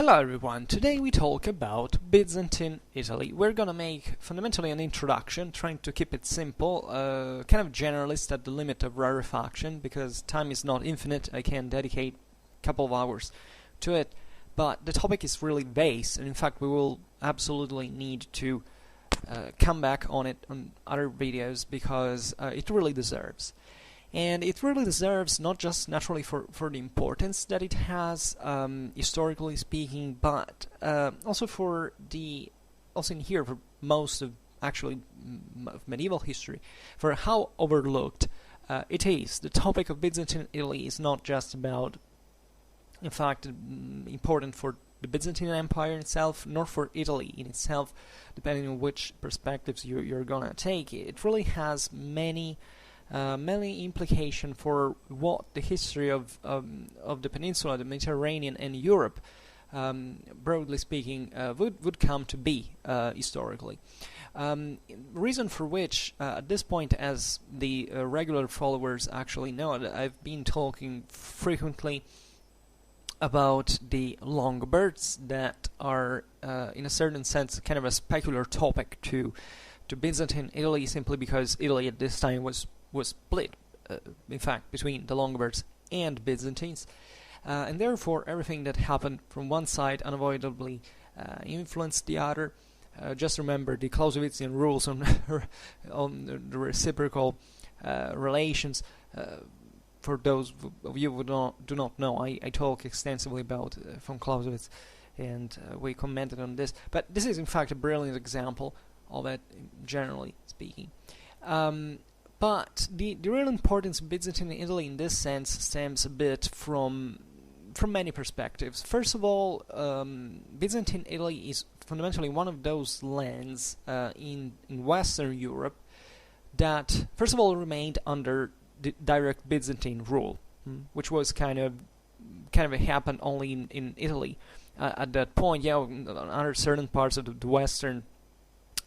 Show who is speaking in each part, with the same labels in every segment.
Speaker 1: Hello everyone, today we talk about Byzantine Italy. We're gonna make fundamentally an introduction, trying to keep it simple, kind of generalist at the limit of rarefaction, because time is not infinite. I can dedicate a couple of hours to it, but the topic is really vast, and in fact we will absolutely need to come back on it on other videos, because it really deserves. And it really deserves, not just naturally for the importance that it has, historically speaking, but also for also in here for most of of medieval history, for how overlooked it is. The topic of Byzantine Italy is not just about, in fact, important for the Byzantine Empire itself, nor for Italy in itself, depending on which perspectives you're gonna take. It really has many implication for what the history of the peninsula, the Mediterranean, and Europe, broadly speaking, would come to be historically. Reason for which, at this point, as the regular followers actually know, I've been talking frequently about the Lombards that are, in a certain sense, kind of a specular topic to Byzantine Italy, simply because Italy at this time was split, in fact, between the Lombards and Byzantines, and therefore everything that happened from one side unavoidably influenced the other. Just remember the Clausewitzian rules on the reciprocal relations. For those of you who do not know, I talk extensively about von Clausewitz, and we commented on this. But this is in fact a brilliant example of it, generally speaking. But the real importance of Byzantine Italy in this sense stems a bit from many perspectives. First of all, Byzantine Italy is fundamentally one of those lands in Western Europe that, first of all, remained under the direct Byzantine rule, which was kind of happened only in Italy at that point. Yeah, in other certain parts of the Western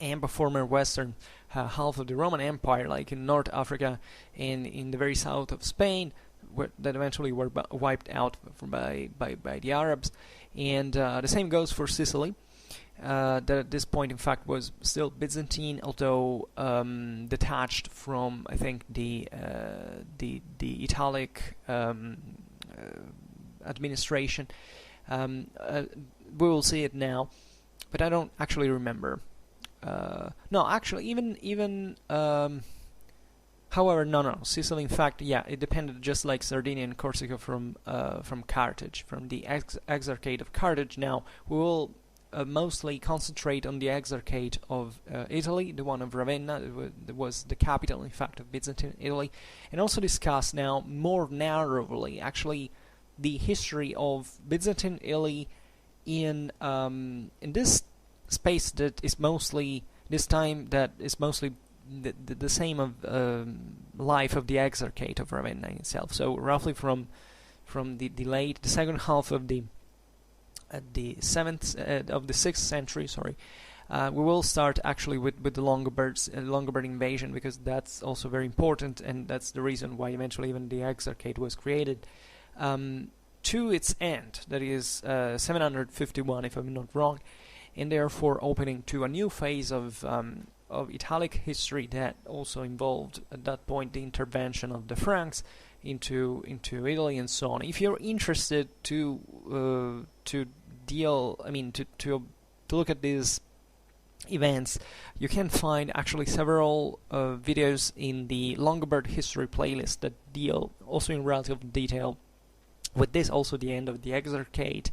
Speaker 1: and the former Western half of the Roman Empire, like in North Africa and in the very south of Spain, that eventually were wiped out by the Arabs. And the same goes for Sicily, that at this point in fact was still Byzantine, although detached from, I think, the Italic administration. We will see it now, but I don't actually remember. No, actually, even however, no. Sicily, in fact, yeah, it depended, just like Sardinia and Corsica, from Carthage, from the Exarchate of Carthage. Now we will mostly concentrate on the Exarchate of Italy, the one of Ravenna. That was the capital, in fact, of Byzantine Italy, and also discuss now more narrowly, actually, the history of Byzantine Italy in this space that is mostly this time that is mostly the same of life of the Exarchate of Ravenna itself. So roughly from the second half of the 6th century. Sorry, we will start actually with the Lombard invasion, because that's also very important, and that's the reason why eventually even the Exarchate was created. To its end, that is 751, if I'm not wrong, and therefore opening to a new phase of Italic history that also involved at that point the intervention of the Franks into Italy and so on. If you're interested to look at these events, you can find actually several videos in the Lombard history playlist that deal also in relative detail with this, also the end of the Exarchate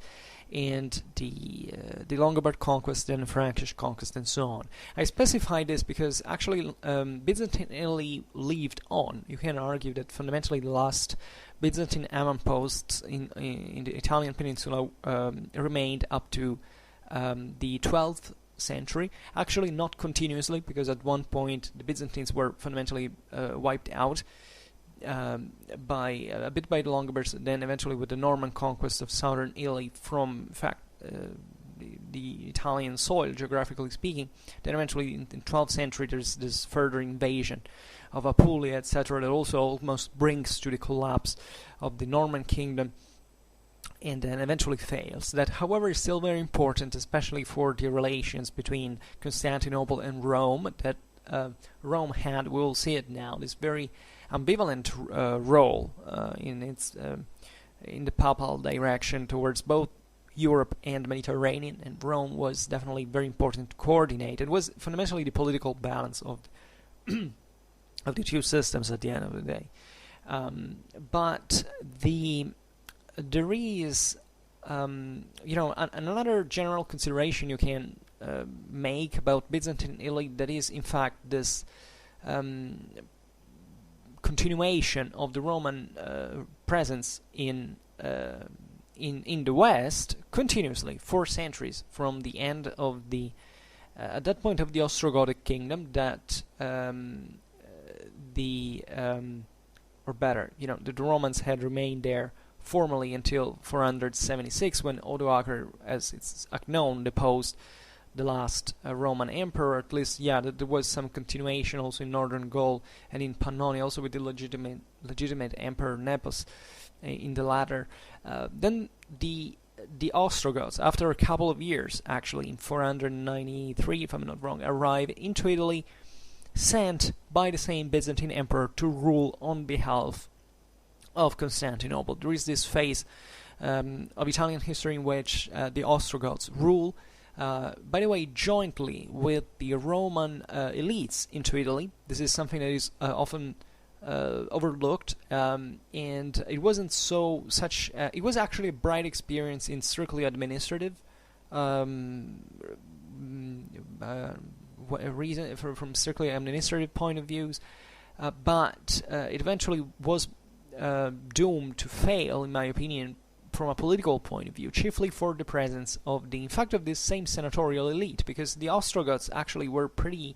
Speaker 1: and the Lombard conquest and Frankish conquest and so on. I specify this because actually Byzantine Italy lived on. You can argue that fundamentally the last Byzantine avamposts in the Italian peninsula remained up to the 12th century. Actually not continuously, because at one point the Byzantines were fundamentally wiped out by the Lombards, then eventually with the Norman conquest of southern Italy from, in fact, the Italian soil, geographically speaking. Then eventually in the 12th century there's this further invasion of Apulia, etc., that also almost brings to the collapse of the Norman kingdom and then eventually fails. That, however, is still very important, especially for the relations between Constantinople and Rome, that Rome had, we'll see it now, this very ambivalent role in the papal direction towards both Europe and Mediterranean, and Rome was definitely very important to coordinate. It was fundamentally the political balance of of the two systems at the end of the day. But there is another general consideration you can make about Byzantine Italy, that is in fact this continuation of the Roman presence in the West continuously for centuries, from the end of the at that point of the Ostrogothic kingdom, that the Romans had remained there formally until 476, when Odoacer, as it's known, deposed the last Roman emperor. At least, there was some continuation also in northern Gaul and in Pannonia, also with the legitimate emperor Nepos in the latter. Then the Ostrogoths, after a couple of years, actually in 493, if I'm not wrong, arrive into Italy, sent by the same Byzantine emperor to rule on behalf of Constantinople. There is this phase of Italian history in which the Ostrogoths rule, by the way, jointly with the Roman elites into Italy. This is something that is often overlooked, and it wasn't such. It was actually a bright experience in strictly administrative reason, from strictly administrative point of views, but it eventually was doomed to fail, in my opinion, from a political point of view, chiefly for the presence of this same senatorial elite, because the Ostrogoths actually were pretty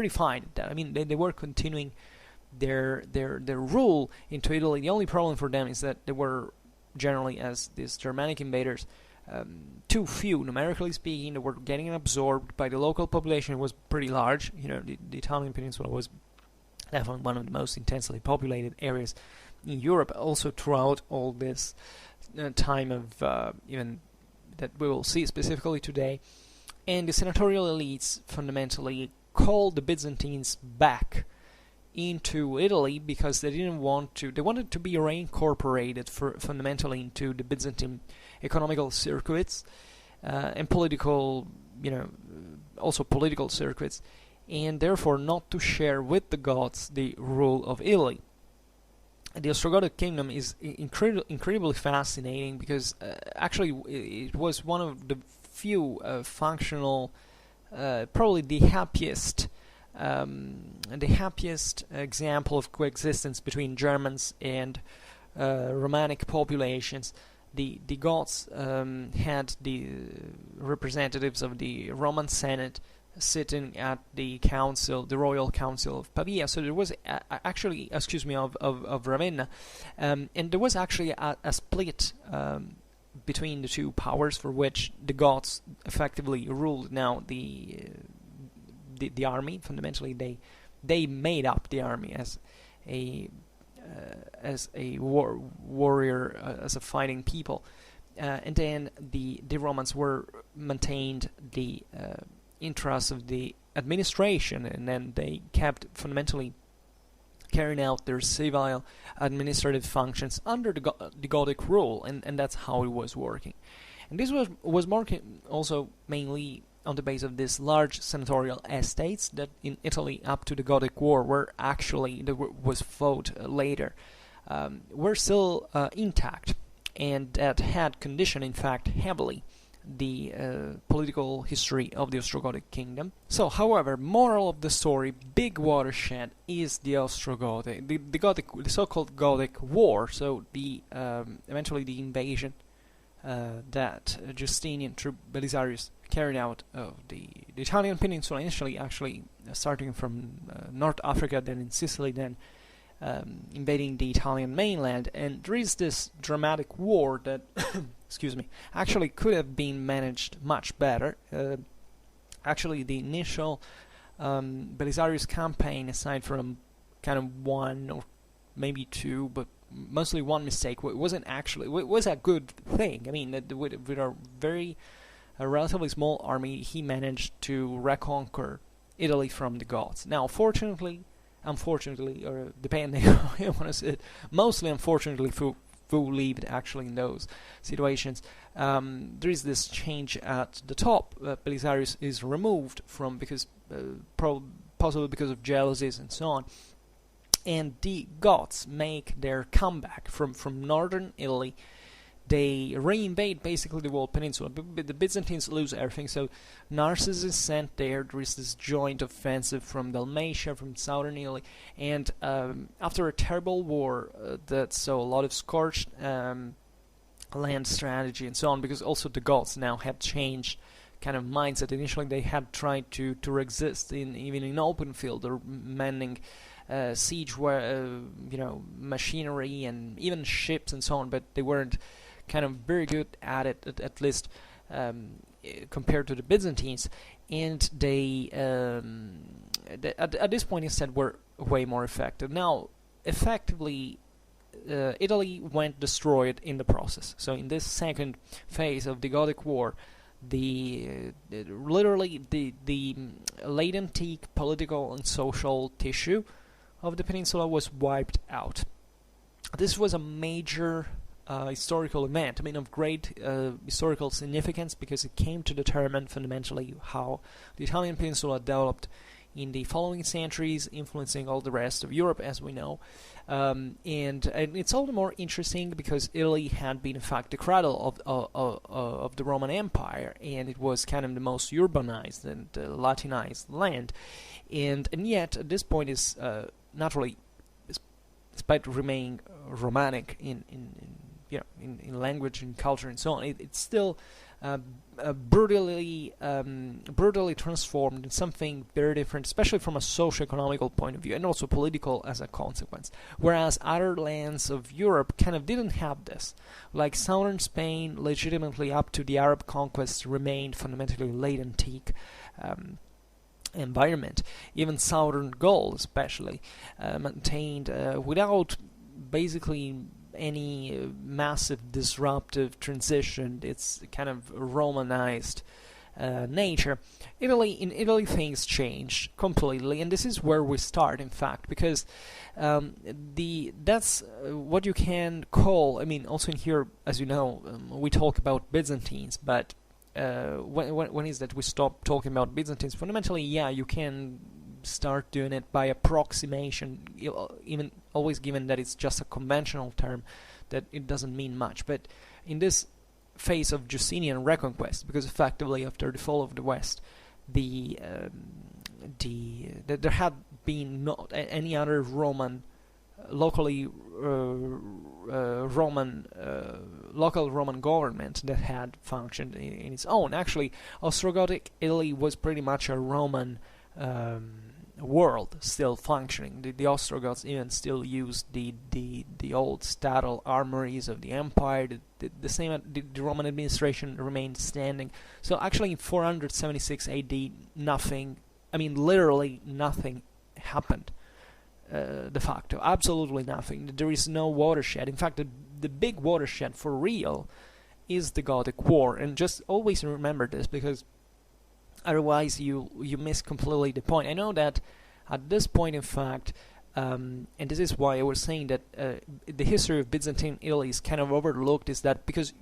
Speaker 1: fine at that. I mean, they were continuing their rule into Italy. The only problem for them is that they were generally, as these Germanic invaders, too few, numerically speaking. They were getting absorbed by the local population. It was pretty large. The Italian peninsula was definitely one of the most intensely populated areas in Europe, also throughout all this time of even that we will see specifically today. And the senatorial elites fundamentally called the Byzantines back into Italy because they didn't want to. They wanted to be reincorporated fundamentally into the Byzantine economical circuits and political, also political circuits, and therefore not to share with the Goths the rule of Italy. The Ostrogothic kingdom is incredibly fascinating because actually it was one of the few functional, probably the happiest example of coexistence between Germans and Romanic populations. The Goths had the representatives of the Roman Senate sitting at the Royal Council of Pavia. So there was of Ravenna, and there was actually a split between the two powers, for which the Goths effectively ruled now the army. Fundamentally, they made up the army as a warrior, as a fighting people, and then the Romans maintained the interests of the administration, and then they kept fundamentally carrying out their civil administrative functions under the Gothic rule, and that's how it was working. And this was working also mainly on the base of these large senatorial estates that in Italy, up to the Gothic War, was fought later, were still intact, and that had conditioned, in fact, heavily the political history of the Ostrogothic kingdom. So, however, moral of the story, big watershed is the Ostrogothic, the so-called Gothic War. So eventually the invasion that Justinian through Belisarius carried out of the Italian peninsula, initially actually starting from North Africa, then in Sicily, then invading the Italian mainland. And there is this dramatic war that actually could have been managed much better. Actually, the initial Belisarius campaign, aside from kind of one or maybe two, but mostly one mistake. It wasn't actually, it was a good thing. I mean, with a relatively small army, he managed to reconquer Italy from the Goths. Now, unfortunately, or depending on how you want to say it, mostly unfortunately who lived actually in those situations, there is this change at the top. Belisarius is removed from possibly because of jealousies and so on, and the Goths make their comeback from northern Italy. They reinvade basically the whole peninsula. The Byzantines lose everything, so Narses is sent there. There is this joint offensive from Dalmatia, from southern Italy, and after a terrible war that saw a lot of scorched land strategy and so on, because also the Goths now had changed kind of mindset. Initially, they had tried to resist even in open field, or manning siege machinery and even ships and so on, but they weren't kind of very good at it, at least compared to the Byzantines, and they at this point instead were way more effective. Now, effectively, Italy went destroyed in the process. So in this second phase of the Gothic War, literally the late antique political and social tissue of the peninsula was wiped out. This was a major historical event, I mean, of great historical significance, because it came to determine fundamentally how the Italian peninsula developed in the following centuries, influencing all the rest of Europe, as we know. And it's all the more interesting because Italy had been, in fact, the cradle of the Roman Empire, and it was kind of the most urbanized and Latinized land. And yet, at this point, is naturally, despite remaining Romanic in language and culture and so on, it's still brutally transformed in something very different, especially from a socio-economical point of view, and also political as a consequence. Whereas other lands of Europe kind of didn't have this. Like southern Spain, legitimately up to the Arab conquest, remained fundamentally late antique environment. Even southern Gaul, especially, maintained without basically any massive disruptive transition. It's kind of Romanized nature. In Italy things changed completely, and this is where we start, in fact, because that's what you can call, I mean, also in here, as you know, we talk about Byzantines, but when is that we stop talking about Byzantines? Fundamentally, yeah, you can start doing it by approximation, even always given that it's just a conventional term, that it doesn't mean much. But in this phase of Justinian Reconquest, because effectively after the fall of the West, there had been not any other Roman, local Roman government that had functioned in its own. Actually, Ostrogothic Italy was pretty much a Roman world still functioning. The Ostrogoths even still used the old statal armories of the empire. The Roman administration remained standing. So actually in 476 AD, nothing, I mean literally nothing happened de facto. Absolutely nothing. There is no watershed. In fact, the big watershed for real is the Gothic War. And just always remember this, because otherwise you miss completely the point. I know that at this point, in fact, and this is why I was saying that the history of Byzantine Italy is kind of overlooked, is that because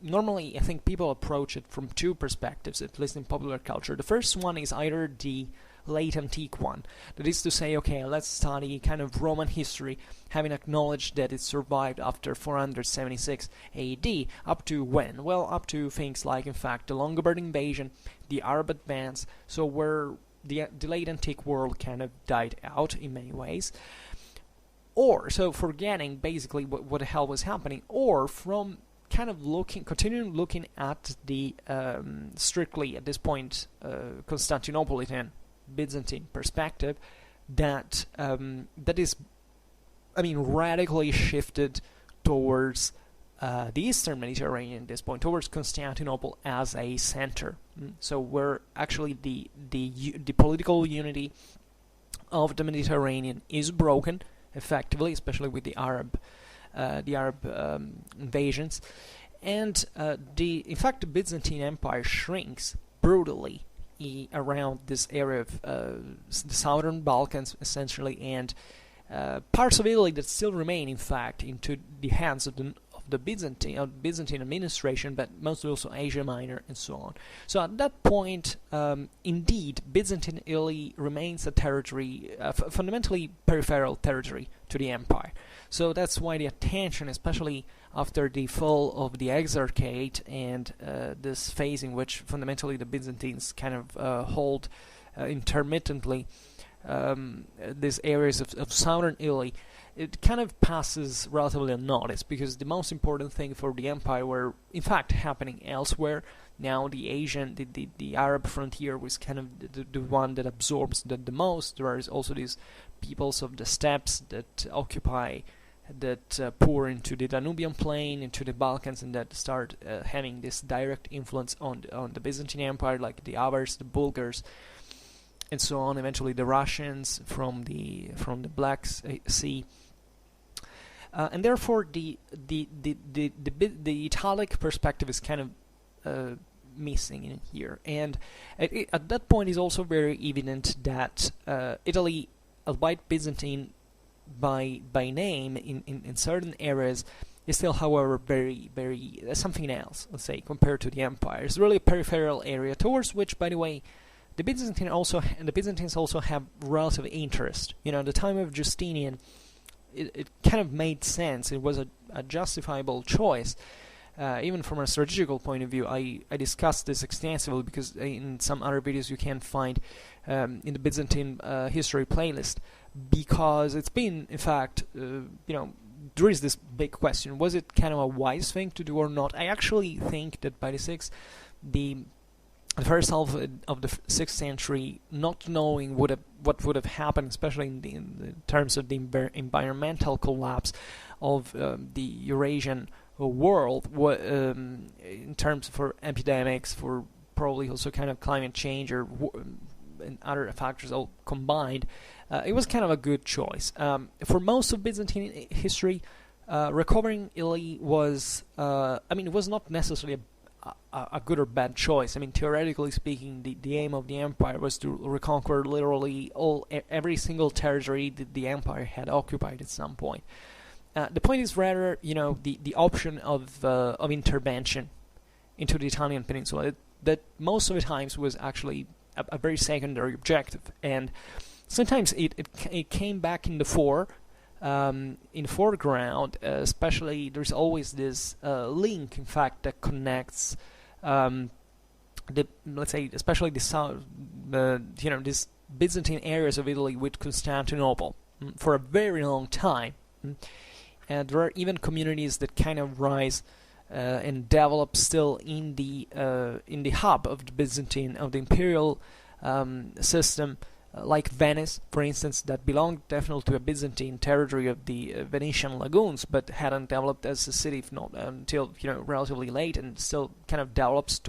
Speaker 1: normally I think people approach it from two perspectives, at least in popular culture. The first one is either the late antique one, that is to say, okay, let's study kind of Roman history, having acknowledged that it survived after 476 AD, up to when? Well, up to things like, in fact, the Lombard invasion, the Arab advance, so where the late antique world kind of died out in many ways. Or, so forgetting basically what the hell was happening, or from kind of continuing looking at the strictly, at this point, Constantinopolitan Byzantine perspective, that is, I mean, radically shifted towards the Eastern Mediterranean at this point, towards Constantinople as a center. So where actually the political unity of the Mediterranean is broken, effectively, especially with the Arab the Arab invasions, and in fact the Byzantine Empire shrinks brutally around this area of the southern Balkans essentially, and parts of Italy that still remain in fact into the hands of the Byzantine administration, but mostly also Asia Minor and so on. So at that point, indeed, Byzantine Italy remains a territory, fundamentally peripheral territory to the empire. So that's why the attention, especially after the fall of the Exarchate and this phase in which fundamentally the Byzantines kind of hold intermittently these areas of southern Italy, it kind of passes relatively unnoticed, because the most important thing for the empire were in fact happening elsewhere. Now the Asian, the Arab frontier was kind of the one that absorbs the most. There is also these peoples of the steppes that occupy, that pour into the Danubian plain, into the Balkans, and that start having this direct influence on the Byzantine Empire, like the Avars, the Bulgars, and so on. Eventually, the Russians from the Black Sea, and therefore the Italic perspective is kind of missing in here. And at that point, it's also very evident that Italy, albeit Byzantine by name in certain areas, is still, however, very something else. Let's say compared to the empire, it's really a peripheral area towards which, by the way, the Byzantines also have relative interest. At the time of Justinian, it kind of made sense. It was a justifiable choice, even from a strategical point of view. I discussed this extensively, because in some other videos you can find in the Byzantine history playlist, because it's been, in fact, there is this big question: was it kind of a wise thing to do or not? I actually think that by the first half of the 6th century, not knowing what would have happened, especially in terms of the environmental collapse of the Eurasian world, in terms for epidemics, for probably also kind of climate change and other factors all combined, it was kind of a good choice. For most of Byzantine history, recovering Italy was, it was not necessarily a good or bad choice. Theoretically speaking, the aim of the empire was to reconquer literally every single territory that the empire had occupied at some point. The point is rather, the option of intervention into the Italian peninsula, that most of the times was actually a very secondary objective, and sometimes it came back in the foreground. Especially, there's always this link, in fact, that connects let's say, especially the south, these Byzantine areas of Italy with Constantinople for a very long time. And there are even communities that kind of rise and develop still in the hub of the imperial system, like Venice, for instance, that belonged definitely to a Byzantine territory of the Venetian lagoons, but hadn't developed as a city, if not until relatively late, and still kind of develops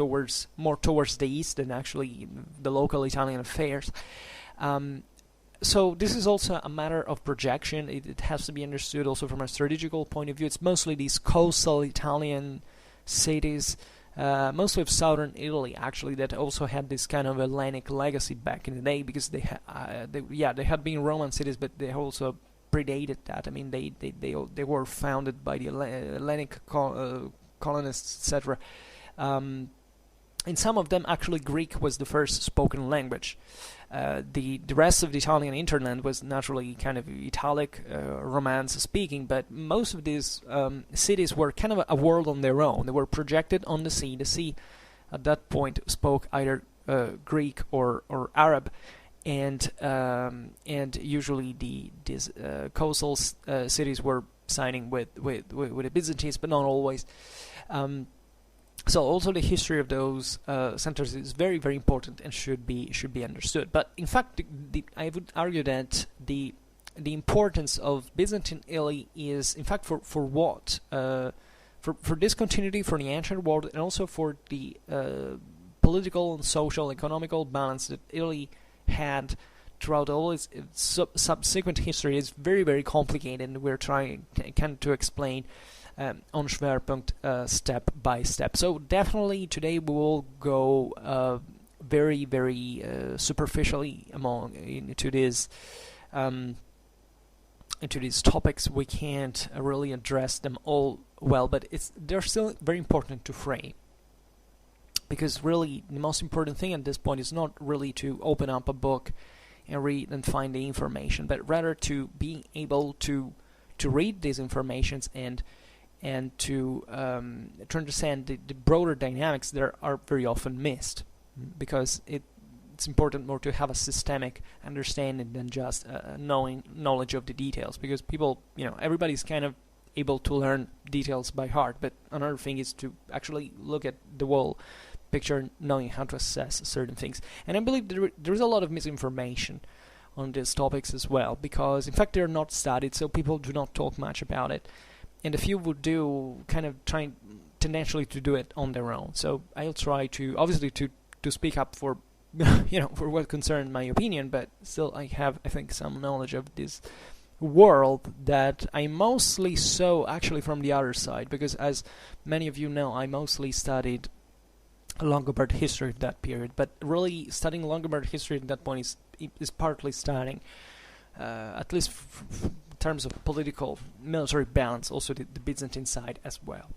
Speaker 1: more towards the east than actually the local Italian affairs. So this is also a matter of projection. It has to be understood also from a strategical point of view. It's mostly these coastal Italian cities, mostly of southern Italy, actually, that also had this kind of Hellenic legacy back in the day, because they had been Roman cities, but they also predated that. They were founded by the Hellenic colonists, etc. In some of them, actually, Greek was the first spoken language. The rest of the Italian hinterland was naturally kind of Italic, Romance speaking, but most of these cities were kind of a world on their own. They were projected on the sea. The sea at that point spoke either Greek or Arab, and usually these coastal cities were siding with the Byzantines, but not always. So also the history of those centers is very, very important and should be understood. But in fact, I would argue that the importance of Byzantine Italy is, in fact, for discontinuity for the ancient world, and also for the political and social, economical balance that Italy had throughout all its subsequent history is very, very complicated, and we're trying kind of to explain on Schwerpunkt step by step. So definitely today we will go very, very superficially into these topics. We can't really address them all well, but they're still very important to frame. Because really, the most important thing at this point is not really to open up a book and read and find the information, but rather to be able to read these informations and to understand the broader dynamics that are very often missed, because it's important more to have a systemic understanding than just knowledge of the details, because people, everybody's kind of able to learn details by heart, but another thing is to actually look at the whole picture, knowing how to assess certain things. And I believe there is a lot of misinformation on these topics as well, because in fact they're not studied, so people do not talk much about it, and a few would do kind of trying tendentially to do it on their own. So I'll try to obviously to speak up for for what concerns my opinion, but still I have, I think, some knowledge of this world that I mostly saw actually from the other side, because as many of you know, I mostly studied Lombard history at that period, but really studying Lombard history at that point is partly studying, at least in terms of political military balance, also the Byzantine side as well.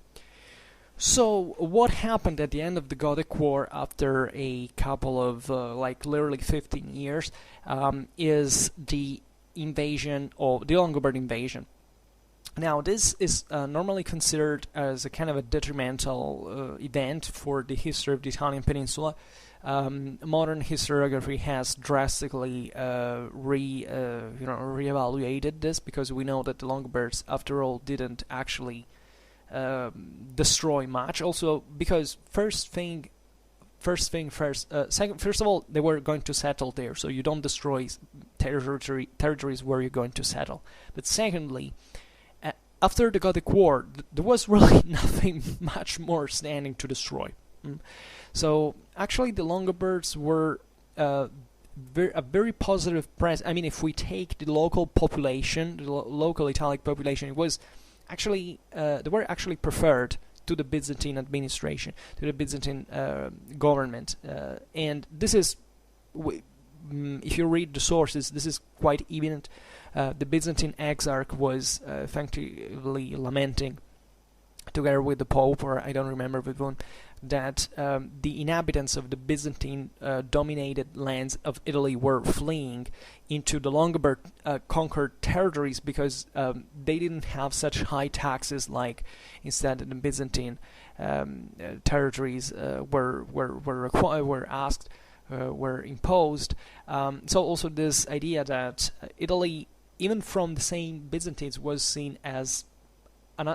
Speaker 1: So what happened at the end of the Gothic War after a couple of literally 15 years is the invasion, or the Lombard invasion. Now this is normally considered as a kind of a detrimental event for the history of the Italian peninsula. Modern historiography has drastically reevaluated this, because we know that the Lombards, after all, didn't actually destroy much. Also, because first of all, they were going to settle there, so you don't destroy territories where you're going to settle. But secondly, after the Gothic War, there was really nothing much more standing to destroy. So actually, the Lombards were a very positive presence. I mean, if we take the local population, the local Italic population, it was actually they were actually preferred to the Byzantine administration, to the Byzantine government, and this is, if you read the sources, this is quite evident. The Byzantine Exarch was effectively lamenting, together with the Pope, or I don't remember which one, that the inhabitants of the Byzantine dominated lands of Italy were fleeing into the Lombard conquered territories, because they didn't have such high taxes like instead the Byzantine territories were imposed. So also this idea that Italy, even from the same Byzantines, was seen as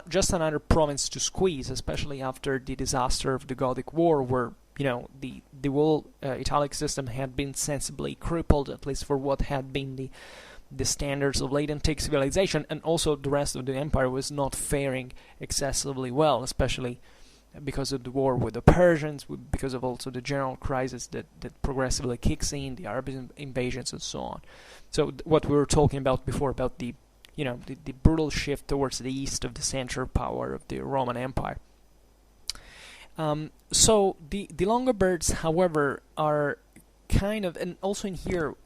Speaker 1: just another province to squeeze, especially after the disaster of the Gothic War, where the whole Italic system had been sensibly crippled, at least for what had been the standards of late antique civilization, and also the rest of the empire was not faring excessively well, especially because of the war with the Persians, because of also the general crisis that progressively kicks in, the Arab invasions and so on. So what we were talking about before, about the brutal shift towards the east of the center of power of the Roman Empire. So the Longobards, however, are kind of, and also in here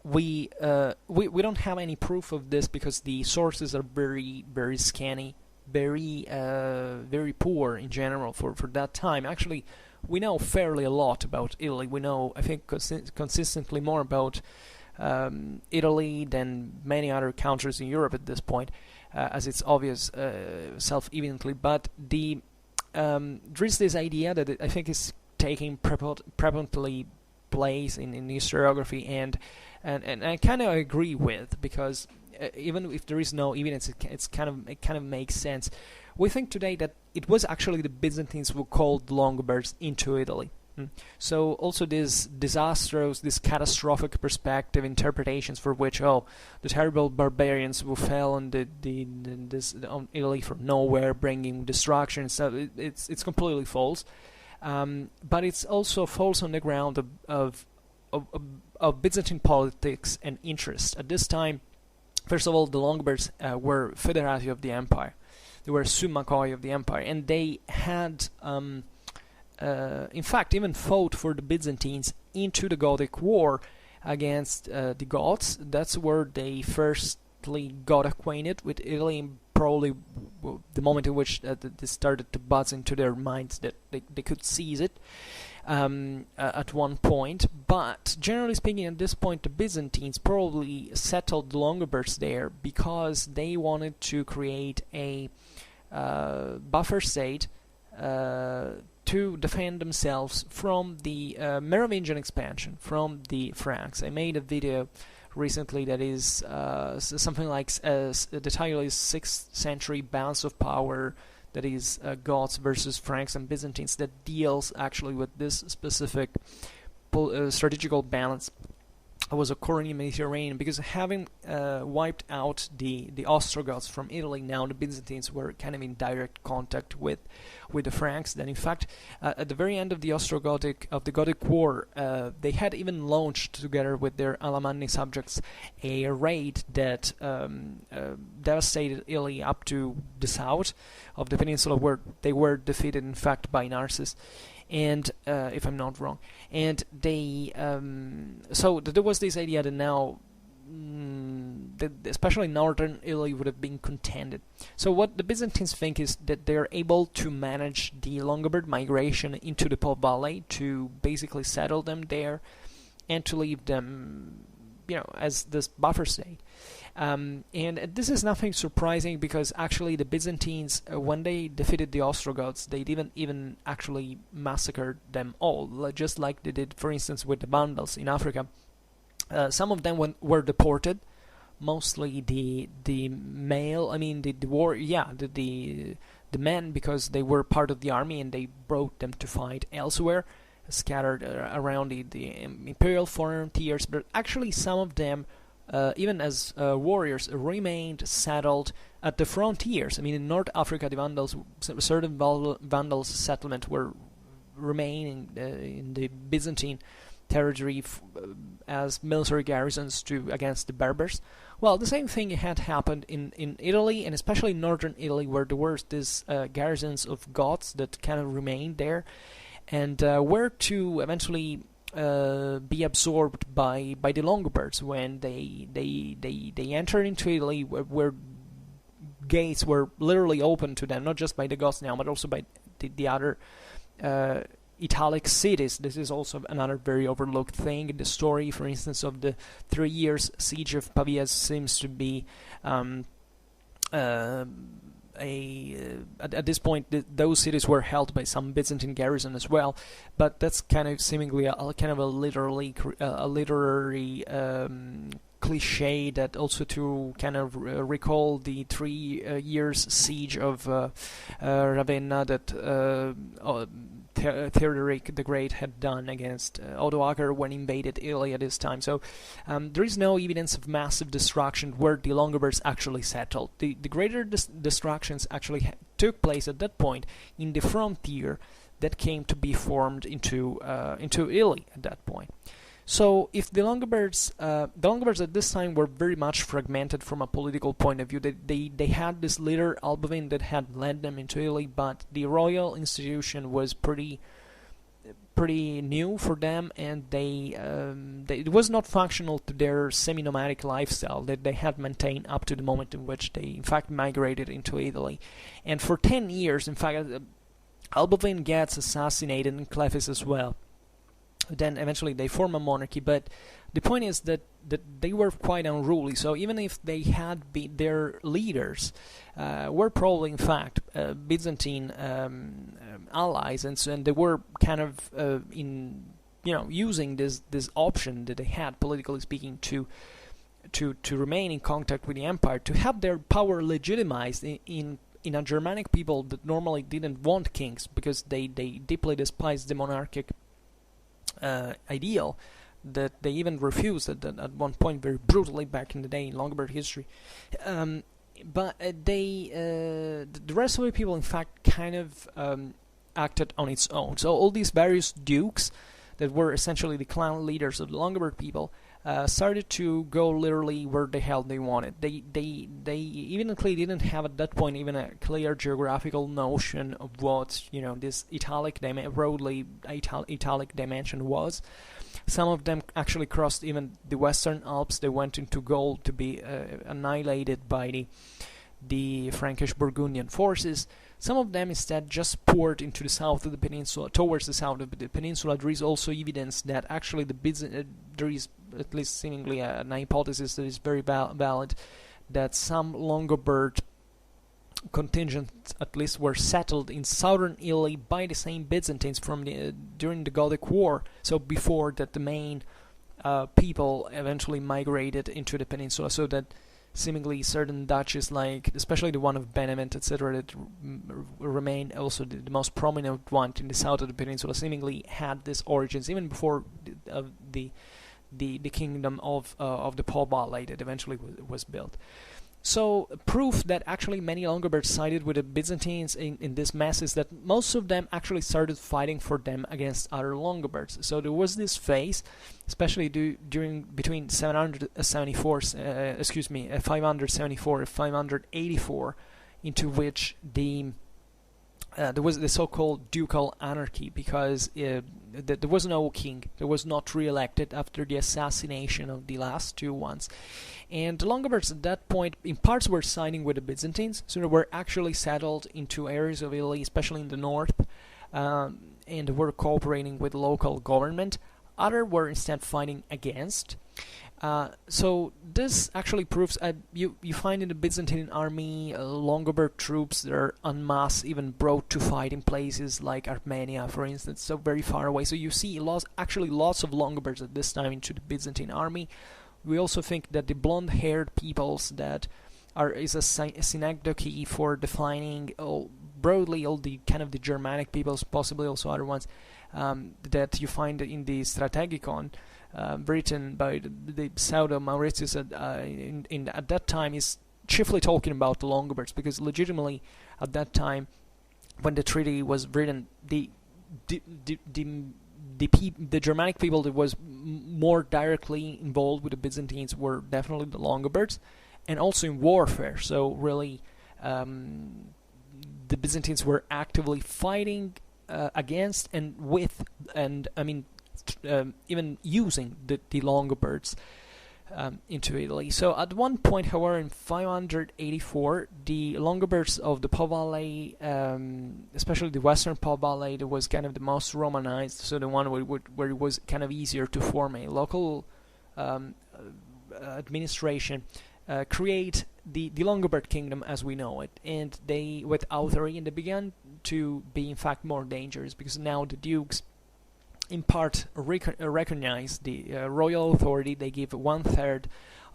Speaker 1: we don't have any proof of this, because the sources are very, very scanty, very poor in general for that time. Actually, we know fairly a lot about Italy. We know, I think, consistently more about Italy than many other countries in Europe at this point, as it's obvious self-evidently. But there is this idea that I think is taking prevalently place in historiography, and I kind of agree with, because even if there is no evidence, it kind of makes sense. We think today that it was actually the Byzantines who called the Longobards into Italy. So also this disastrous, this catastrophic perspective interpretations for which, the terrible barbarians who fell on on Italy from nowhere, bringing destruction, so it's completely false. But it's also false on the ground of of Byzantine politics and interest. At this time, first of all, the Longobards were federati of the empire. They were summacoi of the empire, and they had, in fact, even fought for the Byzantines into the Gothic War against the Goths. That's where they firstly got acquainted with Italy, and probably the moment in which they started to buzz into their minds that they could seize it at one point. But generally speaking, at this point, the Byzantines probably settled the Longobards there because they wanted to create a buffer state to defend themselves from the Merovingian expansion, from the Franks. I made a video recently that is something like the title is 6th Century Balance of Power, that is Goths versus Franks and Byzantines, that deals actually with this specific strategical balance was occurring in the Mediterranean, because having wiped out the Ostrogoths from Italy, now the Byzantines were kind of in direct contact with the Franks. Then, in fact, at the very end of the Gothic War, they had even launched, together with their Alemanni subjects, a raid that devastated Italy up to the south of the peninsula, where they were defeated, in fact, by Narses. And if I'm not wrong, and they so there was this idea that now that especially northern Italy would have been contended. So what the Byzantines think is that they're able to manage the Lombard migration into the Po Valley, to basically settle them there and to leave them, as this buffer state. And this is nothing surprising, because actually the Byzantines, when they defeated the Ostrogoths, they didn't even actually massacre them all, just like they did, for instance, with the Vandals in Africa. Some of them were deported, mostly the male, the men, because they were part of the army and they brought them to fight elsewhere, scattered around the imperial frontiers. But actually some of them, even as warriors, remained settled at the frontiers. In North Africa, the Vandals, certain Vandals settlement were remaining in the Byzantine territory as military garrisons against the Berbers. Well, the same thing had happened in Italy, and especially northern Italy, where there were these garrisons of Goths that kind of remained there, and were to eventually be absorbed by the Longobards when they entered into Italy, where gates were literally open to them, not just by the Goths now, but also by the other Italic cities. This is also another very overlooked thing in the story. For instance, of the 3 years siege of Pavia, seems to be at this point those cities were held by some Byzantine garrison as well, but that's kind of seemingly a literary cliche, that also to kind of recall the 3 years siege of Ravenna that Theodoric the Great had done against Odoacer when invaded Italy at this time. So there is no evidence of massive destruction where the Longobards actually settled. The greater destructions actually took place at that point in the frontier that came to be formed into Italy at that point. So if the Longobards at this time were very much fragmented from a political point of view. They had this leader, Albovin, that had led them into Italy, but the royal institution was pretty new for them, and it was not functional to their semi-nomadic lifestyle that they had maintained up to the moment in which they in fact migrated into Italy. And for 10 years, in fact, Albovin gets assassinated, and Clevis as well. Then eventually they form a monarchy, but the point is that they were quite unruly. So even if they had their leaders were probably in fact Byzantine allies, and they were kind of using this option that they had, politically speaking, to remain in contact with the empire, to have their power legitimized in a Germanic people that normally didn't want kings, because they deeply despised the monarchic ideal, that they even refused at one point very brutally back in the day in Lombard history. But the rest of the people in fact kind of acted on its own. So all these various dukes that were essentially the clan leaders of the Lombard people, started to go literally where the hell they wanted. They evidently didn't have at that point even a clear geographical notion of what this broadly italic dimension was. Some of them actually crossed even the Western Alps. They went into Gaul to be annihilated by the Frankish Burgundian forces. Some of them instead just poured into the south of the peninsula, towards the south of the peninsula. There is also evidence that actually there is at least seemingly an hypothesis that is very valid, that some Lombard contingents at least were settled in southern Italy by the same Byzantines during the Gothic War. So before that, the main people eventually migrated into the peninsula, so that seemingly certain duchies, like especially the one of Benevent, etc., that remain also the most prominent one in the south of the peninsula, seemingly had these origins even before the kingdom of the Papal that eventually was built. So proof that actually many Longobards sided with the Byzantines in this mess is that most of them actually started fighting for them against other Longobards. So there was this phase, especially between 574 and 584, into which there was the so-called ducal anarchy, because there was no king. There was not re-elected after the assassination of the last two ones. And the Longobards at that point, in parts, were siding with the Byzantines, so they were actually settled into areas of Italy, especially in the north, and were cooperating with local government. Others were instead fighting against. So this actually proves you find in the Byzantine army Lombard troops that are en masse even brought to fight in places like Armenia, for instance, so very far away. So you see lots of Longobards at this time into the Byzantine army. We also think that the blonde-haired peoples that is a synecdoche for defining broadly all the kind of the Germanic peoples, possibly also other ones that you find in the Strategicon, written by the pseudo Mauritius at that time, is chiefly talking about the Longobards, because legitimately at that time when the treaty was written, the Germanic people that was more directly involved with the Byzantines were definitely the Longobards, and also in warfare. So really the Byzantines were actively fighting against and with, and I mean even using the Longobards into Italy. So at one point, however, in 584, the Longobards of the Papal, especially the Western Papal, that was kind of the most Romanized, so the one where it was kind of easier to form a local administration, create the Lombard kingdom as we know it, and they with authority, and they began to be in fact more dangerous, because now the dukes in part recognize the royal authority. They give 1/3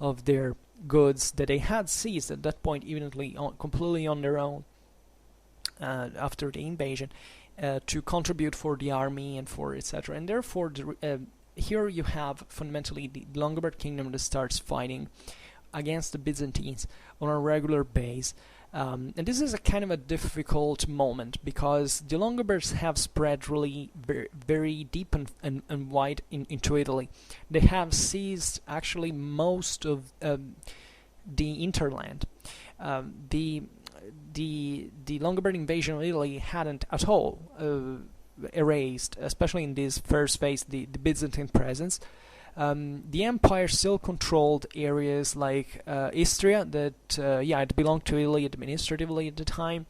Speaker 1: of their goods that they had seized at that point, evidently completely on their own after the invasion, to contribute for the army and for etc. And therefore here you have fundamentally the Lombard kingdom that starts fighting against the Byzantines on a regular basis. And this is a kind of a difficult moment, because the Longobards have spread really very, very deep and wide into Italy. They have seized actually most of the hinterland. The Lombard invasion of Italy hadn't at all erased, especially in this first phase, the Byzantine presence. The empire still controlled areas like Istria, that it belonged to Italy administratively at the time.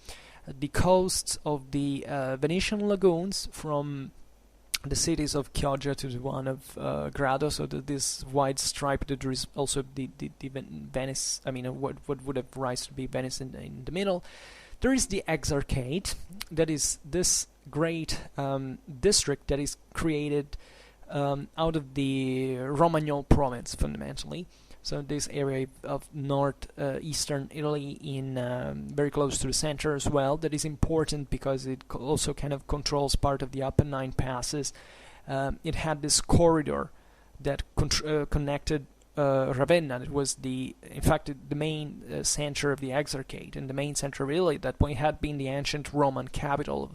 Speaker 1: The coasts of the Venetian lagoons, from the cities of Chioggia to the one of Grado, so that this wide stripe, that there is also the Venice, I mean what would have rise to be Venice in the middle. There is the Exarchate, that is this great district that is created out of the Romagnol province, fundamentally. So this area of northeastern Italy, in very close to the center as well, that is important because it also kind of controls part of the Apennine passes. It had this corridor that connected Ravenna. It was in fact the main center of the Exarchate, and the main center of Italy at that point. Had been the ancient Roman capital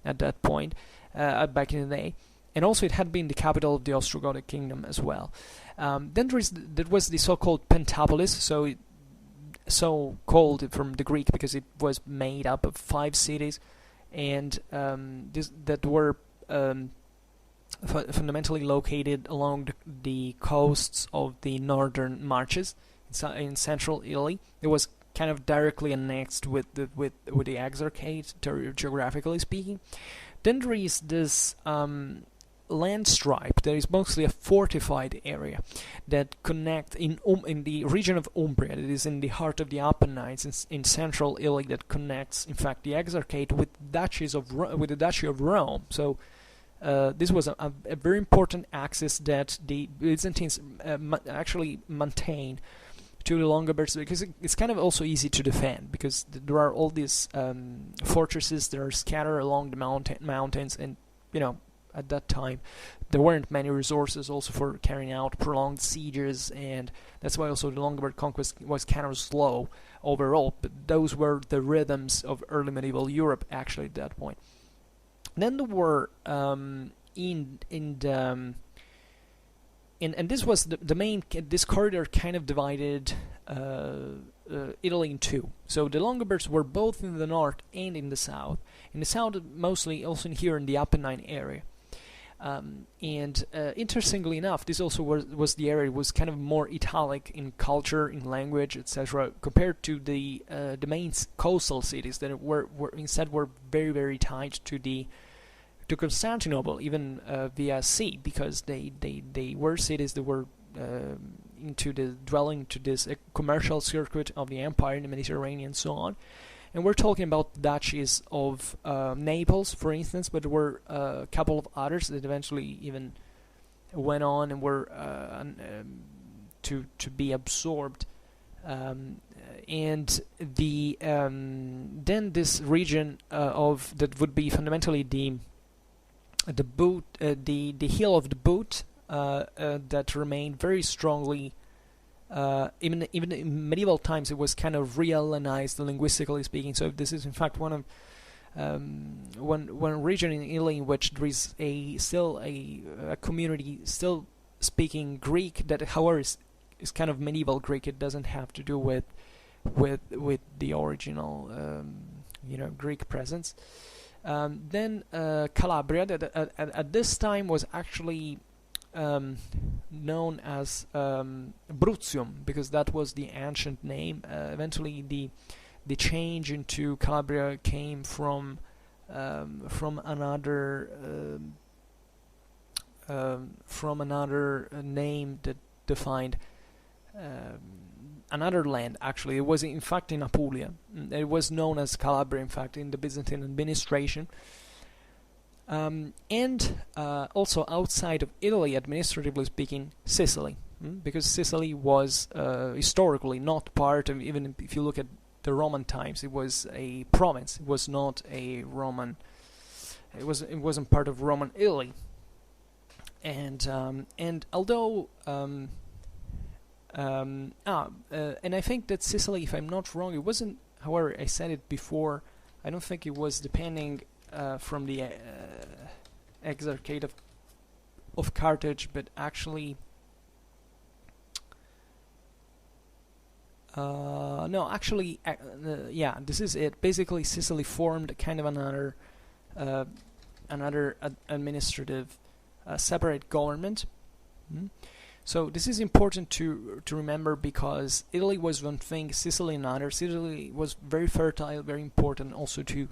Speaker 1: at that point, back in the day. and also it had been the capital of the Ostrogothic kingdom as well. Then there was the so-called Pentapolis, so called from the Greek because it was made up of 5 cities, and that were fundamentally located along the coasts of the northern marches in central Italy. It was kind of directly annexed with the Exarchate, geographically speaking. Then there is this land stripe. There is mostly a fortified area that connects in the region of Umbria, that is in the heart of the Apennines in central Italy, that connects, in fact, the Exarchate with the Duchy of Rome. So this was a very important axis that the Byzantines actually maintained to the Longobards, because it's kind of also easy to defend, because there are all these fortresses that are scattered along the mountains, and at that time there weren't many resources also for carrying out prolonged sieges, and that's why also the Lombard conquest was kind of slow overall. But those were the rhythms of early medieval Europe actually at that point. Then there were and this was the main. This corridor kind of divided Italy in two. So the Longobards were both in the north and in the south. In the south, mostly also here in the Apennine area. Interestingly enough, this also was the area was kind of more Italic in culture, in language, etc., compared to the main coastal cities that were instead very, very tied to Constantinople, even via sea, because they were cities that were dwelling to this commercial circuit of the empire in the Mediterranean and so on. And we're talking about duchies of Naples, for instance, but there were a couple of others that eventually even went on and were to be absorbed. And then this region that would be fundamentally the hill of the boot that remained very strongly. Even in medieval times, it was kind of re-Hellenized, linguistically speaking. So this is in fact one region in Italy in which there is still a community still speaking Greek, that however is kind of medieval Greek. It doesn't have to do with the original Greek presence. Then Calabria, that at this time was actually known as Brutium, because that was the ancient name. Eventually, the change into Calabria came from another name that defined another land. Actually, it was in fact in Apulia. It was known as Calabria, in fact, in the Byzantine administration. And also outside of Italy, administratively speaking, Sicily, because Sicily was historically not part of, even if you look at the Roman times, it was a province. It was not a Roman. It wasn't part of Roman Italy. And although and I think that Sicily, if I'm not wrong, it wasn't. However, I said it before. I don't think it was depending from the Exarchate of Carthage, but actually no, actually yeah, this is it. Basically, Sicily formed kind of another administrative separate government. So this is important to remember, because Italy was one thing, Sicily another. Sicily was very fertile, very important also to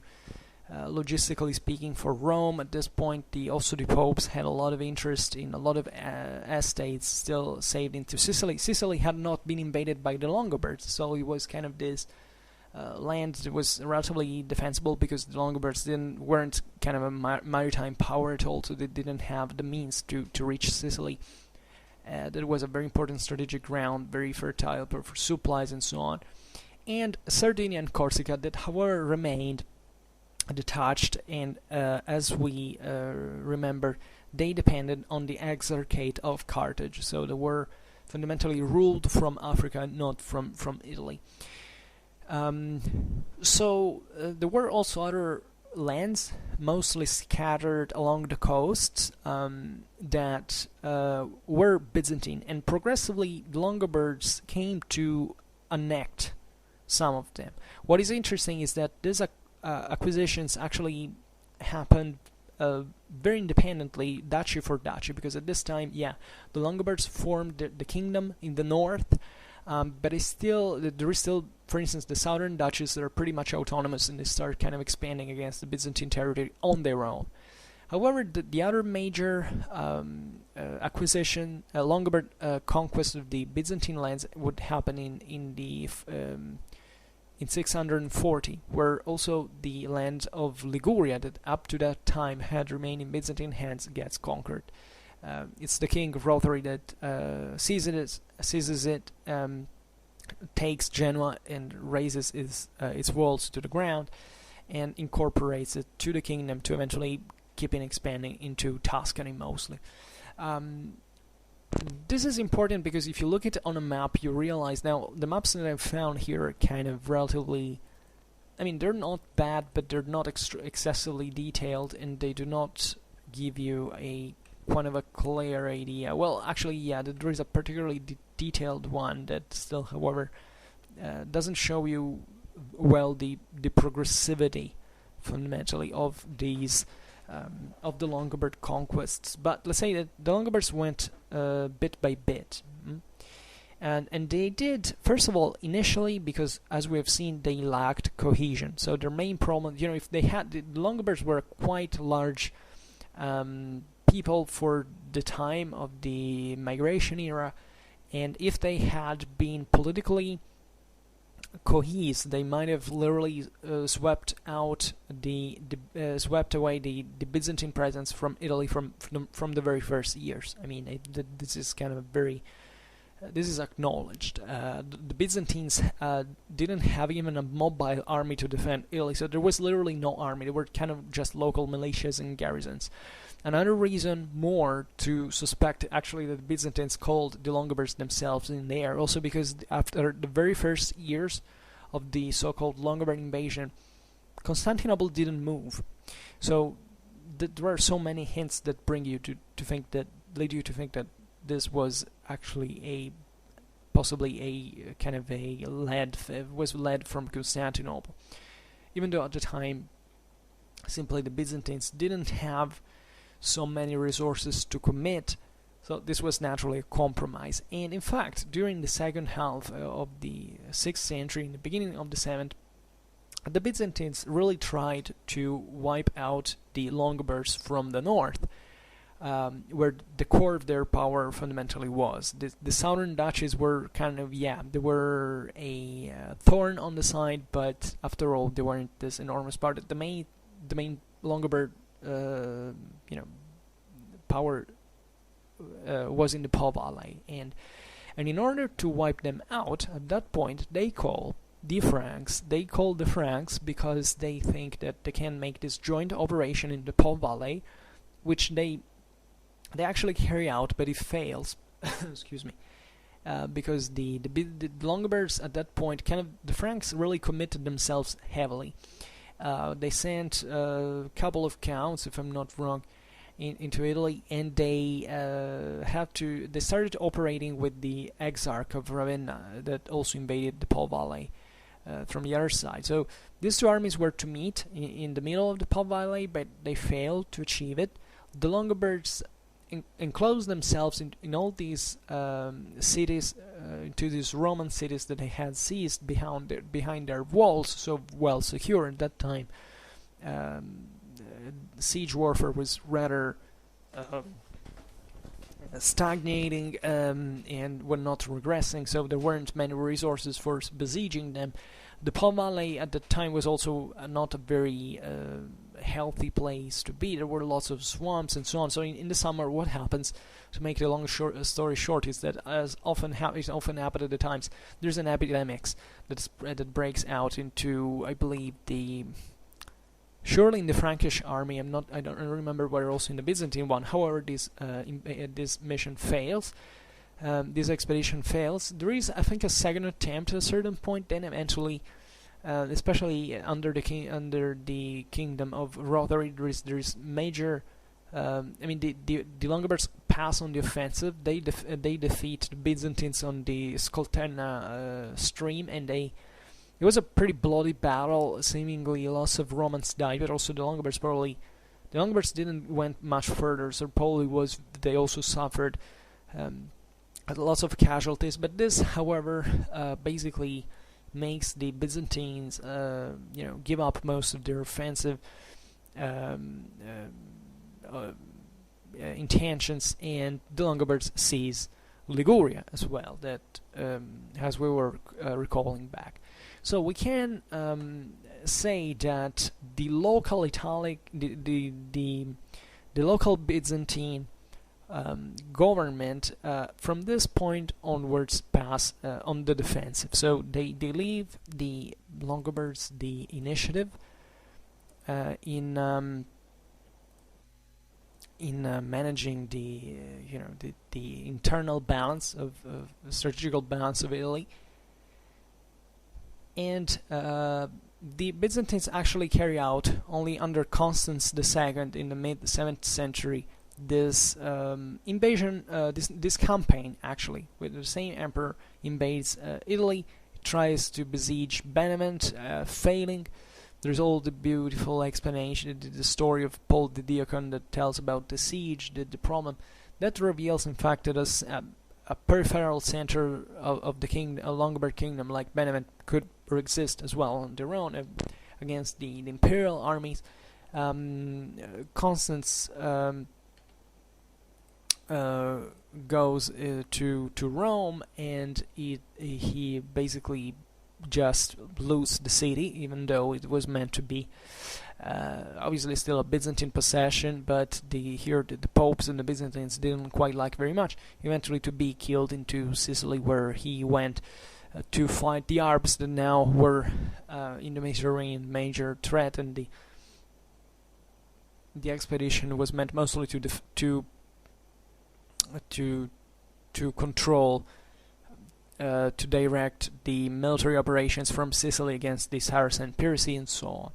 Speaker 1: logistically speaking for Rome. At this point, also the popes had a lot of interest in a lot of estates still saved into Sicily. Sicily had not been invaded by the Longobards, so it was kind of this land that was relatively defensible, because the Longobards weren't kind of a maritime power at all, so they didn't have the means to reach Sicily. That was a very important strategic ground, very fertile for supplies and so on. And Sardinia and Corsica, that however remained detached, and as we remember, they depended on the Exarchate of Carthage, so they were fundamentally ruled from Africa, not from Italy. So there were also other lands, mostly scattered along the coasts, that were Byzantine, and progressively the Longobards came to annex some of them. What is interesting is that these acquisitions actually happened very independently, duchy for duchy, because at this time, the Longobards formed the kingdom in the north, but there is still, for instance, the southern duchies that are pretty much autonomous, and they start kind of expanding against the Byzantine territory on their own. However, the other major acquisition, Longobard conquest of the Byzantine lands would happen in 640, where also the land of Liguria, that up to that time had remained in Byzantine hands, gets conquered. It's the king of Rothari that seizes it, takes Genoa and razes its walls to the ground, and incorporates it to the kingdom, to eventually keeping expanding into Tuscany mostly. This is important because if you look at it on a map, you realize now the maps that I've found here are kind of relatively, I mean, they're not bad, but they're not excessively detailed, and they do not give you a kind of a clear idea. Well, actually, there is a particularly detailed one that still, however, doesn't show you well the progressivity fundamentally of these of the Longobard conquests. But let's say that the Longobards went bit by bit, and they did, first of all, initially, because as we have seen, they lacked cohesion. So their main problem, if they had, the Longobards were quite large people for the time of the migration era, and if they had been politically cohesed, they might have literally swept away the Byzantine presence from Italy from the very first years. I mean, this is kind of a very this is acknowledged. The Byzantines didn't have even a mobile army to defend Italy, so there was literally no army. They were kind of just local militias and garrisons. Another reason more to suspect actually that the Byzantines called the Longobards themselves in there, also because after the very first years of the so-called Longobards invasion, Constantinople didn't move. So there are so many hints that bring you to think that lead you to think that this was actually possibly a kind of was led from Constantinople, even though at the time simply the Byzantines didn't have so many resources to commit, so this was naturally a compromise. And in fact, during the second half of the 6th century, in the beginning of the 7th, the Byzantines really tried to wipe out the Longobards from the north, where the core of their power fundamentally was. The southern duchies were kind of, they were a thorn on the side, but after all, they weren't this enormous part. The main Longobard power was in the Po Valley, and in order to wipe them out, at that point they call the Franks because they think that they can make this joint operation in the Po Valley, which they actually carry out, but it fails. Excuse me. Because the Longobards at that point, the Franks really committed themselves heavily. They sent a couple of counts, if I'm not wrong, into Italy, and they started operating with the Exarchate of Ravenna that also invaded the Po Valley from the other side. So these two armies were to meet in the middle of the Po Valley, but they failed to achieve it. The Longobards enclosed themselves in all these cities, into these Roman cities that they had seized behind their walls, so well secure at that time. Siege warfare was rather stagnating and were not regressing, so there weren't many resources for besieging them. The Po Valley at the time was also not a very healthy place to be. There were lots of swamps and so on. So in the summer, what happens, to make the long story short, is that as often happened at the times, there's an epidemic that breaks out into, I believe, surely in the Frankish army. I don't remember whether also in the Byzantine one. However, this mission fails. This expedition fails. There is, I think, a second attempt at a certain point. Then eventually, especially under the kingdom of Rothari. There is major. The Longobards pass on the offensive. They defeat the Byzantines on the Skolterna stream, and it was a pretty bloody battle. Seemingly, lots of Romans died, but also the Longobards didn't went much further. So probably they also suffered lots of casualties. But this, however, basically makes the Byzantines, give up most of their offensive intentions, and the Longobards seize Liguria as well. That, as we were recalling back, so we can say that the local the local Byzantine government from this point onwards pass on the defensive. So they leave the Longobards the initiative in managing the internal balance of strategical balance of Italy, and the Byzantines actually carry out only under Constans II in the mid 7th century this invasion, this campaign actually, with the same emperor invades Italy, tries to besiege Benevent, failing. There's all the beautiful explanation, the story of Paul the Deacon that tells about the siege, the problem. That reveals, in fact, that a peripheral center of the kingdom, a Lombard kingdom like Benevent, could exist as well on their own against the imperial armies. Constans goes to Rome, and he basically just lose the city, even though it was meant to be obviously still a Byzantine possession, but the popes and the Byzantines didn't quite like very much. Eventually to be killed into Sicily, where he went to fight the Arabs that now were in the Mediterranean major threat, and the expedition was meant mostly to control, to direct the military operations from Sicily against the Saracen piracy and so on.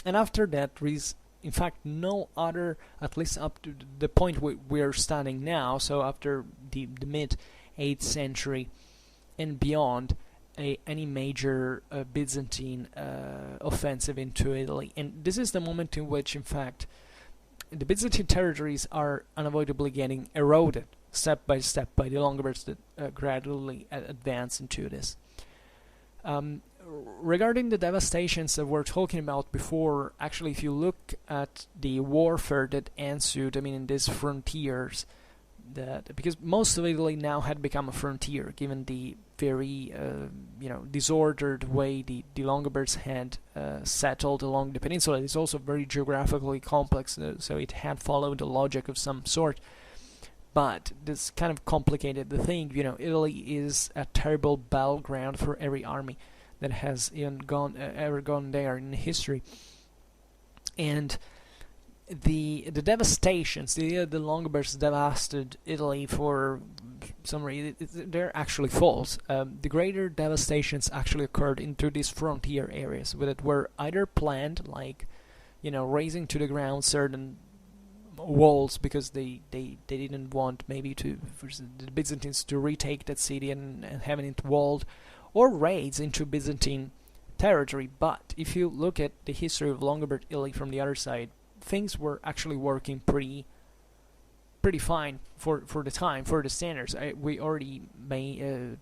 Speaker 1: And after that, there is in fact no other, at least up to the point we're standing now, so after the mid 8th century and beyond, any major Byzantine offensive into Italy. And this is the moment in which, in fact, the Byzantine territories are unavoidably getting eroded step by step by the Longobards that gradually advance into this. Regarding the devastations that we're talking about before, actually, if you look at the warfare that ensued, in these frontiers, because most of Italy now had become a frontier, given the very disordered way the Longobards had settled along the peninsula. It's also very geographically complex, so it had followed a logic of some sort. But this kind of complicated the thing. Italy is a terrible battleground for every army that has ever gone there in history, and the devastations, the Longobards devastated Italy for some reason, they're actually false. The greater devastations actually occurred into these frontier areas that were either planned, like razing to the ground certain walls because they didn't want maybe for the Byzantines to retake that city and having it walled, or raids into Byzantine territory. But if you look at the history of Lombard Italy from the other side, things were actually working pretty fine for the time, for the standards. We already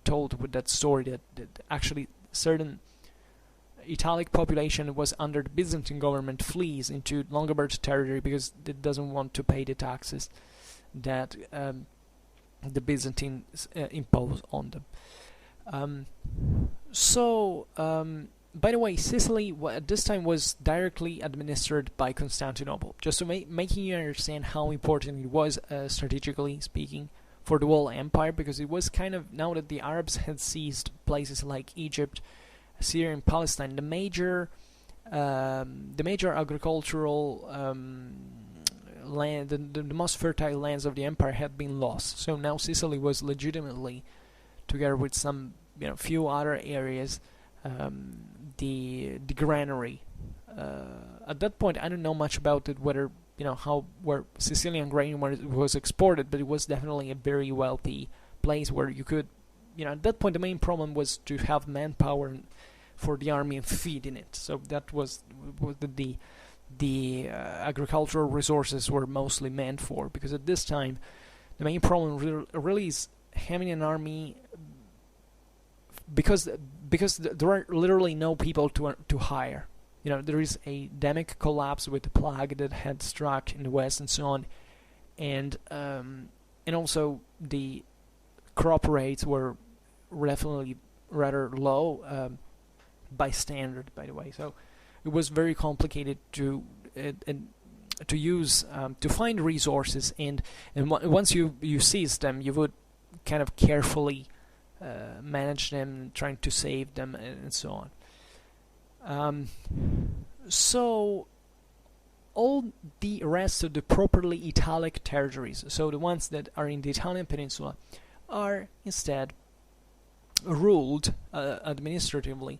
Speaker 1: told with that story that actually certain Italic population was under the Byzantine government flees into Lombard territory because it doesn't want to pay the taxes that the Byzantines impose on them. By the way, Sicily at this time was directly administered by Constantinople, just to making you understand how important it was, strategically speaking, for the whole empire, because it was kind of, now that the Arabs had seized places like Egypt, Syria, and Palestine, the major agricultural land, the most fertile lands of the empire had been lost. So now Sicily was legitimately, together with some few other areas, the granary. At that point, I don't know much about it, whether where Sicilian grain was exported, but it was definitely a very wealthy place where you could, at that point the main problem was to have manpower for the army and feeding it. So that was the agricultural resources were mostly meant for, because at this time the main problem really is having an army, because there are literally no people to hire. There is a demic collapse with the plague that had struck in the West and so on, and also the crop rates were definitely rather low by standard, by the way. So it was very complicated to use to find resources, and once you seize them, you would kind of carefully manage them, trying to save them, and so on. So all the rest of the properly Italic territories, so the ones that are in the Italian peninsula, are instead ruled administratively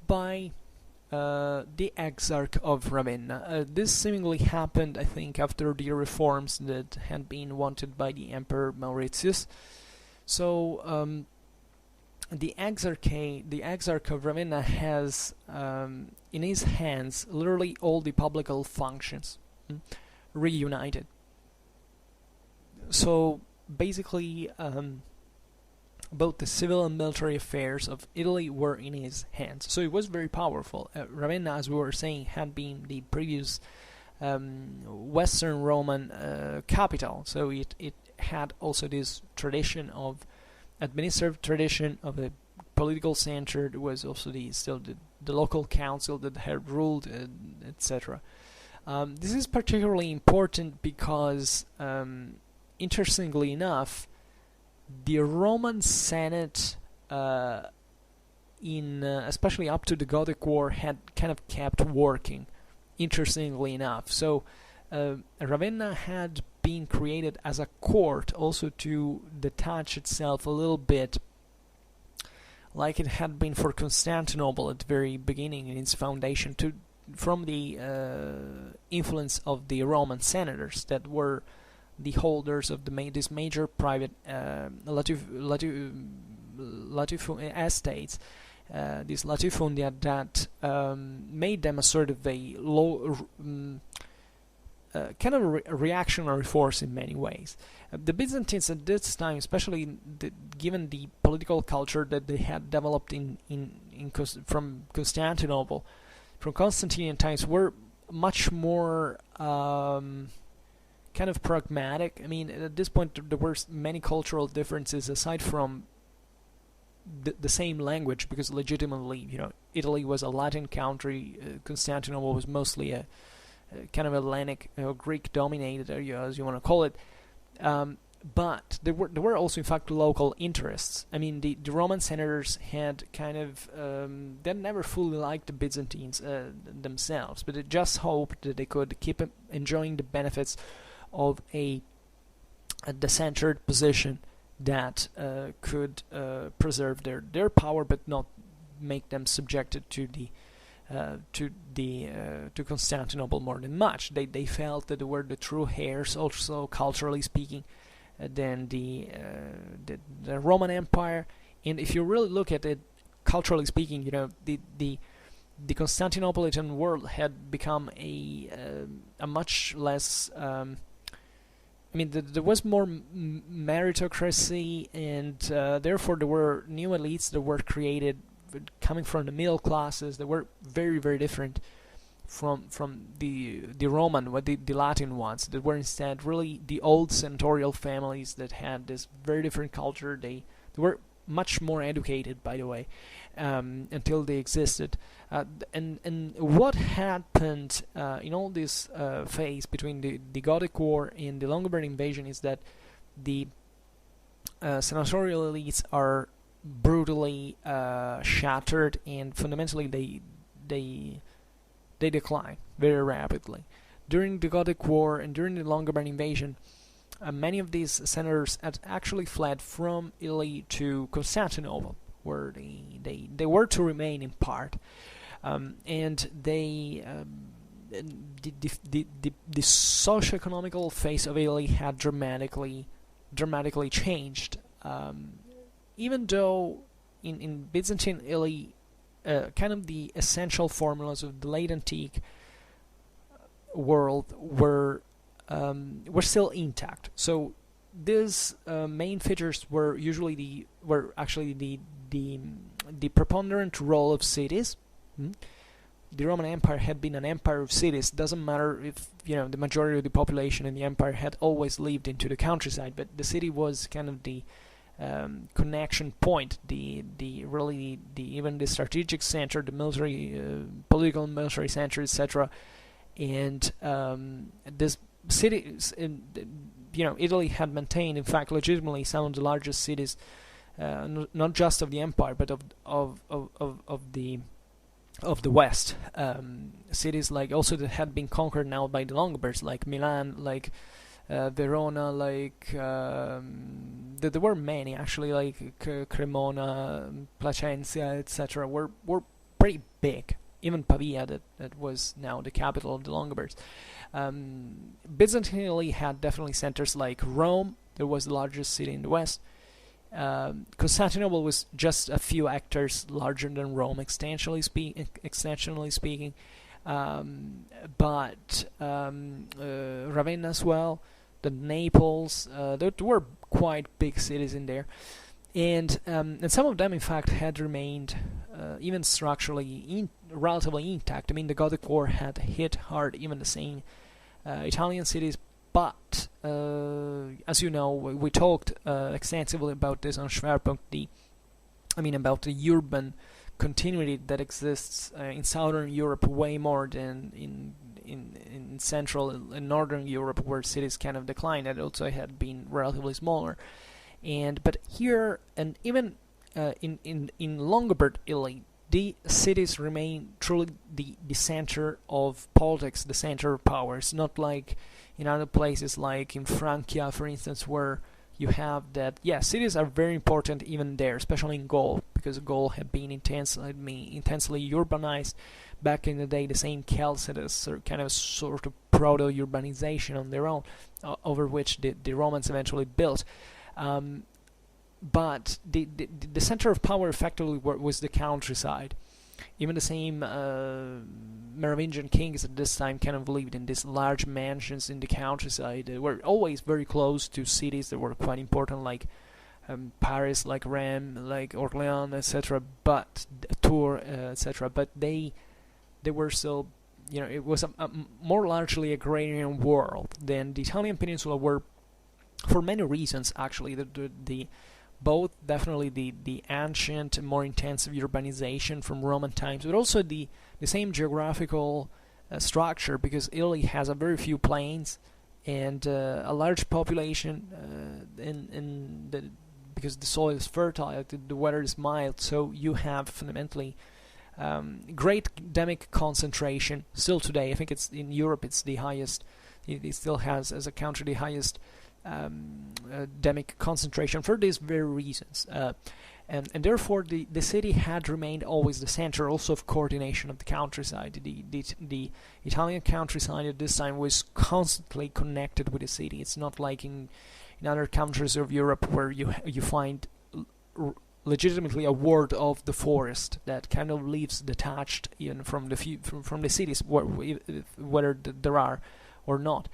Speaker 1: by the Exarch of Ravenna. This seemingly happened, I think, after the reforms that had been wanted by the Emperor Mauritius. So the Exarch of Ravenna has in his hands literally all the publical functions reunited. So basically, both the civil and military affairs of Italy were in his hands. So it was very powerful. Ravenna, as we were saying, had been the previous Western Roman capital. So it had also this tradition of administrative tradition of a political center. There was also the local council that had ruled, etc. This is particularly important because, interestingly enough, the Roman Senate, especially up to the Gothic War, had kind of kept working. Interestingly enough, so Ravenna had been created as a court, also to detach itself a little bit, like it had been for Constantinople at the very beginning in its foundation, from the influence of the Roman senators that were the holders of these major private estates, these latifundia that made them a sort of a kind of a reactionary force in many ways. The Byzantines at this time, especially given the political culture that they had developed from Constantinople, from Constantinian times, were much more kind of pragmatic. I mean, at this point there were many cultural differences aside from the same language, because legitimately, Italy was a Latin country, Constantinople was mostly a kind of Hellenic, Greek-dominated area, as you want to call it. But there were also, in fact, local interests. I mean, the Roman senators had kind of they never fully liked the Byzantines themselves, but they just hoped that they could keep enjoying the benefits of a decentered position that could preserve their power, but not make them subjected to Constantinople more than much. They felt that they were the true heirs, also culturally speaking, than the Roman Empire. And if you really look at it, culturally speaking, the Constantinopolitan world had become a much less. There was more meritocracy, and therefore there were new elites that were created, coming from the middle classes, that were very, very different from the Roman, the Latin ones, that were instead really the old senatorial families that had this very different culture. They were much more educated, by the way, until they existed. And what happened in all this phase between the Gothic War and the Lombard invasion is that the senatorial elites are brutally shattered, and fundamentally they decline very rapidly. During the Gothic War and during the Lombard invasion, many of these senators had actually fled from Italy to Constantinople, where they were to remain in part. and they the socio-economical face of Italy had dramatically changed. Even though in Byzantine Italy, kind of the essential formulas of the late antique world were still intact. So these main features were usually the preponderant role of cities. The Roman Empire had been an empire of cities. Doesn't matter if the majority of the population in the empire had always lived into the countryside, but the city was kind of the connection point, even the strategic center, the military, political and military center, etc. And this cities, Italy had maintained, in fact, legitimately some of the largest cities, not just of the empire, but of the West, cities like also that had been conquered now by the Longobards, like Milan, like Verona, like there were many actually, like Cremona, Placentia, etc. were pretty big. Even Pavia, that was now the capital of the Longobards. Byzantine Italy had definitely centers like Rome. There was the largest city in the West. Constantinople was just a few hectares larger than Rome, extensionally speaking, but Ravenna as well, the Naples, there were quite big cities in there, and some of them in fact had remained even structurally relatively intact. I mean, the Gothic War had hit hard even the same Italian cities. But, as you know, we talked extensively about this on Schwerpunkt, about the urban continuity that exists in Southern Europe way more than in Central and Northern Europe, where cities kind of declined, and also had been relatively smaller. But here, and even in Lombard Italy, the cities remain truly the center of politics, the center of power. It's not like in other places like in Francia, for instance, where you have that, cities are very important even there, especially in Gaul, because Gaul had been intensely urbanized back in the day. The same Celt cities are kind of sort of proto-urbanization on their own, over which the Romans eventually built. But the center of power effectively was the countryside. Even the same Merovingian kings at this time kind of lived in these large mansions in the countryside. They were always very close to cities that were quite important, like Paris, like Rheims, like Orléans, etc. But Tours, etc. But they were still, it was a more largely agrarian world than the Italian peninsula were, for many reasons actually. Both definitely the ancient, more intensive urbanization from Roman times, but also the same geographical structure, because Italy has a very few plains and a large population, because the soil is fertile, the weather is mild, so you have fundamentally great endemic concentration still today. I think it's in Europe it's the highest. It still has as a country the highest endemic concentration for these very reasons, and therefore the city had remained always the center also of coordination of the countryside. The Italian countryside at this time was constantly connected with the city. It's not like in other countries of Europe where you find legitimately a ward of the forest that kind of lives detached even from the cities, whether there are or not.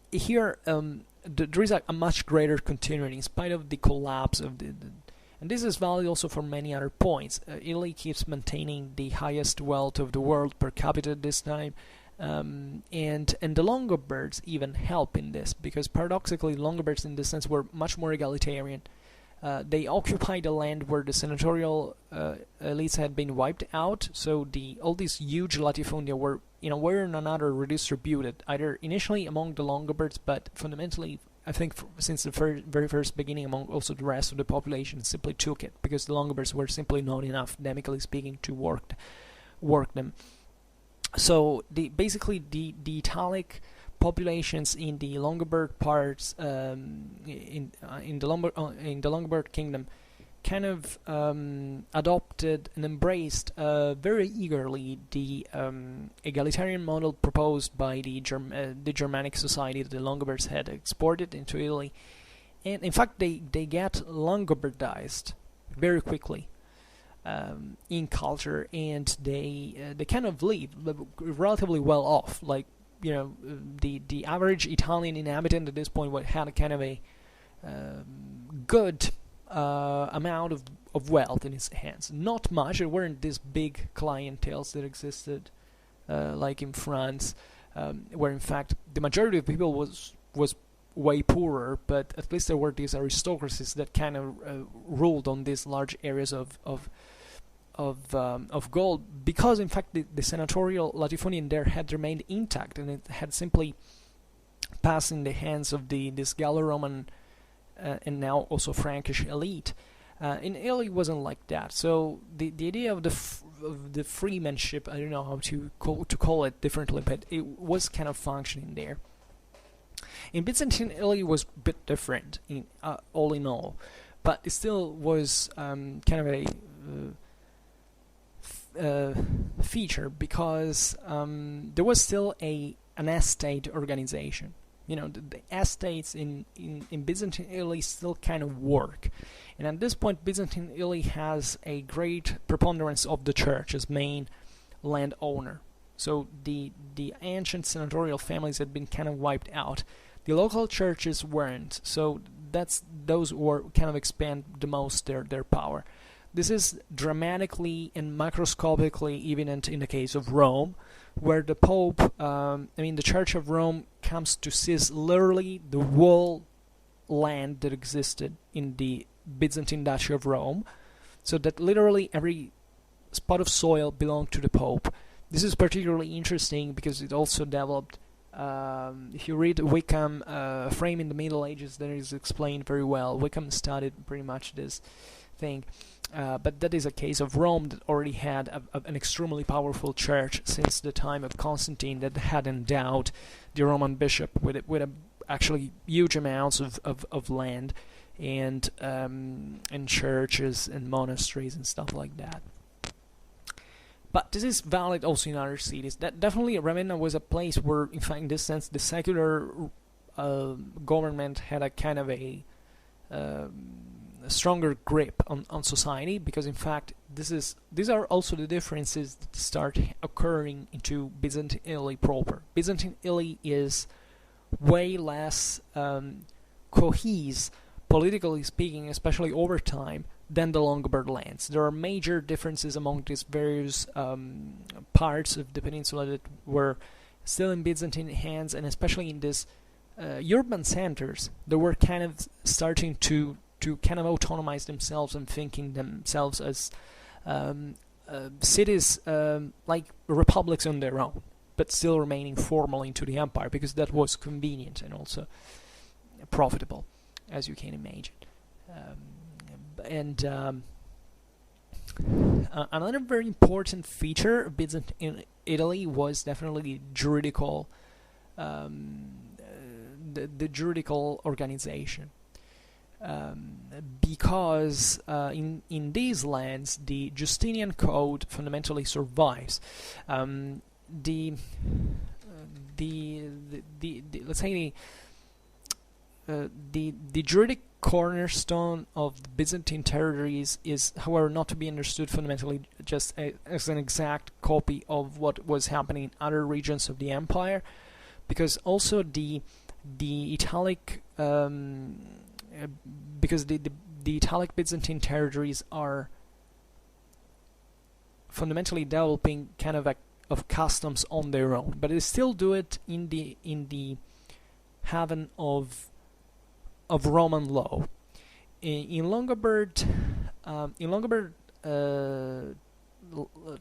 Speaker 1: Here, there is a much greater continuity in spite of the collapse of and this is valid also for many other points. Italy keeps maintaining the highest wealth of the world per capita at this time, and the Longobards even help in this, because paradoxically Longobards in this sense were much more egalitarian. They occupied a land where the senatorial elites had been wiped out, so all these huge latifundia were in a way or another redistributed, either initially among the Longobards, but fundamentally, I think since the very first beginning, among also the rest of the population simply took it, because the Longobards were simply not enough, endemically speaking, to work them. So basically the Italic populations in the Lombard parts, in the Lombard kingdom, kind of adopted and embraced very eagerly the egalitarian model proposed by the Germanic society that the Longobards had exported into Italy. And in fact, they get Longobardized very quickly in culture, and they kind of live relatively well off. Like, the average Italian inhabitant at this point had a kind of a good amount of wealth in his hands. Not much. There weren't these big clienteles that existed like in France, where in fact the majority of people was way poorer, but at least there were these aristocracies that kind of ruled on these large areas of gold, because in fact the senatorial latifunding there had remained intact, and it had simply passed in the hands of this Gallo-Roman and now also Frankish elite. In Italy, it wasn't like that. So the idea of the freemanship, I don't know how to call it differently, but it was kind of functioning there. In Byzantine Italy, it was a bit different, all in all, but it still was kind of a feature, because there was still an estate organization. The estates in Byzantine Italy still kind of work, and at this point Byzantine Italy has a great preponderance of the church as main landowner. So the ancient senatorial families had been kind of wiped out. The local churches weren't, so those were kind of expand the most their power. This is dramatically and microscopically evident in the case of Rome, where the Pope, the Church of Rome, comes to seize literally the whole land that existed in the Byzantine Duchy of Rome, so that literally every spot of soil belonged to the Pope. This is particularly interesting because it also developed, if you read Wickham, Frame in the Middle Ages, that is explained very well. Wickham studied pretty much this thing. But that is a case of Rome that already had an extremely powerful church since the time of Constantine, that had endowed the Roman bishop with actually huge amounts of land and churches and monasteries and stuff like that. But this is valid also in other cities. That definitely Ravenna was a place where, in fact, in this sense, the secular government had a kind of a stronger grip on society, because in fact these are also the differences that start occurring into Byzantine Italy proper. Byzantine Italy is way less cohesive, politically speaking, especially over time, than the Lombard lands. There are major differences among these various parts of the peninsula that were still in Byzantine hands, and especially in these urban centers that were kind of starting to kind of autonomize themselves and thinking themselves as cities like republics on their own, but still remaining formal into the empire, because that was convenient and also profitable, as you can imagine. Another very important feature of Byzantine Italy was definitely juridical, the juridical organization. Because in these lands the Justinian Code fundamentally survives. Let's say the juridic cornerstone of the Byzantine territories is, however, not to be understood fundamentally just as an exact copy of what was happening in other regions of the empire, because also the Italic because the Italic Byzantine territories are fundamentally developing kind of customs on their own, but they still do it in the haven of Roman law. In Lombard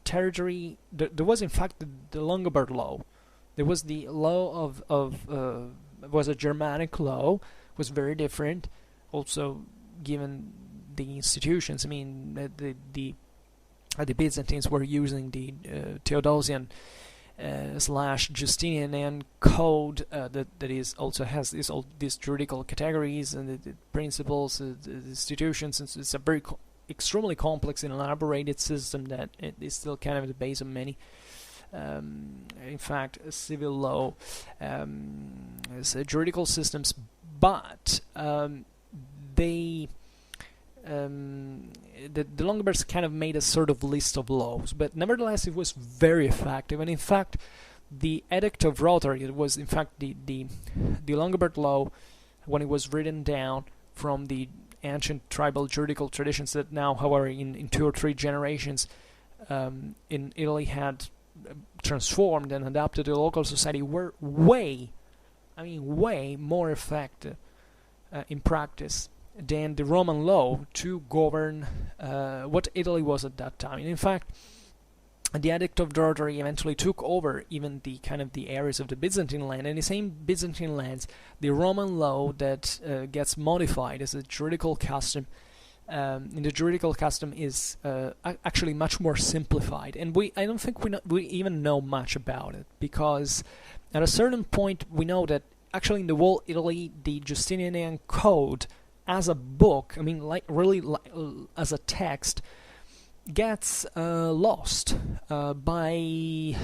Speaker 1: territory, there was in fact the Lombard law. There was the law was a Germanic law, was very different. Also, given the institutions, I mean, the Byzantines were using the Theodosian / Justinian code that is also has all these juridical categories and the principles, the institutions, and it's a very extremely complex and elaborated system that it is still kind of the base of many. In fact, civil law, juridical systems, but the Longobards kind of made a sort of list of laws, but nevertheless it was very effective. And in fact, the Edict of Rotary, it was in fact the Longobard law, when it was written down from the ancient tribal juridical traditions that now, however, in 2 or 3 generations in Italy had transformed and adapted to local society, were way more effective in practice than the Roman law to govern what Italy was at that time. And in fact, the Edict of Rotary eventually took over even the kind of the areas of the Byzantine land, and the same Byzantine lands, the Roman law that gets modified as a juridical custom. And the juridical custom is actually much more simplified, and I don't think we even know much about it, because at a certain point we know that actually in the whole Italy, the Justinian Code as a book, I mean, as a text, gets lost by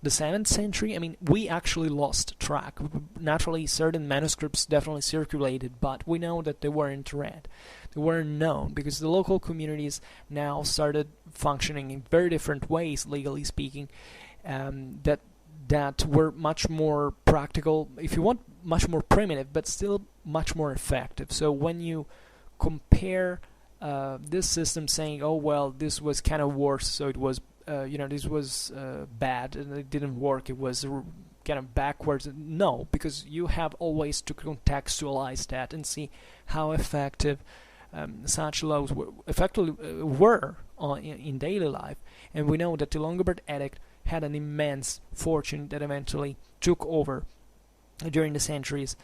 Speaker 1: the 7th century. I mean, we actually lost track. Naturally, certain manuscripts definitely circulated, but we know that they weren't read. They weren't known, because the local communities now started functioning in very different ways, legally speaking, that were much more practical, if you want, much more primitive, but still much more effective. So when you compare this system saying, oh well, this was kind of worse, so it was this was bad and it didn't work, it was kind of backwards. No, because you have always to contextualize that and see how effective such laws were in daily life. And we know that the Longobard Edict had an immense fortune that eventually took over during the centuries,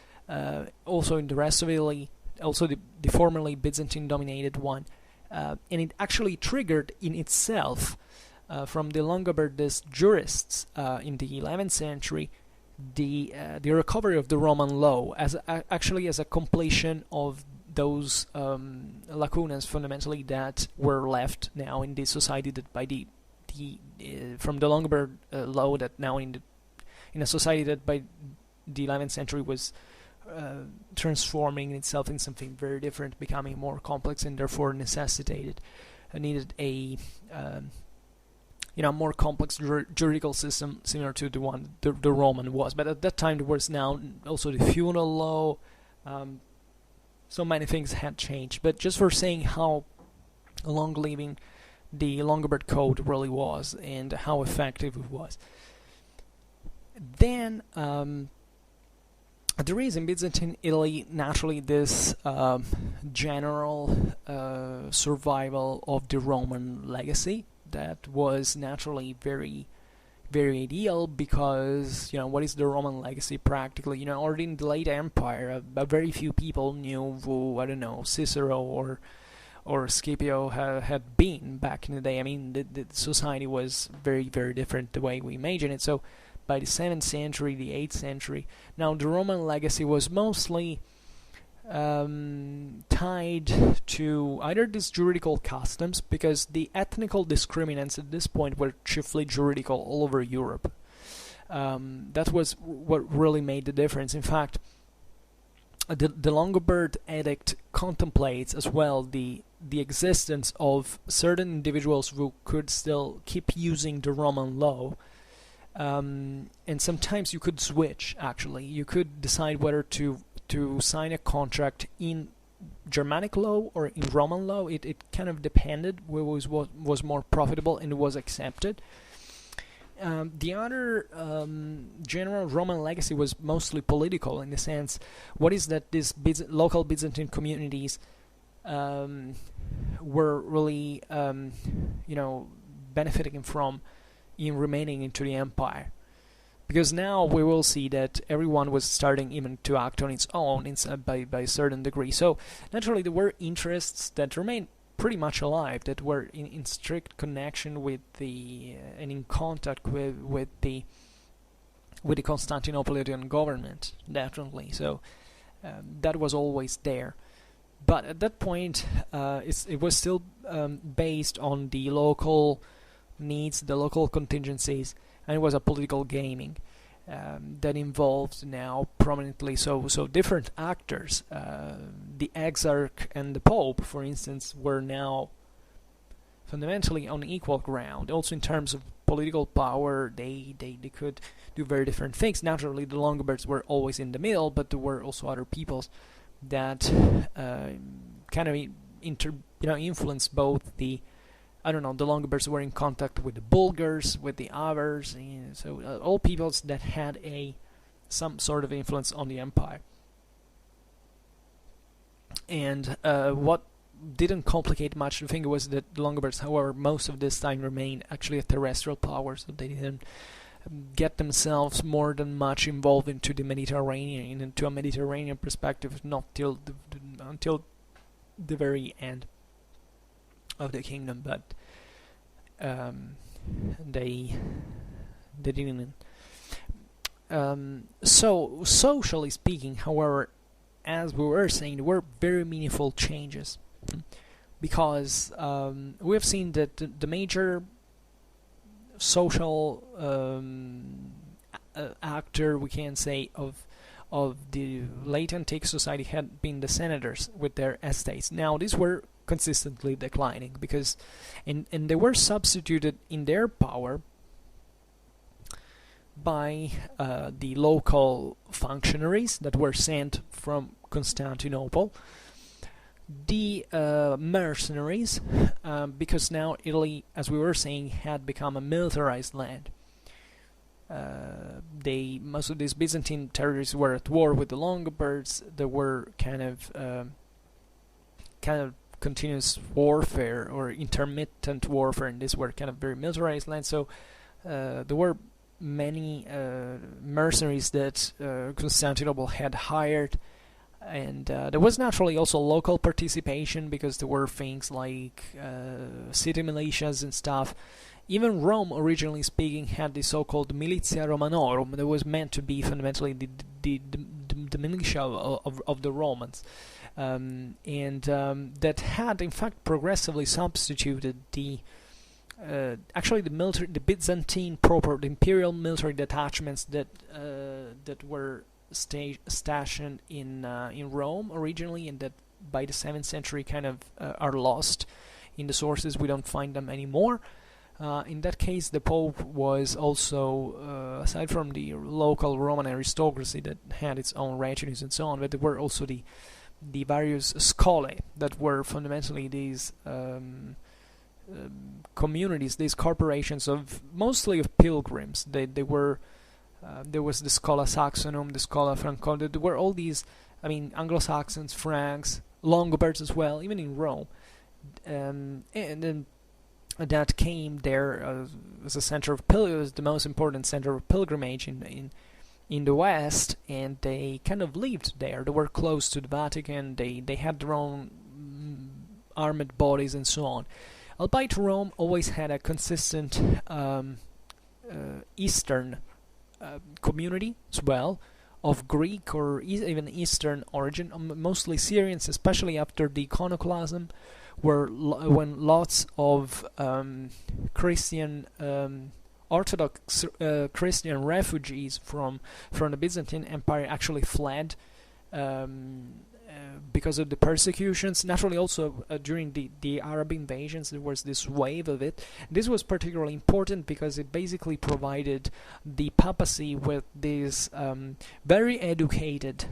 Speaker 1: also in the rest of Italy, also the formerly Byzantine-dominated one, and it actually triggered in itself, from the Longobardist jurists in the 11th century, the recovery of the Roman law as a completion of those lacunas fundamentally that were left now in the society, that by from the Lombard law, that now in a society that by the 11th century was transforming itself in something very different, becoming more complex, and therefore needed a more complex juridical system similar to the one the Roman was. But at that time there was now also the feudal law. So many things had changed. But just for saying how long-living the Longobard Code really was and how effective it was. Then there is in Byzantine Italy naturally this general survival of the Roman legacy that was naturally very, very ideal, because what is the Roman legacy practically? Already in the late Empire, very few people knew who, I don't know, Cicero or Scipio had been back in the day. I mean, the society was very, very different the way we imagine it. So by the 7th century, the 8th century, now the Roman legacy was mostly tied to either these juridical customs, because the ethnical discriminants at this point were chiefly juridical all over Europe. That was what really made the difference. In fact, the Longobard Edict contemplates as well the existence of certain individuals who could still keep using the Roman law. And sometimes you could switch, actually. You could decide whether to sign a contract in Germanic law or in Roman law. It kind of depended what was more profitable and was accepted. The other general Roman legacy was mostly political, in the sense, what is that these local Byzantine communities were really benefiting from in remaining into the empire. Because now we will see that everyone was starting even to act on its own by a certain degree. So naturally there were interests that remained pretty much alive, that were in strict connection with and in contact with the Constantinopolitan government, definitely. So that was always there. But at that point, it was still based on the local needs, the local contingencies, and it was a political gaming that involved now prominently so different actors. The Exarch and the Pope, for instance, were now fundamentally on equal ground. Also in terms of political power, they could do very different things. Naturally, the Longobards were always in the middle, but there were also other peoples that kind of influenced both the Longobards were in contact with the Bulgars, with the Avars, so all peoples that had some sort of influence on the empire. And what didn't complicate much the thing was that the Longobards, however, most of this time remained actually a terrestrial power, so they didn't get themselves more than much involved into the Mediterranean, into a Mediterranean perspective, not until the very end of the kingdom, but they didn't. So socially speaking, however, as we were saying, there were very meaningful changes, because we have seen that the major social actor, we can say, of the late antique society had been the senators with their estates. Now these were consistently declining, because and they were substituted in their power by the local functionaries that were sent from Constantinople, the mercenaries, because now Italy, as we were saying, had become a militarized land. Most of these Byzantine territories were at war with the Longobards. There were kind of continuous warfare or intermittent warfare, and these were kind of very militarized lands. So there were many mercenaries that Constantinople had hired, and there was naturally also local participation, because there were things like city militias and stuff. Even Rome, originally speaking, had the so-called Militia Romanorum that was meant to be fundamentally the militia of the Romans, and that had in fact progressively substituted the Byzantine proper, the imperial military detachments that were stationed in Rome originally, and that by the 7th century kind of are lost in the sources. We don't find them anymore. In that case, the Pope was also, aside from the local Roman aristocracy that had its own retinues and so on, but there were also the various scholae that were fundamentally these communities, these corporations of mostly of pilgrims. They were there was the Schola Saxonum, the Schola Francorum. There were all these, Anglo-Saxons, Franks, Longobards as well, even in Rome, and then that came there as a center of the most important center of pilgrimage in the West, and they kind of lived there. They were close to the Vatican. They had their own armored bodies and so on. Albeit Rome always had a consistent Eastern community as well, of Greek or even Eastern origin, mostly Syrians, especially after the Iconoclasm, when lots of Christian Orthodox Christian refugees from the Byzantine Empire actually fled because of the persecutions. Naturally, also during the Arab invasions, there was this wave of it. This was particularly important because it basically provided the papacy with this very educated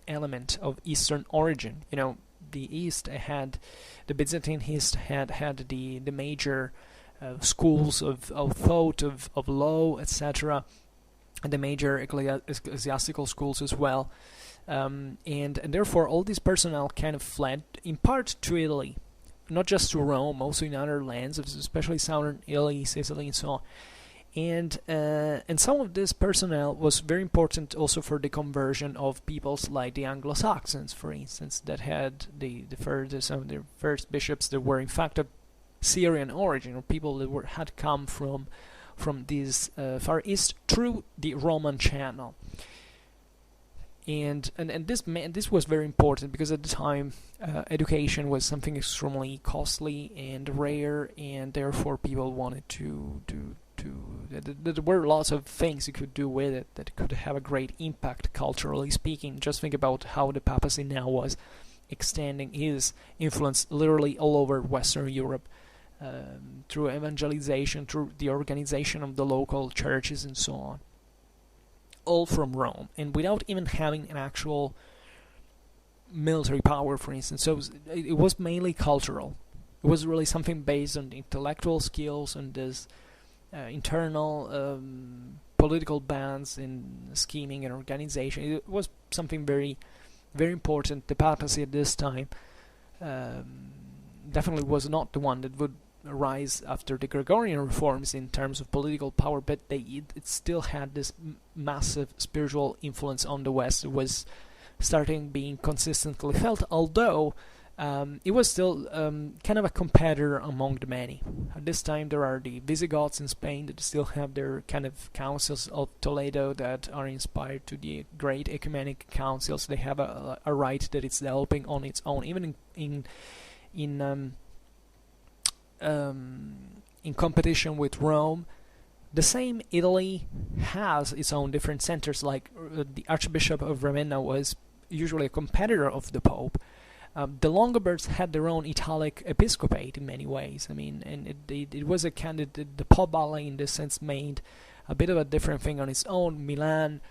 Speaker 1: element of Eastern origin. The East had, the Byzantine East had the major schools of thought, of law, etc., and the major ecclesiastical schools as well. And therefore all this personnel kind of fled, in part to Italy, not just to Rome, also in other lands, especially southern Italy, Sicily, and so on. And some of this personnel was very important also for the conversion of peoples like the Anglo-Saxons, for instance, that had some of their first bishops that were in fact of Syrian origin, or people that had come from this Far East through the Roman Channel. And this was very important because at the time education was something extremely costly and rare, and therefore people wanted to there were lots of things you could do with it that could have a great impact culturally speaking. Just think about how the papacy now was extending his influence literally all over Western Europe, through evangelization, through the organization of the local churches and so on, all from Rome, and without even having an actual military power, for instance. So it was mainly cultural. It was really something based on intellectual skills and this internal political bands and scheming and organization. It was something very, very important. The papacy at this time definitely was not the one that would rise after the Gregorian reforms in terms of political power, but it still had this massive spiritual influence on the West. It was starting being consistently felt, although it was still kind of a competitor among the many. At this time there are the Visigoths in Spain that still have their kind of councils of Toledo that are inspired to the great ecumenic councils. They have a rite that it's developing on its own, even in competition with Rome. The same Italy has its own different centers, like the Archbishop of Ravenna was usually a competitor of the Pope. The Longobards had their own Italic episcopate in many ways. I mean, and it was a candidate. The Papal, in this sense, made a bit of a different thing on its own. Milan,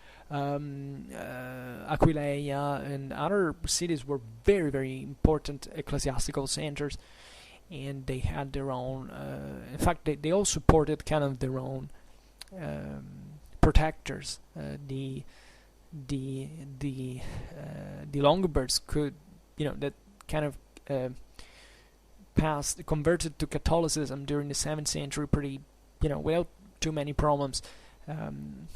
Speaker 1: Aquileia, and other cities were very, very important ecclesiastical centers, and they had their own. In fact, they all supported kind of their own protectors. The Longobards could, that kind of converted to Catholicism during the 7th century pretty, without too many problems.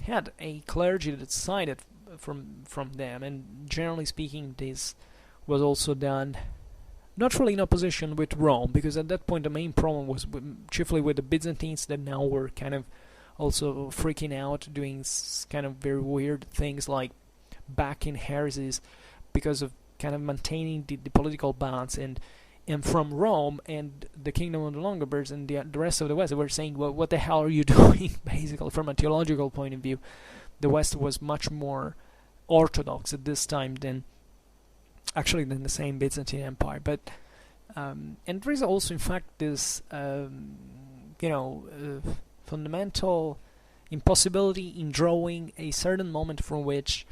Speaker 1: Had a clergy that sided from them, and generally speaking, this was also done not really in opposition with Rome, because at that point the main problem was chiefly with the Byzantines that now were kind of also freaking out, doing kind of very weird things like backing heresies because of kind of maintaining the political balance, and from Rome and the kingdom of the Longobards and the rest of the West, they were saying, well, what the hell are you doing? Basically, from a theological point of view, the West was much more orthodox at this time than the same Byzantine Empire. But and there is also, in fact, this fundamental impossibility in drawing a certain moment from which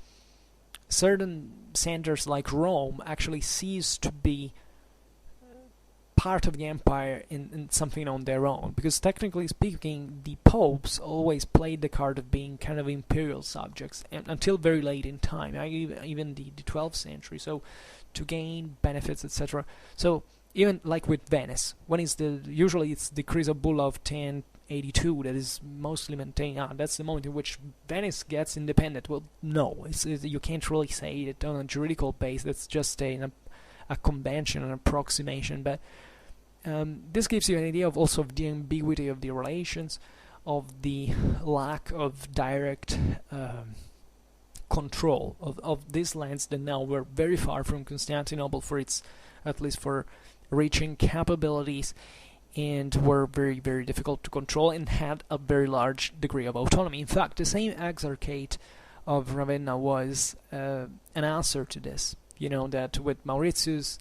Speaker 1: certain centers like Rome actually cease to be part of the empire in something on their own, because technically speaking the popes always played the card of being kind of imperial subjects, and until very late in time, even the 12th century, so to gain benefits, etc. So even like with Venice, when usually it's the decrees of Bull of 1082 that is mostly maintained. That's the moment in which Venice gets independent. Well, no, you can't really say it on a juridical base. That's just a convention, an approximation. But this gives you an idea of also of the ambiguity of the relations, of the lack of direct control of these lands that now were very far from Constantinople for its, at least for reaching capabilities, and were very, very difficult to control and had a very large degree of autonomy. In fact, the same Exarchate of Ravenna was an answer to this. That with Mauritius,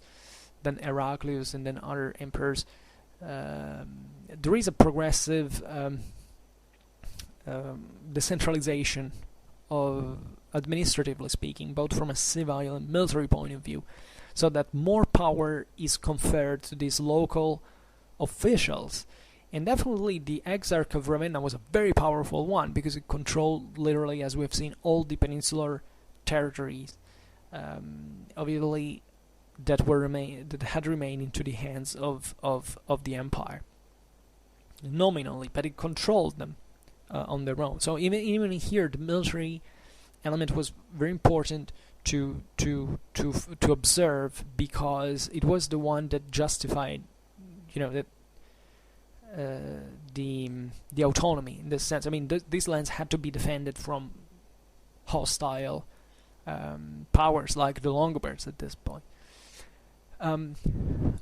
Speaker 1: then Heraclius, and then other emperors, there is a progressive decentralization of, administratively speaking, both from a civil and military point of view, so that more power is conferred to these local officials. And definitely the Exarch of Ravenna was a very powerful one, because it controlled literally, as we've seen, all the peninsular territories of Italy that had remained into the hands of the empire nominally, but it controlled them on their own. So even here, the military element was very important to observe, because it was the one that justified, that the autonomy in this sense. I mean, these lands had to be defended from hostile powers like the Longobards at this point.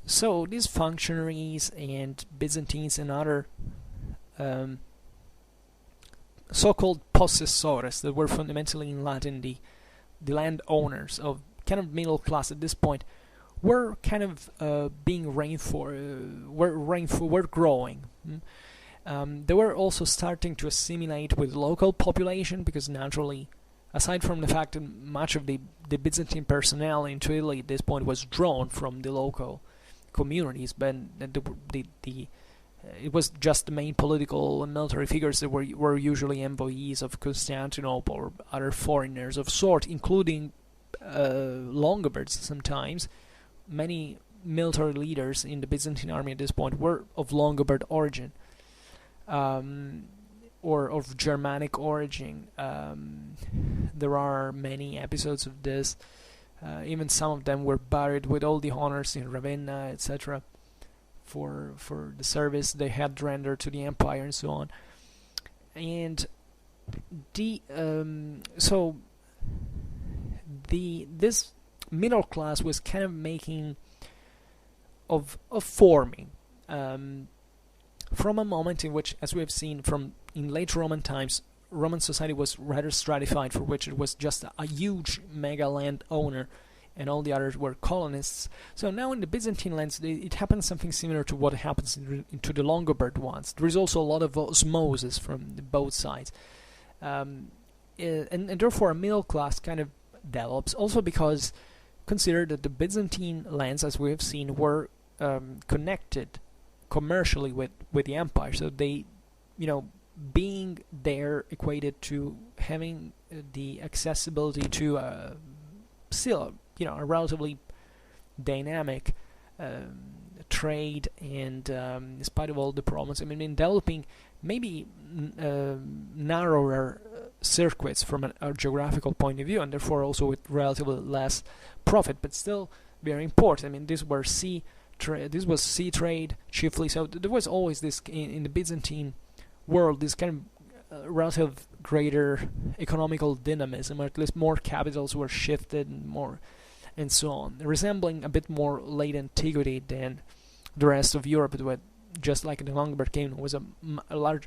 Speaker 1: So these functionaries and Byzantines and other so-called possessores, that were fundamentally in Latin the landowners of kind of middle class at this point, were kind of being were growing. They were also starting to assimilate with local population, because naturally, aside from the fact that much of the Byzantine personnel into Italy at this point was drawn from the local communities, but it was just the main political and military figures that were usually envoys of Constantinople or other foreigners of sort, including Longobards sometimes. Many military leaders in the Byzantine army at this point were of Longobard origin, or of Germanic origin. There are many episodes of this. Even some of them were buried with all the honors in Ravenna, etc., for the service they had rendered to the empire and so on. And this middle class was kind of forming from a moment in which, as we have seen in late Roman times, Roman society was rather stratified, for which it was just a huge mega land owner, and all the others were colonists. So now in the Byzantine lands, it happens something similar to what happens into the Longobard ones. There is also a lot of osmosis from both sides, and therefore a middle class kind of develops. Also because consider that the Byzantine lands, as we have seen, were connected commercially with the empire, so they, being there equated to having the accessibility to still a relatively dynamic trade, and in spite of all the problems, in developing maybe narrower circuits from a geographical point of view, and therefore also with relatively less profit, but still very important. This was sea trade chiefly, so there was always this in the Byzantine world, this kind of relative greater economical dynamism, or at least more capitals were shifted and so on, resembling a bit more late antiquity than the rest of Europe, but just like the Lombard Kingdom was a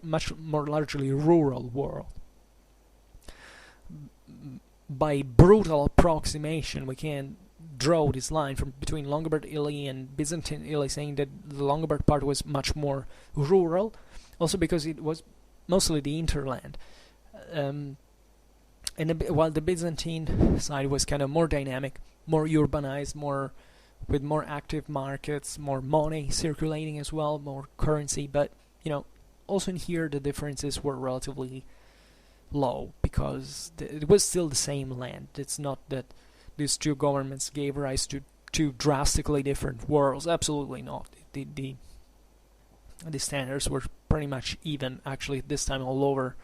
Speaker 1: much more largely rural world. By brutal approximation, we can draw this line between Lombard Italy and Byzantine Italy, saying that the Lombard part was much more rural, also because it was mostly the hinterland, while the Byzantine side was kind of more dynamic, more urbanized, with more active markets, more money circulating as well, more currency. But also in here the differences were relatively low, because it was still the same land. It's not that these two governments gave rise to two drastically different worlds. Absolutely not. The standards were pretty much even, actually, this time all over.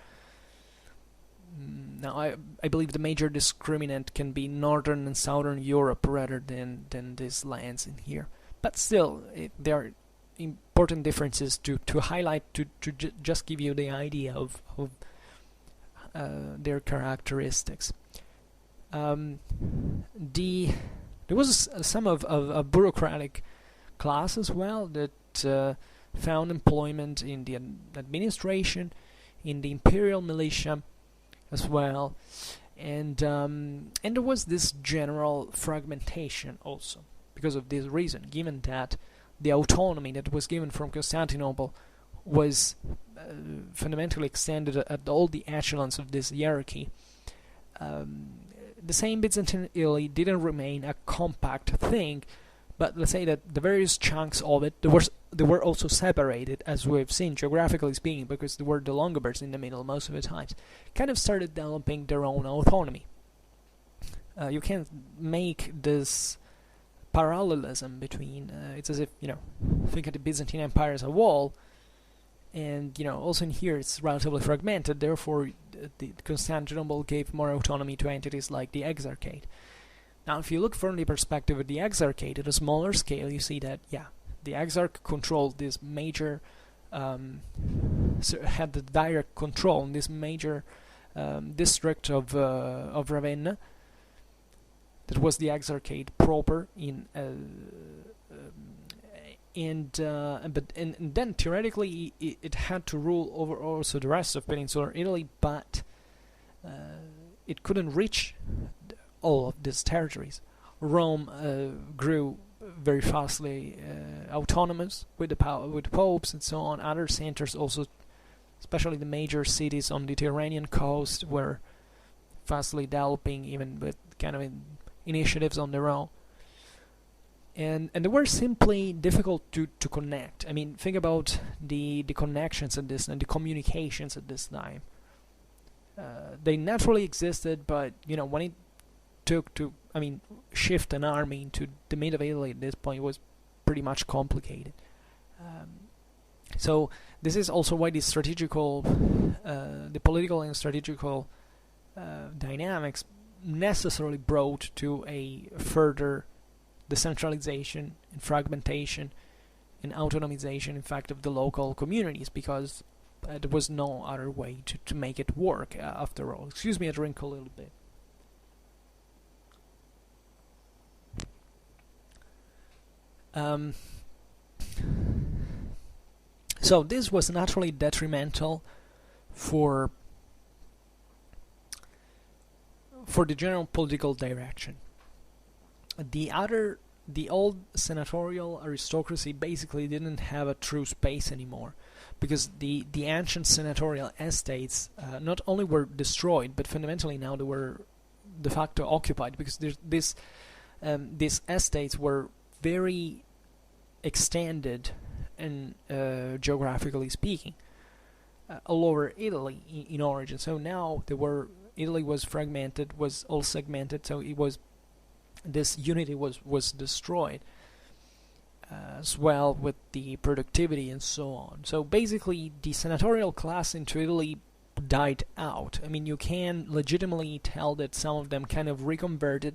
Speaker 1: Now, I believe the major discriminant can be Northern and Southern Europe rather than these lands in here. But still, there are important differences to highlight, to just give you the idea of their characteristics. There was some of a bureaucratic class as well that found employment in the administration, in the imperial militia as well, and there was this general fragmentation also because of this reason, given that the autonomy that was given from Constantinople was fundamentally extended at all the echelons of this hierarchy. The same Byzantine Italy didn't remain a compact thing, but let's say that the various chunks of it, they were also separated, as we've seen, geographically speaking, because there were the Longobards in the middle most of the times, kind of started developing their own autonomy. You can't make this parallelism between, it's as if, think of the Byzantine Empire as a wall, and also in here it's relatively fragmented, therefore the Constantinople gave more autonomy to entities like the Exarchate. Now, if you look from the perspective of the Exarchate at a smaller scale, you see that, the Exarch controlled this major, had the direct control in this major district of Ravenna, that was the Exarchate proper in and then theoretically it had to rule over also the rest of peninsular Italy, but it couldn't reach all of these territories. Rome grew very fastly autonomous with the popes and so on. Other centers also, especially the major cities on the Mediterranean coast, were fastly developing, even with kind of initiatives on their own. And they were simply difficult to connect. I mean, think about the connections at this and the communications at this time. They naturally existed, but when it took to, shift an army into the mid of Italy at this point was pretty much complicated. So this is also why the strategical, the political and strategical dynamics necessarily brought to a further decentralization and fragmentation and autonomization, in fact, of the local communities, because there was no other way to make it work after all. Excuse me, I drink a little bit. So this was naturally detrimental for the general political direction. The old senatorial aristocracy basically didn't have a true space anymore, because the ancient senatorial estates not only were destroyed, but fundamentally now they were de facto occupied, because these estates were very extended and geographically speaking all over Italy in origin. So now Italy was fragmented, was all segmented, so this unity was destroyed as well, with the productivity and so on. So basically the senatorial class into Italy died out. I mean, you can legitimately tell that some of them kind of reconverted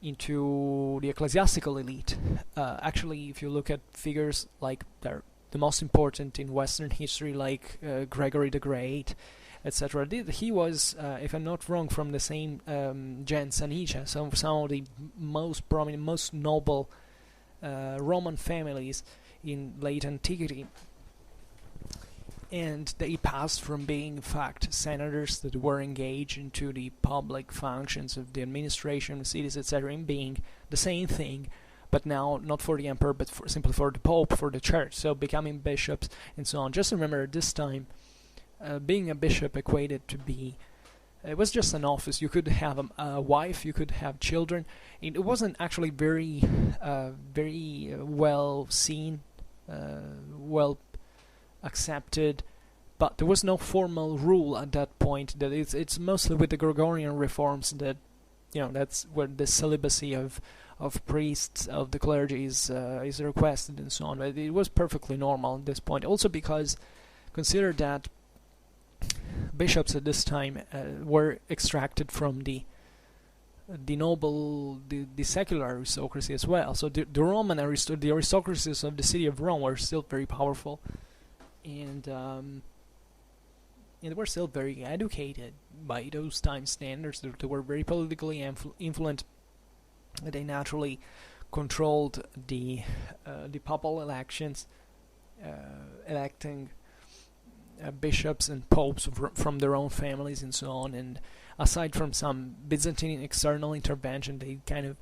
Speaker 1: into the ecclesiastical elite. Actually, if you look at figures like the most important in Western history, like Gregory the Great, etc., he was, if I'm not wrong, from the same gens Anicia, some of the most prominent, most noble Roman families in late antiquity. And they passed from being, in fact, senators that were engaged into the public functions of the administration of cities, etc., in being the same thing, but now not for the emperor, but simply for the pope, for the church, so becoming bishops and so on. Just remember, at this time, being a bishop equated to be, it was just an office. You could have a wife, you could have children. It wasn't actually very well seen, well accepted, but there was no formal rule at that point. That it's mostly with the Gregorian reforms that, that's where the celibacy of priests, of the clergy is requested and so on. But it was perfectly normal at this point. Also because consider that bishops at this time were extracted from the noble, the secular aristocracy as well. So the Roman the aristocracies of the city of Rome were still very powerful, and they were still very educated by those time standards. They were very politically influent. They naturally controlled the papal elections, electing bishops and popes from their own families and so on. And aside from some Byzantine external intervention, they kind of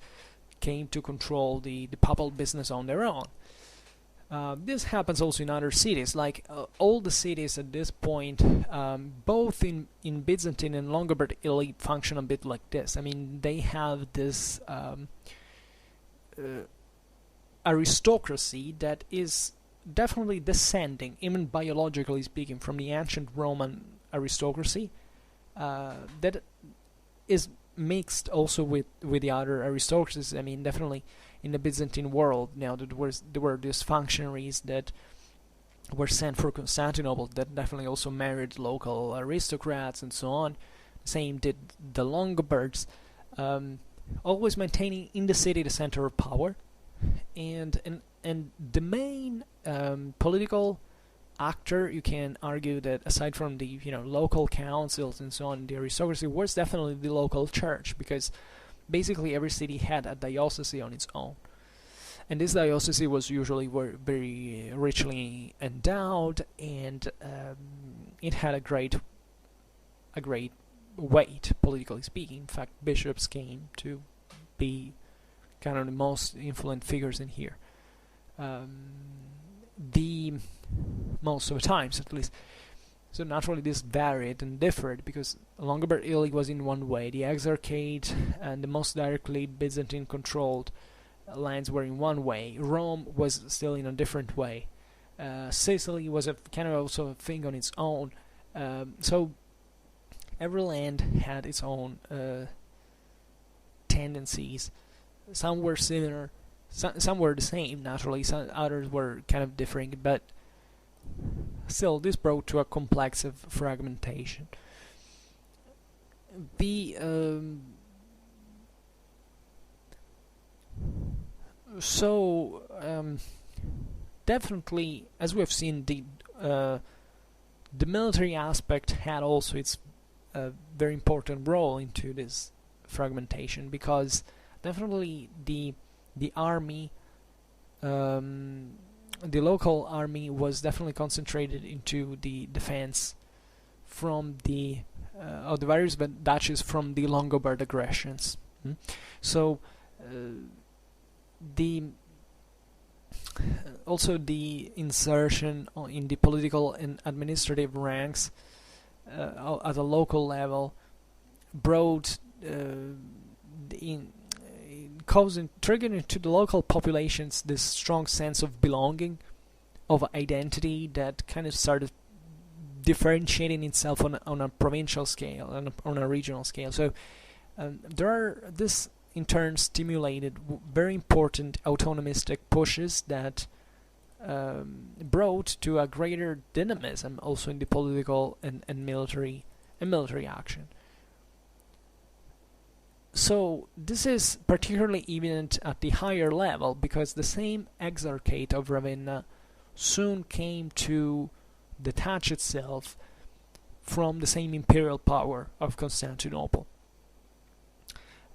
Speaker 1: came to control the papal business on their own. This happens also in other cities, like all the cities at this point, both in Byzantine and Lombard Italy, function a bit like this. I mean, they have this aristocracy that is definitely descending, even biologically speaking, from the ancient Roman aristocracy, that is mixed also with the other aristocracies. I mean, definitely in the Byzantine world, now there were these functionaries that were sent for Constantinople that definitely also married local aristocrats and so on. Same did the Lombards, always maintaining in the city the center of power, and the main political actor, you can argue that aside from the local councils and so on, the aristocracy was definitely the local church, because basically every city had a diocese on its own. And this diocese was usually very richly endowed, and it had a great weight, politically speaking. In fact, bishops came to be kind of the most influential figures in here. The most of the times, at least. So naturally this varied and differed, because Lombard Italy was in one way, the Exarchate and the most directly Byzantine controlled lands were in one way, Rome was still in a different way, Sicily was a kind of also a thing on its own, so every land had its own tendencies. Some were similar, some were the same, naturally, some others were kind of differing, but still this brought to a complex of fragmentation. The definitely, as we have seen, the military aspect had also its very important role into this fragmentation, because definitely the army, the local army was definitely concentrated into the defense from the of the various duchies from the Lombard aggressions. So the also the insertion in the political and administrative ranks at a local level brought triggering into the local populations this strong sense of belonging, of identity, that kind of started differentiating itself on a provincial scale, on a regional scale. So this in turn stimulated very important autonomistic pushes that brought to a greater dynamism also in the political and military action. So this is particularly evident at the higher level, because the same Exarchate of Ravenna soon came to detach itself from the same imperial power of Constantinople.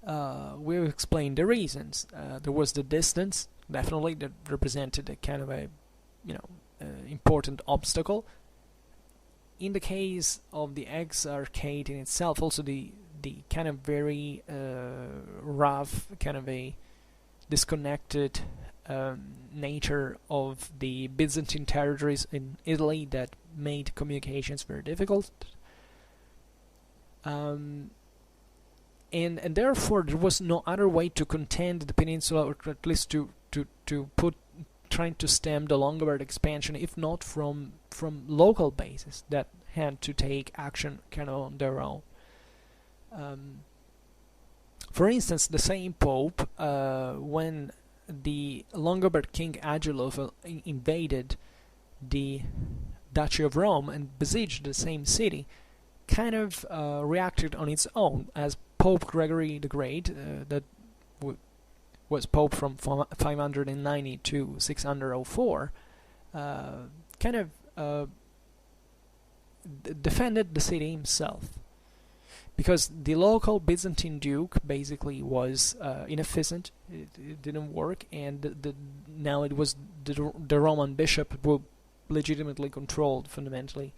Speaker 1: We've explained the reasons. There was the distance, definitely, that represented a kind of a important obstacle. In the case of the Exarchate in itself, also the kind of very rough, kind of a disconnected nature of the Byzantine territories in Italy that made communications very difficult, and therefore there was no other way to contend the peninsula, or at least to trying to stem the Lombard expansion, if not from local bases that had to take action kind of on their own. For instance, the same Pope, when the Lombard king Agilulf invaded the Duchy of Rome and besieged the same city, kind of reacted on its own, as Pope Gregory the Great, that was Pope from 590 to 604, kind of defended the city himself. Because the local Byzantine duke basically was inefficient, it didn't work, and now it was the Roman bishop who legitimately controlled fundamentally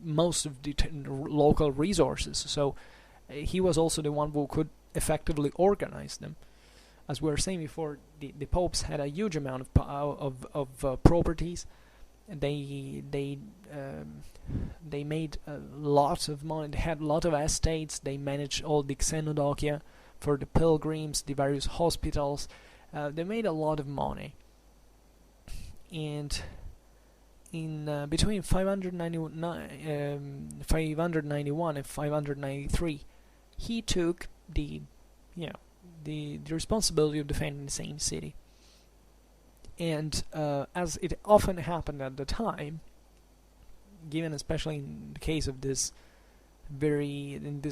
Speaker 1: most of the local resources. So he was also the one who could effectively organize them. As we were saying before, the popes had a huge amount of properties. They made lots of money. They had a lot of estates. They managed all the xenodochia for the pilgrims, the various hospitals. They made a lot of money. And in between 591 and 593, he took the responsibility of defending the same city. And as it often happened at the time, given especially in the case of these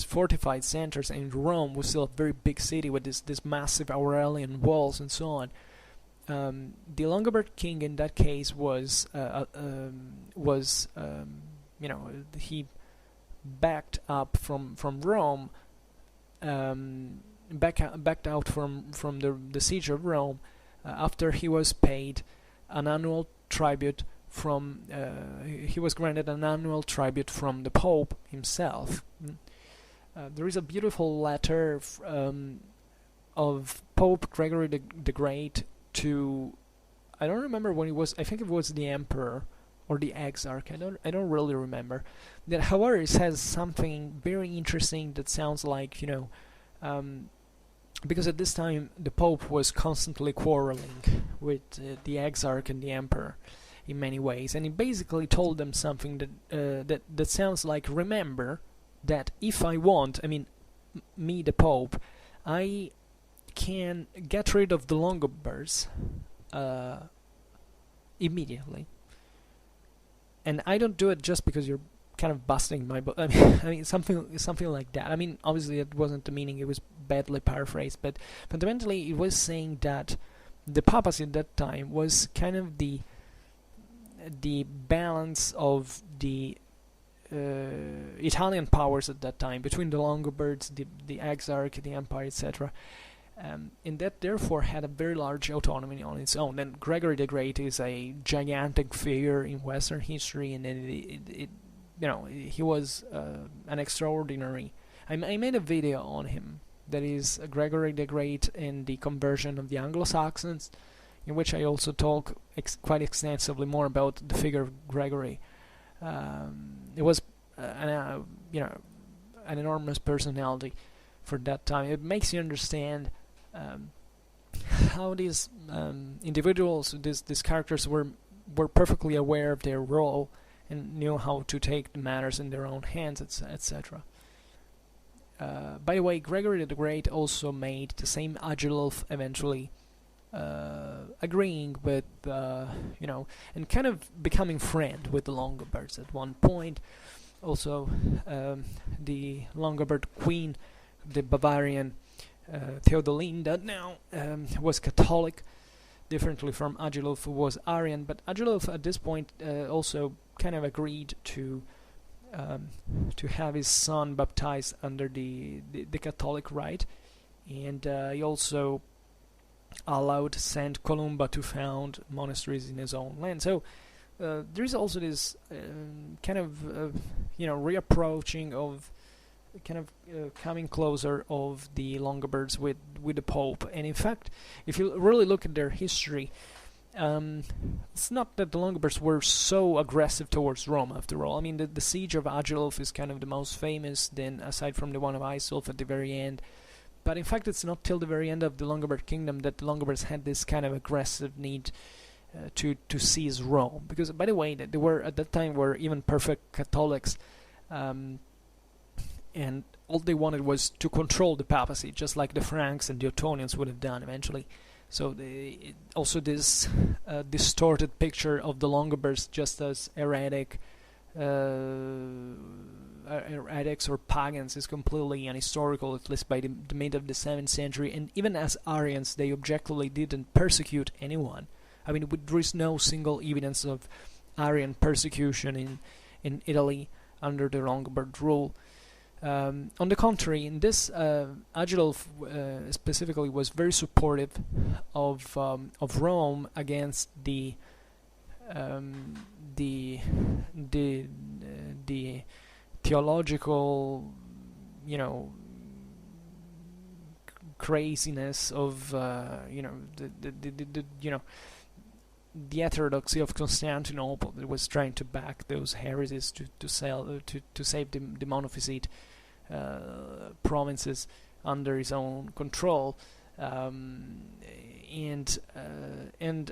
Speaker 1: fortified centers, and Rome was still a very big city with this massive Aurelian walls and so on, the Lombard king in that case he backed up from Rome backed out from the siege of Rome after he was paid an annual tribute from he was granted an annual tribute from the Pope himself. There is a beautiful letter of Pope Gregory the Great to, I don't remember when it was. I think it was the Emperor or the Exarch. I don't really remember. That, however, it says something very interesting that sounds like, because at this time the Pope was constantly quarreling with the Exarch and the Emperor in many ways, and he basically told them something that sounds like, remember that if I want, I mean, me the Pope, I can get rid of the Longobards immediately, and I don't do it just because you're kind of busting my I mean something like that. I mean, obviously it wasn't the meaning, it was badly paraphrased, but fundamentally it was saying that the papacy at that time was kind of the balance of the Italian powers at that time between the Longobards, the Exarch, the Empire, etc. And that therefore had a very large autonomy on its own. And Gregory the Great is a gigantic figure in Western history, and he was an extraordinary. I made a video on him that is Gregory the Great and the conversion of the Anglo-Saxons, in which I also talk quite extensively more about the figure of Gregory. It was an enormous personality for that time. It makes you understand how these individuals, these characters, were perfectly aware of their role and knew how to take the matters in their own hands, etc. By the way, Gregory the Great also made the same Agilulf eventually agreeing with, and kind of becoming friend with the Longobards at one point. Also, the Longobard queen, the Bavarian Theodolinda, now was Catholic, differently from Agilulf, who was Arian. But Agilulf at this point also kind of agreed to have his son baptized under the Catholic rite, and he also allowed Saint Columba to found monasteries in his own land. So there is also this kind of reapproaching of kind of coming closer of the Longobards with the Pope. And in fact, if you really look at their history, it's not that the Longobards were so aggressive towards Rome after all. I mean, the siege of Agilulf is kind of the most famous, then aside from the one of Isolf at the very end. But in fact, it's not till the very end of the Longobard kingdom that the Longobards had this kind of aggressive need to seize Rome. Because, by the way, they were at that time were even perfect Catholics, and all they wanted was to control the papacy, just like the Franks and the Ottonians would have done eventually. So also this distorted picture of the Longobards just as heretics or pagans is completely unhistorical, at least by the mid of the 7th century. And even as Arians, they objectively didn't persecute anyone. I mean, there is no single evidence of Arian persecution in Italy under the Longobard rule. On the contrary, in this, Agilulf specifically was very supportive of Rome against the theological, craziness of the heterodoxy of Constantinople that was trying to back those heresies to save the Monophysite provinces under his own control, and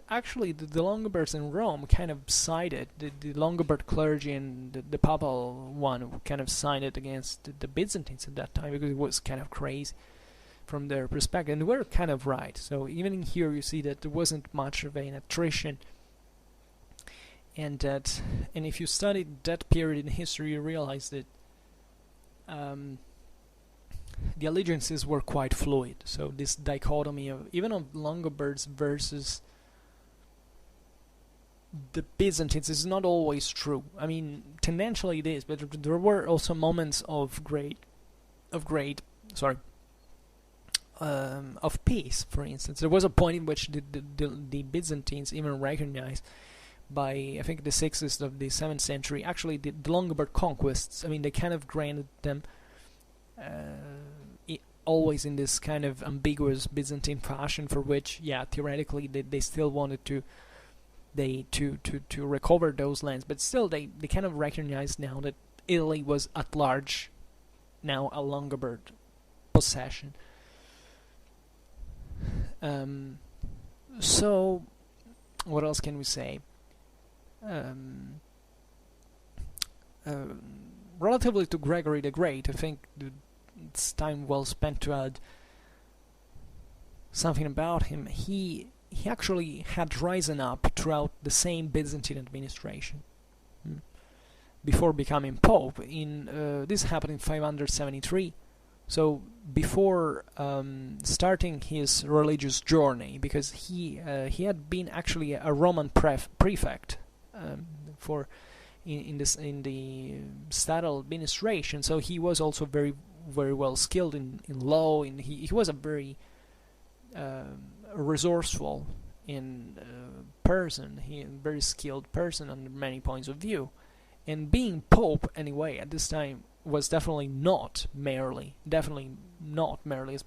Speaker 1: actually the Longobards in Rome kind of sided, the Longobard clergy and the Papal one kind of sided against the Byzantines at that time, because it was kind of crazy from their perspective, and they were kind of right. So even in here you see that there wasn't much of an attrition, and if you study that period in history, you realize that the allegiances were quite fluid. So this dichotomy of Longobards versus the Byzantines is not always true. I mean, tendentially it is, but there were also moments of great of peace. For instance, there was a point in which the Byzantines even recognized, by I think the 6th of the 7th century, actually the Lombard conquests. I mean, they kind of granted them always in this kind of ambiguous Byzantine fashion, for which, yeah, theoretically they still wanted to recover those lands, but still they kind of recognized now that Italy was at large now a Lombard possession. So what else can we say? Relatively to Gregory the Great, I think it's time well spent to add something about him. He actually had risen up throughout the same Byzantine administration before becoming Pope. This happened in 573. So before starting his religious journey, because he had been actually a Roman prefect in the style administration. So he was also very well skilled in law, and he was a very resourceful person. He a very skilled person under many points of view. And being Pope anyway at this time was definitely not merely, as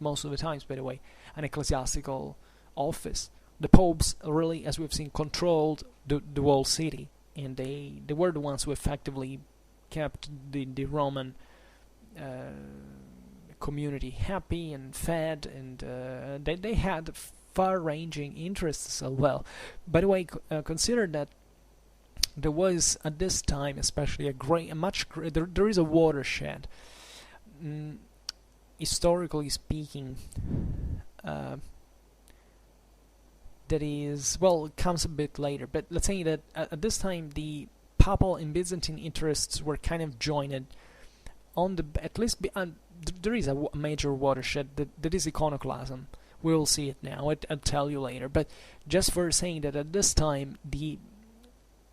Speaker 1: most of the times, by the way, an ecclesiastical office. The popes really, as we've seen, controlled the whole city, and they were the ones who effectively kept the Roman community happy and fed, and they had far-ranging interests as well. By the way, consider that there was at this time, especially there is a watershed, historically speaking, that is, well, it comes a bit later, but let's say that at this time the Papal and Byzantine interests were kind of joined on at least there is a major watershed that is Iconoclasm. We'll see it now. I'll tell you later, but just for saying that at this time the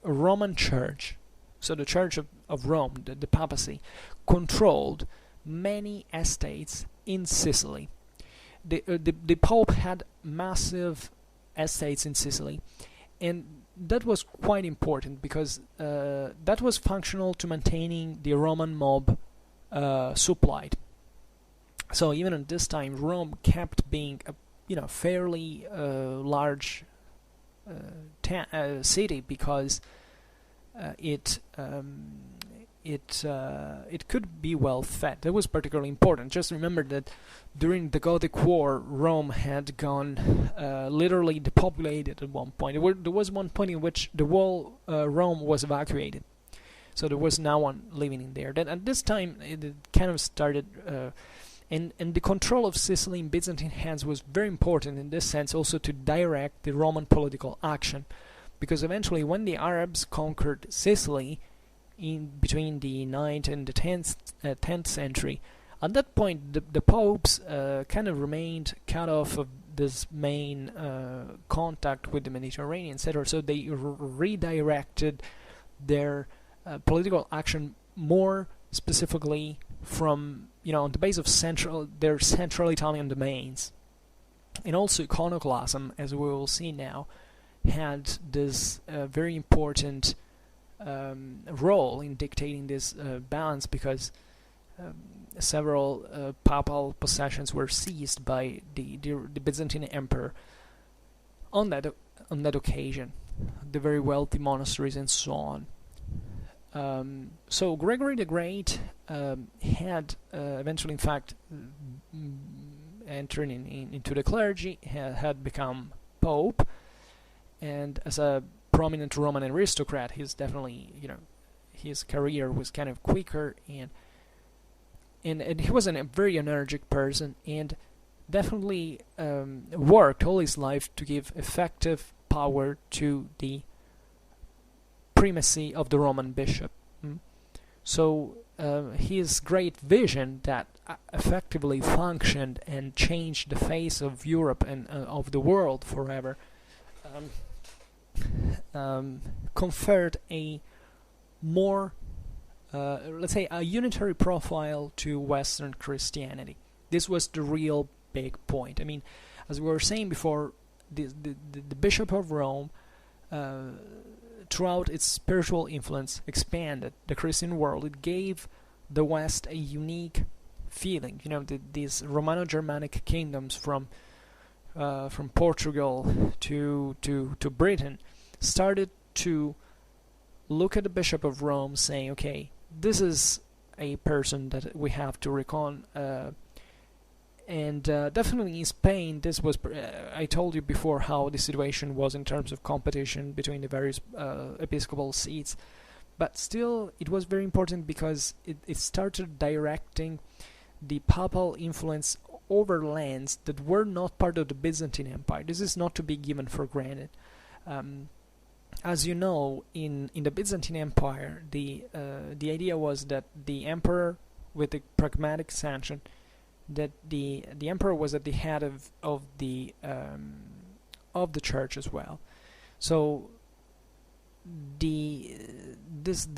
Speaker 1: Roman Church, so the Church of Rome, the papacy, controlled many estates in Sicily. The Pope had massive estates in Sicily, and that was quite important because that was functional to maintaining the Roman mob supplied. So even at this time, Rome kept being a fairly large city, because it could be well fed. That was particularly important. Just remember that during the Gothic War, Rome had gone literally depopulated at one point. There was one point in which the whole Rome was evacuated, so there was no one living in there. Then at this time, it kind of started. And the control of Sicily in Byzantine hands was very important in this sense, also to direct the Roman political action, because eventually when the Arabs conquered Sicily in between the 9th and the 10th century, at that point the popes kind of remained cut off of this main contact with the Mediterranean, etc. So they redirected their political action more specifically from on the base of their central Italian domains. And also Iconoclasm, as we will see now, had this very important role in dictating this balance, because several papal possessions were seized by the Byzantine emperor on that occasion, the very wealthy monasteries and so on. So Gregory the Great had eventually, in fact, entering into the clergy, had become Pope, and as a prominent Roman aristocrat, he's definitely, his career was kind of quicker, and he was a very energetic person, and definitely worked all his life to give effective power to the primacy of the Roman bishop. So his great vision that effectively functioned and changed the face of Europe and of the world forever conferred a more, let's say, a unitary profile to Western Christianity. This was the real big point. I mean, as we were saying before, the Bishop of Rome, throughout its spiritual influence, expanded the Christian world. It gave the West a unique feeling. You know, these Romano-Germanic kingdoms from Portugal to Britain started to look at the Bishop of Rome, saying, okay, this is a person that we have to reckon. And definitely in Spain, this was, I told you before how the situation was in terms of competition between the various episcopal seats, but still it was very important because it started directing the papal influence over lands that were not part of the Byzantine Empire. This is not to be given for granted. As you know, in the Byzantine Empire, the idea was that the emperor, with the pragmatic sanction, that the emperor was at the head of the church as well. So the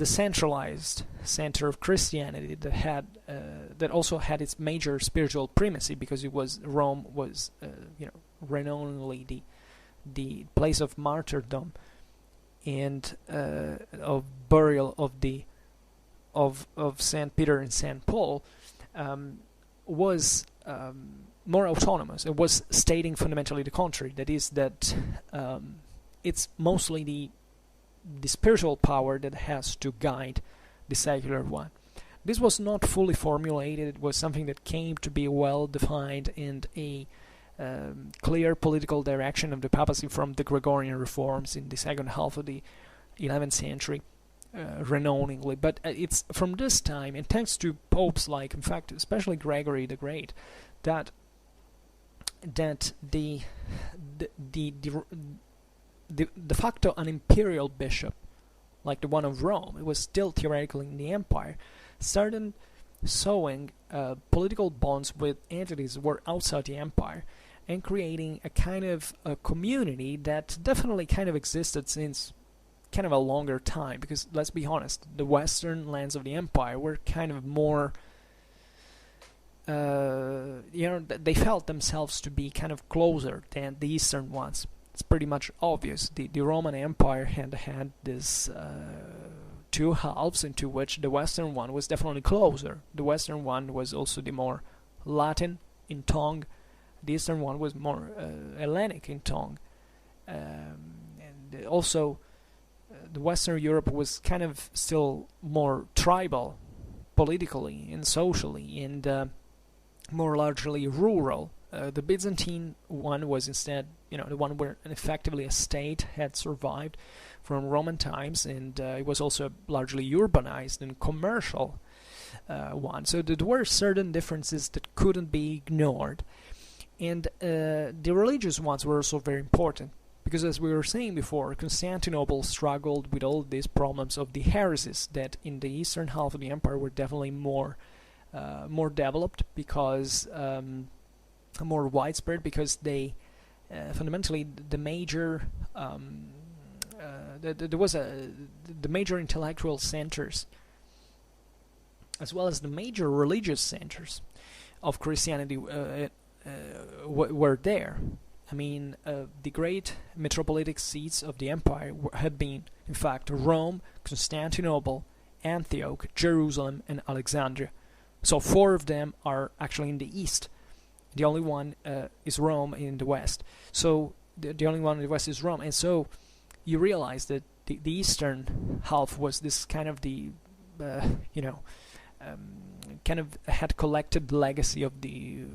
Speaker 1: centralized center of Christianity that also had its major spiritual primacy, because Rome was renownedly the place of martyrdom and of burial of Saint Peter and Saint Paul, was more autonomous. It was stating fundamentally the contrary. That is, that it's mostly the spiritual power that has to guide the secular one. This was not fully formulated. It was something that came to be well defined in a clear political direction of the papacy from the Gregorian reforms in the second half of the 11th century, renowningly. But it's from this time, and thanks to popes like, in fact, especially Gregory the Great, that de facto an imperial bishop, like the one of Rome, it was still theoretically in the empire, started sowing political bonds with entities that were outside the empire, and creating a kind of a community that definitely kind of existed since kind of a longer time. Because let's be honest, the western lands of the empire were kind of more, they felt themselves to be kind of closer than the eastern ones. It's pretty much obvious. The Roman Empire had this two halves, into which the western one was definitely closer. The western one was also the more Latin in tongue. The eastern one was more Hellenic in tongue. And also, the Western Europe was kind of still more tribal, politically and socially, and more largely rural. The Byzantine one was instead, the one where effectively a state had survived from Roman times, and it was also largely urbanized and commercial one. So there were certain differences that couldn't be ignored. And the religious ones were also very important, because as we were saying before, Constantinople struggled with all these problems of the heresies that in the eastern half of the empire were definitely more developed, because more widespread, because they fundamentally the major the major intellectual centers, as well as the major religious centers of Christianity were there. I mean, the great metropolitic seats of the empire had been, in fact, Rome, Constantinople, Antioch, Jerusalem, and Alexandria. So 4 of them are actually in the east. The only one is Rome in the west. So the only one in the west is Rome. And so you realize that the eastern half was this kind of kind of had collected legacy of the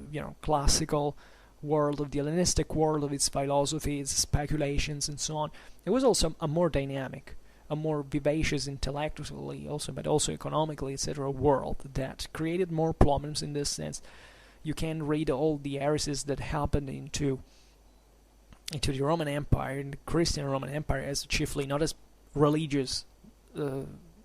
Speaker 1: classical world, of the Hellenistic world, of its philosophy, its speculations, and so on. It was also a more dynamic, a more vivacious intellectually, also, but also economically, etc., world that created more problems in this sense. You can read all the heresies that happened into the Roman Empire, and the Christian Roman Empire, as chiefly not as religious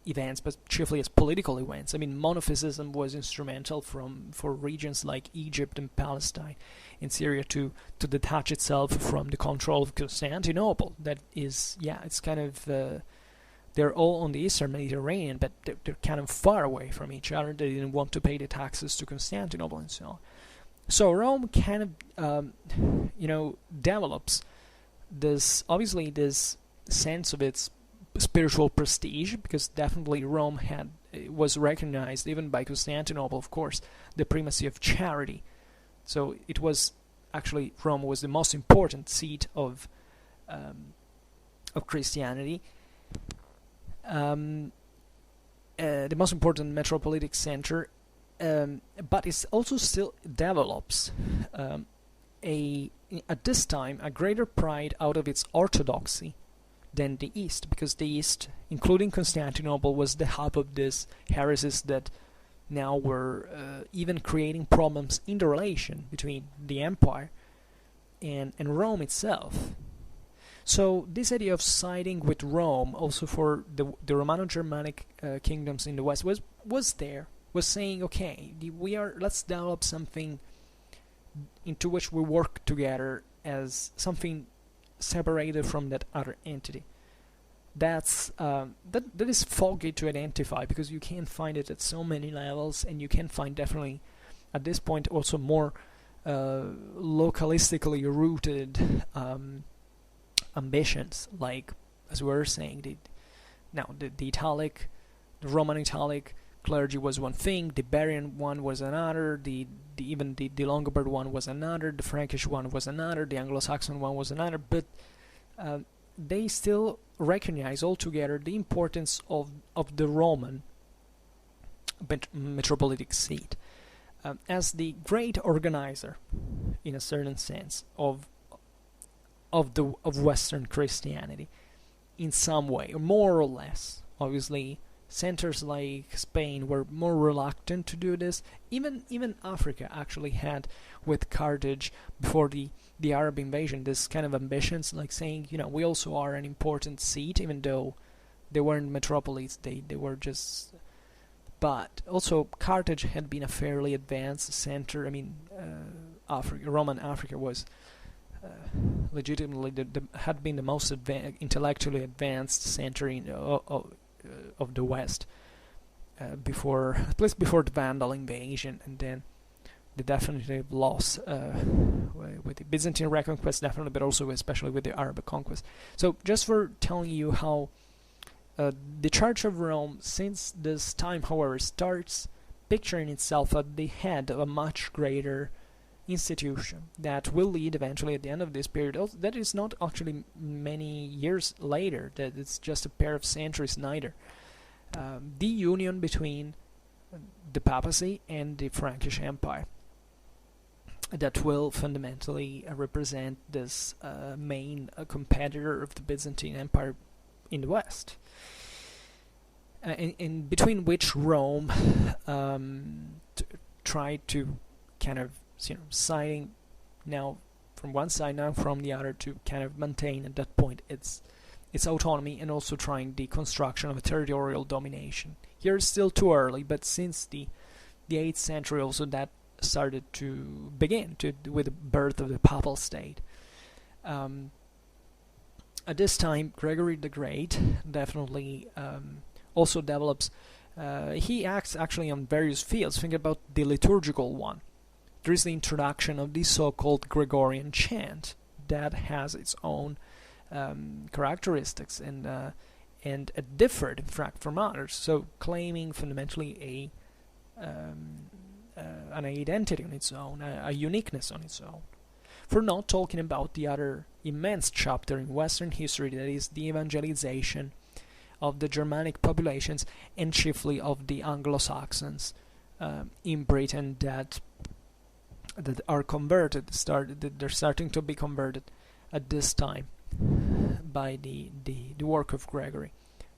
Speaker 1: events, but chiefly as political events. I mean, monophysism was instrumental for regions like Egypt and Palestine and Syria to detach itself from the control of Constantinople. That is, it's kind of they're all on the eastern Mediterranean, but they're kind of far away from each other. They didn't want to pay the taxes to Constantinople and so on. So Rome kind of, develops this sense of its spiritual prestige, because definitely Rome was recognized even by Constantinople, of course, the primacy of charity. So it was actually, Rome was the most important seat of Christianity, the most important metropolitic center, but it also still develops at this time a greater pride out of its orthodoxy than the East, because the East, including Constantinople, was the hub of these heresies that now were even creating problems in the relation between the empire and Rome itself. So this idea of siding with Rome, also for the Romano-Germanic kingdoms in the West, was saying, okay, let's develop something into which we work together as something separated from that other entity. That is foggy to identify, because you can find it at so many levels, and you can find definitely at this point also more localistically rooted ambitions, like, as we were saying, the Roman Italic clergy was one thing, the Barian one was another, the Lombard one was another, the Frankish one was another, the Anglo-Saxon one was another, but they still recognize altogether the importance of the Roman metropolitic seat as the great organizer, in a certain sense, of Western Christianity, in some way, or more or less. Obviously, centers like Spain were more reluctant to do this. Even Africa actually had, with Carthage before the Arab invasion, this kind of ambitions, like saying, we also are an important seat, even though they weren't metropolis, they were just. But also Carthage had been a fairly advanced center. I mean, Roman Africa was legitimately had been the most intellectually advanced center of the West, at least before the Vandal invasion, and then the definitive loss with the Byzantine Reconquest, definitely, but also especially with the Arab conquest. So just for telling you how the Church of Rome, since this time, however, starts picturing itself at the head of a much greater institution that will lead eventually at the end of this period. That is not actually many years later, that it's just a pair of centuries neither. The union between the papacy and the Frankish Empire, that will fundamentally represent this main competitor of the Byzantine Empire in the West, in between which Rome tried to kind of siding now from one side, now from the other, to kind of maintain at that point its autonomy, and also trying the construction of a territorial domination. Here it's still too early, but since the 8th century also that started to begin with the birth of the Papal state. At this time, Gregory the Great definitely also develops. He acts actually on various fields. Think about the liturgical one. There is the introduction of the so-called Gregorian chant that has its own characteristics and it differed, in fact, from others. So claiming fundamentally an identity on its own, a uniqueness on its own. For not talking about the other immense chapter in Western history, that is the evangelization of the Germanic populations, and chiefly of the Anglo-Saxons in Britain that are converted. They're starting to be converted at this time by the work of Gregory,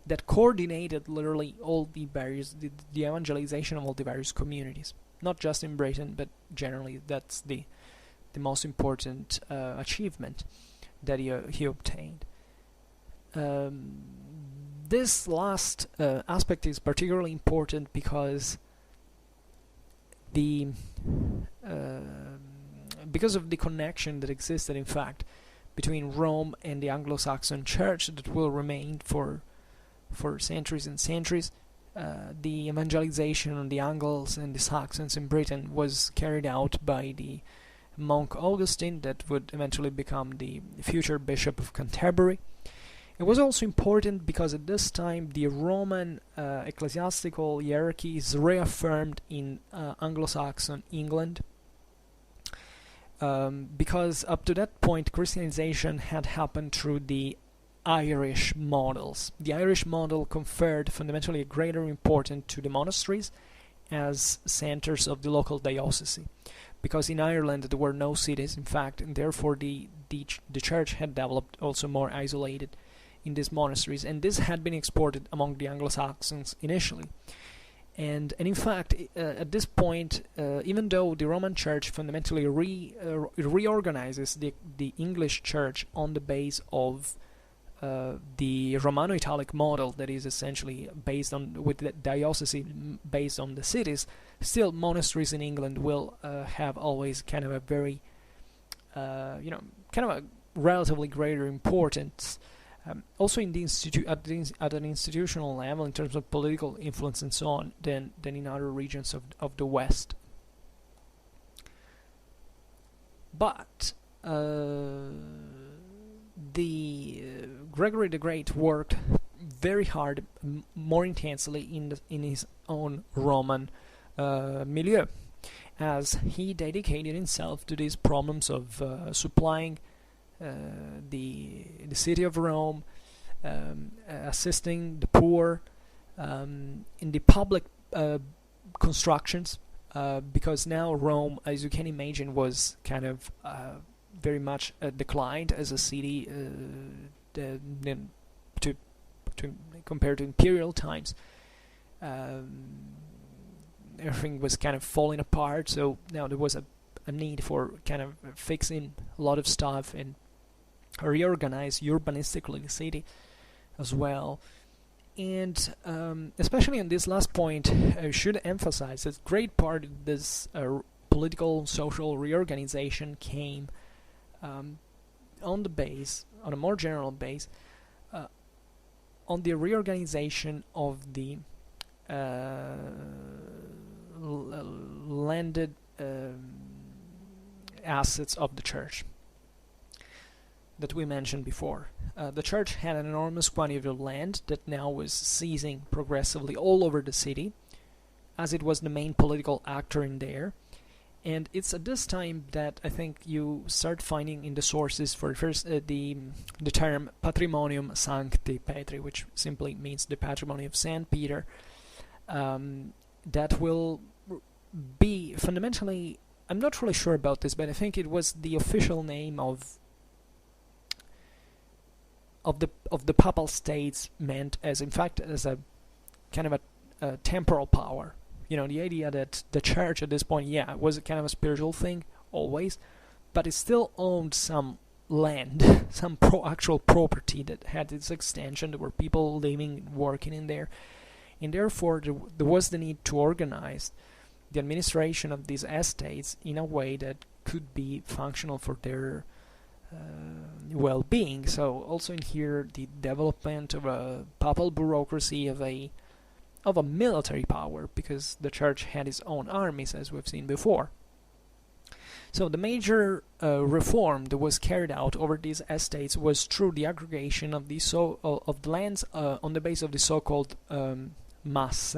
Speaker 1: that coordinated literally all the evangelization of all the various communities, not just in Britain, but generally. That's the most important achievement that he obtained. This last aspect is particularly important because because of the connection that existed, in fact, between Rome and the Anglo-Saxon Church, that will remain for centuries and centuries. the evangelization of the Angles and the Saxons in Britain was carried out by the monk Augustine, that would eventually become the future Bishop of Canterbury. It was also important because at this time the Roman ecclesiastical hierarchy is reaffirmed in Anglo-Saxon England, because up to that point Christianization had happened through the Irish models. The Irish model conferred fundamentally a greater importance to the monasteries as centers of the local diocese, because in Ireland there were no cities, in fact, and therefore the church had developed also more isolated in these monasteries, and this had been exported among the Anglo-Saxons initially. And in fact, at this point, even though the Roman Church fundamentally reorganizes the English Church on the base of the Romano-Italic model, that is essentially based on, with the diocese based on the cities, still monasteries in England will have always kind of a very, kind of a relatively greater importance. Also in the at an institutional level, in terms of political influence and so on, than in other regions of the West. But Gregory the Great worked very hard, more intensely in his own Roman milieu, as he dedicated himself to these problems of supplying the city of Rome, assisting the poor in the public constructions, because now Rome, as you can imagine, was kind of very much declined as a city to compared to imperial times. Everything was kind of falling apart, so now there was a need for kind of fixing a lot of stuff and reorganize urbanistically the city as well. And especially on this last point, I should emphasize that great part of this political social reorganization came on a more general base, on the reorganization of the landed assets of the church that we mentioned before. The church had an enormous quantity of land that now was seizing progressively all over the city, as it was the main political actor in there. And it's at this time that I think you start finding in the sources for first the term Patrimonium Sancti Petri, which simply means the patrimony of Saint Peter. That will be fundamentally, I'm not really sure about this, but I think it was the official name of the Papal States, meant as, in fact, as a kind of a temporal power. You know, the idea that the church at this point, was a kind of a spiritual thing, always, but it still owned some land, some actual property that had its extension. There were people living, working in there, and therefore there was the need to organize the administration of these estates in a way that could be functional for their well-being. So also in here, the development of a papal bureaucracy, of a military power, because the church had its own armies, as we've seen before. So the major reform that was carried out over these estates was through the aggregation of the lands on the base of the so-called masse,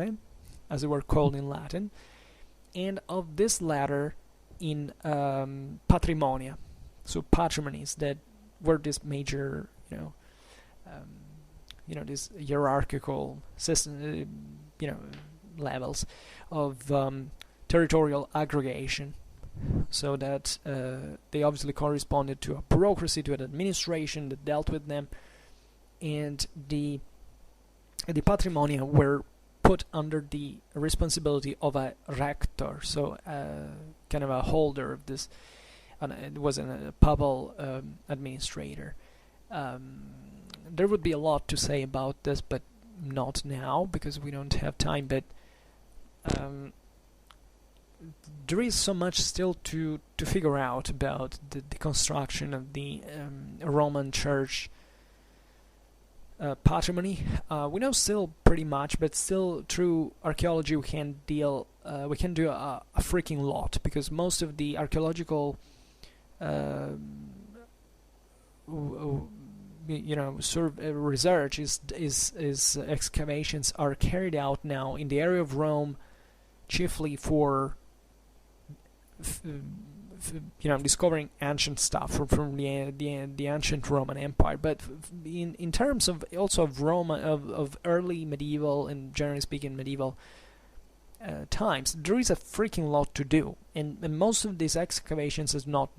Speaker 1: as they were called in Latin, and of this latter in patrimonia, so patrimonies that were this major, this hierarchical system, levels of territorial aggregation, so that they obviously corresponded to a bureaucracy, to an administration that dealt with them, and the patrimonia were put under the responsibility of a rector, so kind of a holder of this. It was a papal administrator. There would be a lot to say about this, but not now, because we don't have time. But there is so much still to figure out about the construction of the Roman Church patrimony. We know still pretty much, but still through archaeology we can do a freaking lot, because most of the archaeological research is excavations are carried out now in the area of Rome, chiefly for discovering ancient stuff from the ancient Roman Empire. But in terms of also of Rome, of early medieval and generally speaking medieval times, there is a freaking lot to do, and most of these excavations has not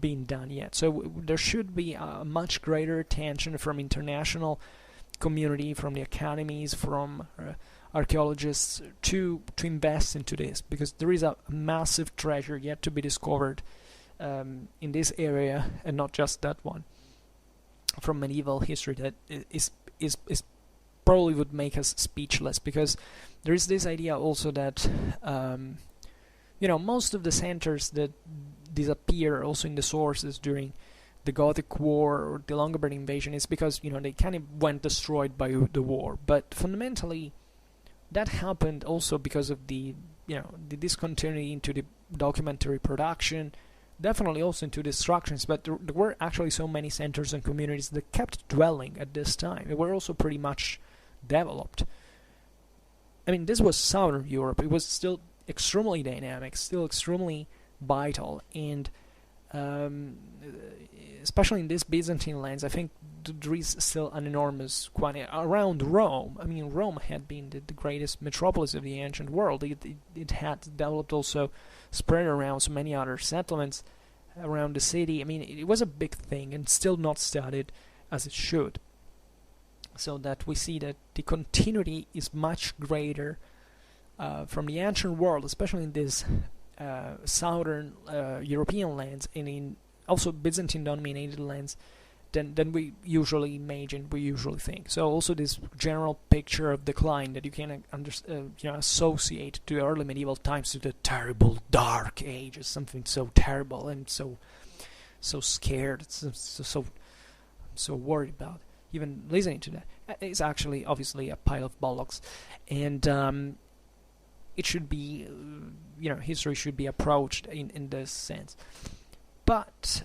Speaker 1: been done yet. So there should be a much greater attention from international community, from the academies, from archaeologists to invest into this, because there is a massive treasure yet to be discovered in this area, and not just that one from medieval history that is probably would make us speechless, because there is this idea also that most of the centers that disappear also in the sources during the Gothic War or the Lombard invasion is because they kind of went destroyed by the war. But fundamentally that happened also because of the discontinuity into the documentary production, definitely also into destructions. But there were actually so many centers and communities that kept dwelling at this time. They were also pretty much developed. I mean, this was Southern Europe. It was still extremely dynamic, still extremely vital, and especially in this Byzantine lands, I think there is still an enormous quantity around Rome. I mean, Rome had been the greatest metropolis of the ancient world. It had developed also, spread around so many other settlements around the city. I mean, it was a big thing and still not studied as it should. So that we see that the continuity is much greater from the ancient world, especially in this southern European lands, and in also Byzantine-dominated lands, than we usually imagine, we usually think. So also this general picture of decline that you can associate to the early medieval times, to the terrible Dark Ages, something so terrible and so scared, so worried about. Even listening to that is actually obviously a pile of bollocks, and it should be, history should be approached in this sense. But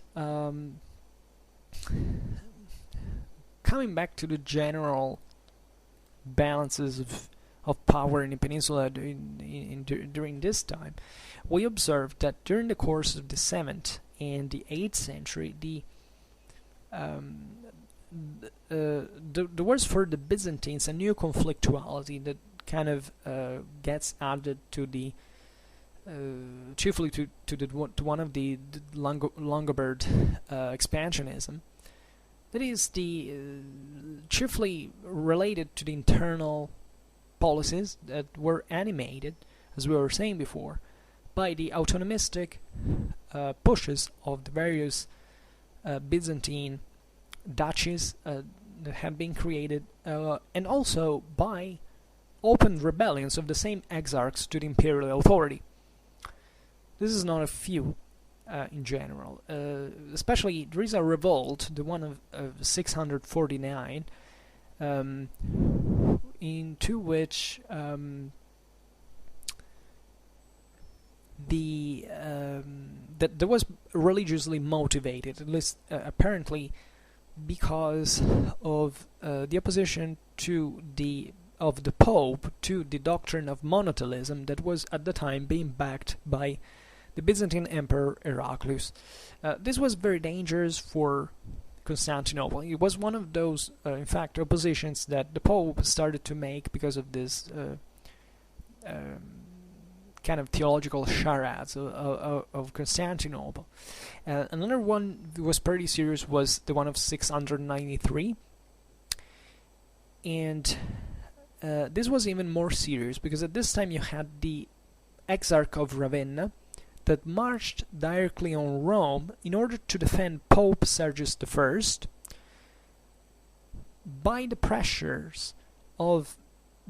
Speaker 1: coming back to the general balances of power in the peninsula during this time, we observed that during the course of the 7th and the 8th century, there was for the Byzantines a new conflictuality that kind of gets added to the chiefly to one of the Lombard expansionism. That is the chiefly related to the internal policies that were animated, as we were saying before, by the autonomistic pushes of the various Byzantine duchies that have been created, and also by open rebellions of the same exarchs to the imperial authority. This is not a few in general. Especially there is a revolt, the one of 649, into which that was religiously motivated, at least apparently, because of the opposition of the Pope to the doctrine of monothelism that was at the time being backed by the Byzantine Emperor Heraclius. This was very dangerous for Constantinople. It was one of those, in fact, oppositions that the Pope started to make because of this kind of theological charades of Constantinople. Another one that was pretty serious was the one of 693, and this was even more serious because at this time you had the Exarchate of Ravenna that marched directly on Rome in order to defend Pope Sergius I by the pressures of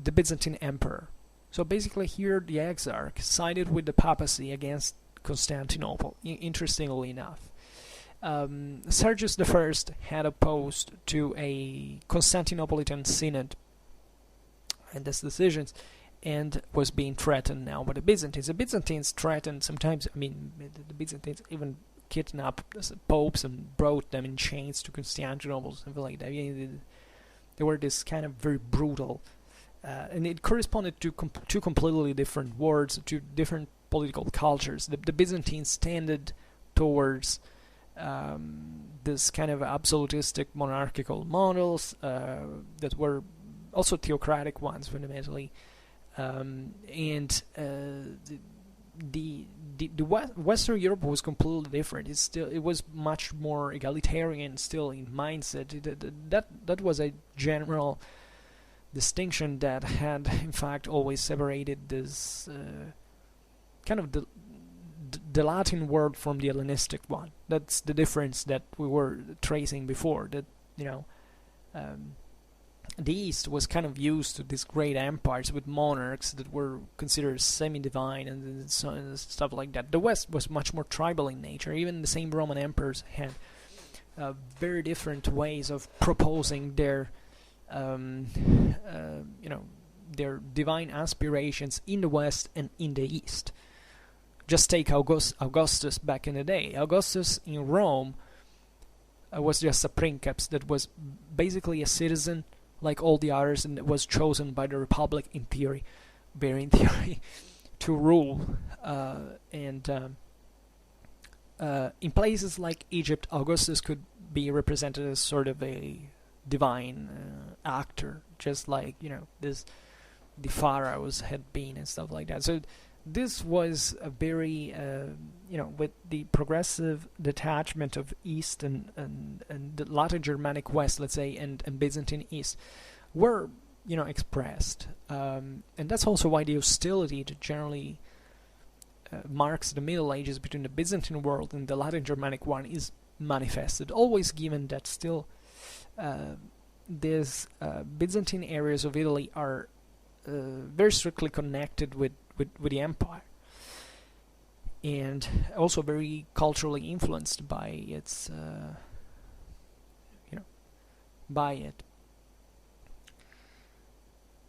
Speaker 1: the Byzantine Emperor. So basically here the Exarch sided with the papacy against Constantinople, interestingly enough. Sergius I had opposed to a Constantinopolitan synod and its decisions, and was being threatened now by the Byzantines. The Byzantines threatened sometimes, the Byzantines even kidnapped popes and brought them in chains to Constantinople, something like that. They were this kind of very brutal, and it corresponded to two completely different worlds, two different political cultures. The Byzantines tended towards this kind of absolutistic monarchical models that were also theocratic ones fundamentally, and the Western Europe was completely different. It was much more egalitarian still in mindset. That was a general distinction that had in fact always separated this kind of the Latin world from the Hellenistic one. That's the difference that we were tracing before. That the East was kind of used to these great empires with monarchs that were considered semi-divine and stuff like that. The West was much more tribal in nature. Even the same Roman emperors had very different ways of proposing their their divine aspirations in the West and in the East. Just take Augustus back in the day. Augustus in Rome was just a princeps that was basically a citizen like all the others, and was chosen by the Republic in theory, to rule. In places like Egypt, Augustus could be represented as sort of a divine actor, just like the pharaohs had been and stuff like that. So this was a very with the progressive detachment of East and the Latin Germanic West, let's say, and Byzantine East were expressed, and that's also why the hostility that generally marks the Middle Ages between the Byzantine world and the Latin Germanic one is manifested, always given that still these Byzantine areas of Italy are very strictly connected with the empire, and also very culturally influenced by its by it.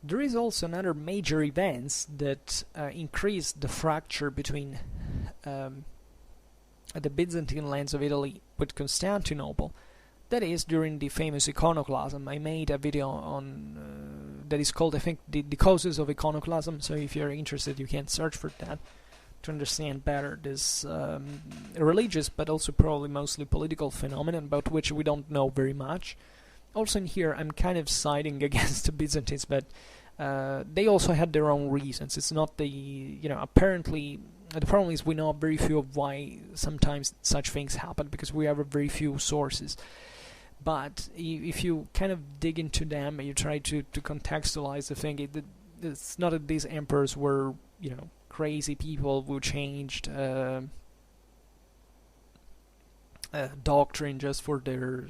Speaker 1: There is also another major events that increased the fracture between the Byzantine lands of Italy with Constantinople. That is during the famous Iconoclasm. I made a video on that is called, I think, the causes of Iconoclasm. So if you're interested, you can search for that to understand better this religious, but also probably mostly political phenomenon about which we don't know very much. Also in here, I'm kind of siding against the Byzantines, but they also had their own reasons. It's not the apparently. The problem is we know very few of why sometimes such things happen, because we have very few sources. But if you kind of dig into them and you try to contextualize the thing, it's not that these emperors were, crazy people who changed doctrine just for their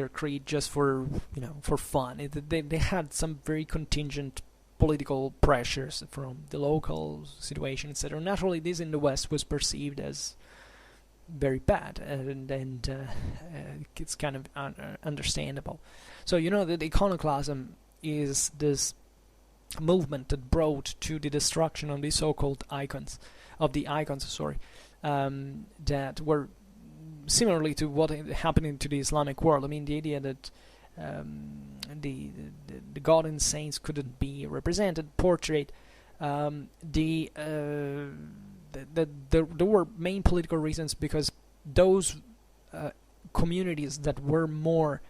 Speaker 1: creed, just for fun. They had some very contingent political pressures from the local situation, etc. Naturally, this in the West was perceived as very bad, and it's kind of understandable. So that Iconoclasm is this movement that brought to the destruction of the so-called icons, that were similarly to what happened to the Islamic world. I mean, the idea that the God and saints couldn't be represented, portrayed. There were main political reasons, because those communities that were more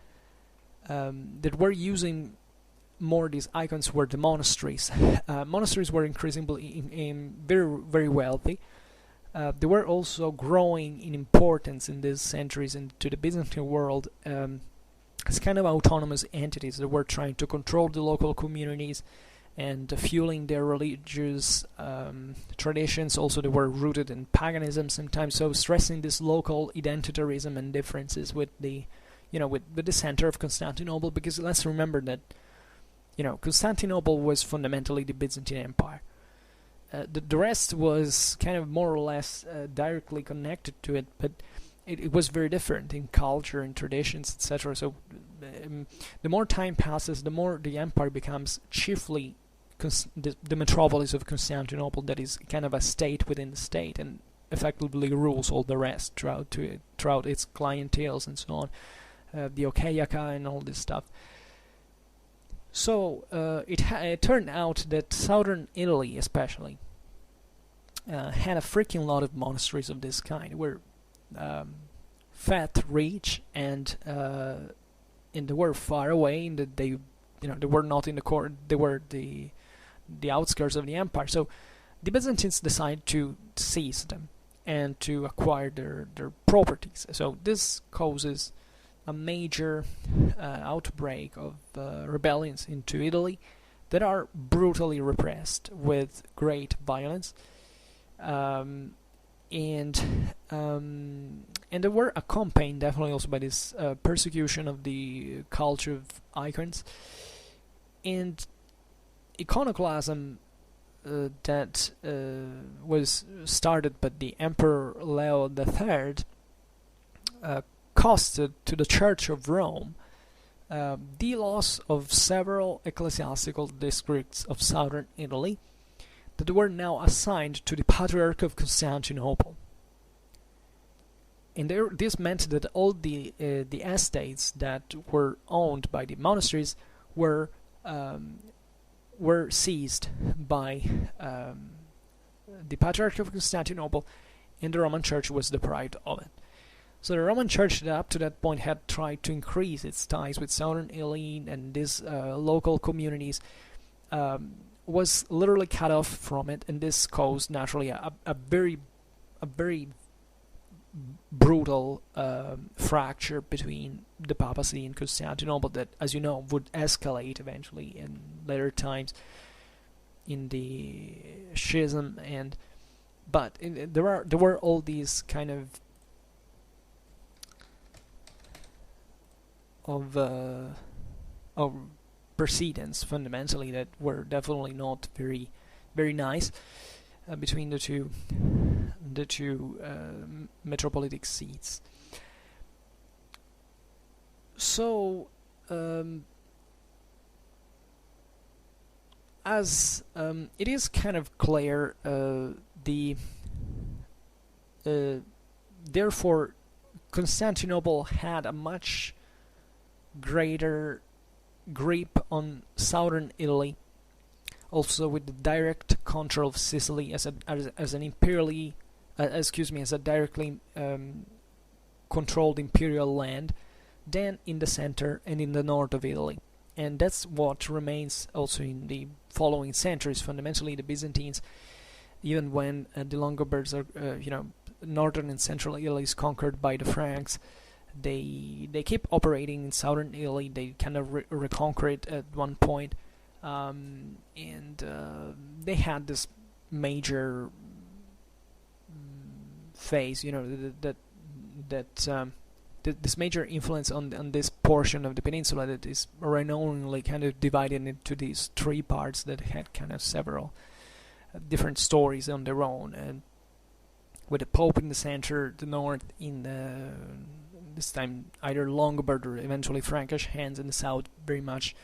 Speaker 1: that were using more these icons were the monasteries. Monasteries were increasingly very, very wealthy. They were also growing in importance in these centuries into the Byzantine world as kind of autonomous entities that were trying to control the local communities and fueling their religious traditions. Also, they were rooted in paganism sometimes, so stressing this local identitarism and differences with the center of Constantinople, because let's remember that Constantinople was fundamentally the Byzantine Empire. The rest was kind of more or less directly connected to it, but it was very different in culture and traditions, etc. So the more time passes, the more the empire becomes chiefly the metropolis of Constantinople, that is kind of a state within the state, and effectively rules all the rest throughout its clienteles and so on, the Okiaka and all this stuff. So it turned out that southern Italy, especially, had a freaking lot of monasteries of this kind. Were fat, rich, and they were far away, and that they were not in the core. They were the outskirts of the empire. So the Byzantines decided to seize them and to acquire their properties. So this causes a major outbreak of rebellions into Italy that are brutally repressed with great violence, and they were accompanied definitely also by this persecution of the culture of icons, and iconoclasm that was started by the Emperor Leo III costed to the Church of Rome the loss of several ecclesiastical districts of southern Italy that were now assigned to the Patriarch of Constantinople. And this meant that all the estates that were owned by the monasteries were seized by the Patriarch of Constantinople, and the Roman Church was deprived of it. So the Roman Church, that up to that point had tried to increase its ties with southern Italy and these local communities, was literally cut off from it, and this caused naturally a very brutal fracture between the papacy and Constantinople that, as you know, would escalate eventually in later times in the schism. But there were all these kind of precedents fundamentally that were definitely not very nice between the two metropolitic seats. So as it is kind of clear, therefore Constantinople had a much greater grip on southern Italy, also with the direct control of Sicily as a directly controlled imperial land, than in the center and in the north of Italy. And that's what remains also in the following centuries. Fundamentally, the Byzantines, even when the Longobards are, northern and central Italy is conquered by the Franks, they keep operating in southern Italy. They kind of reconquer it at one point, and they had this major phase, this major influence on this portion of the peninsula that is renownedly kind of divided into these three parts that had kind of several different stories on their own, and with the Pope in the center, the north in this time either Lombard or eventually Frankish hands, in the south very much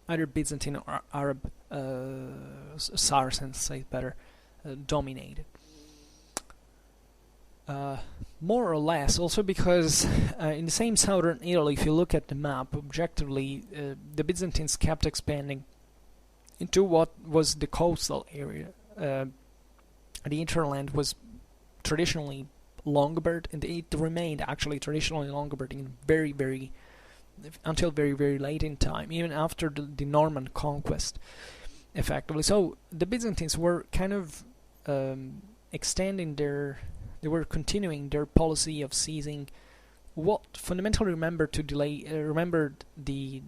Speaker 1: either Byzantine or Arab Saracens, say it better, dominated. More or less, also because in the same southern Italy, if you look at the map objectively, the Byzantines kept expanding into what was the coastal area. The hinterland was traditionally Lombard, and it remained actually traditionally Lombard in until very late in time, even after the Norman conquest, effectively. So the Byzantines were kind of they were continuing their policy of seizing what fundamentally remembered the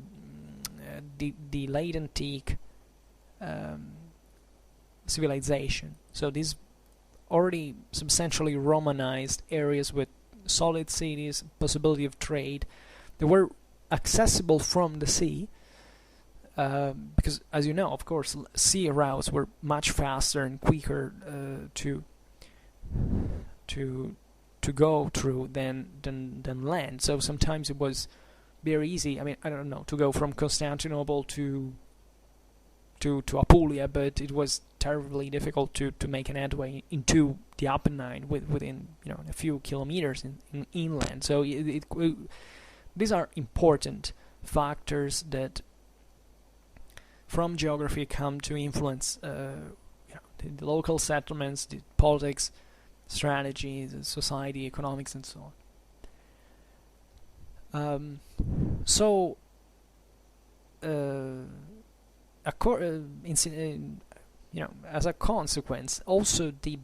Speaker 1: late antique civilization. So these already substantially Romanized areas with solid cities, possibility of trade, they were accessible from the sea, because, as you know, of course, sea routes were much faster and quicker to to go through than land. So sometimes it was very easy. I mean, I don't know, to go from Constantinople to Apulia, but it was terribly difficult to make an headway into the Apennine within a few kilometers in inland. So these are important factors that from geography come to influence the local settlements, the politics, strategy, the society, economics, and so on. As a consequence, also the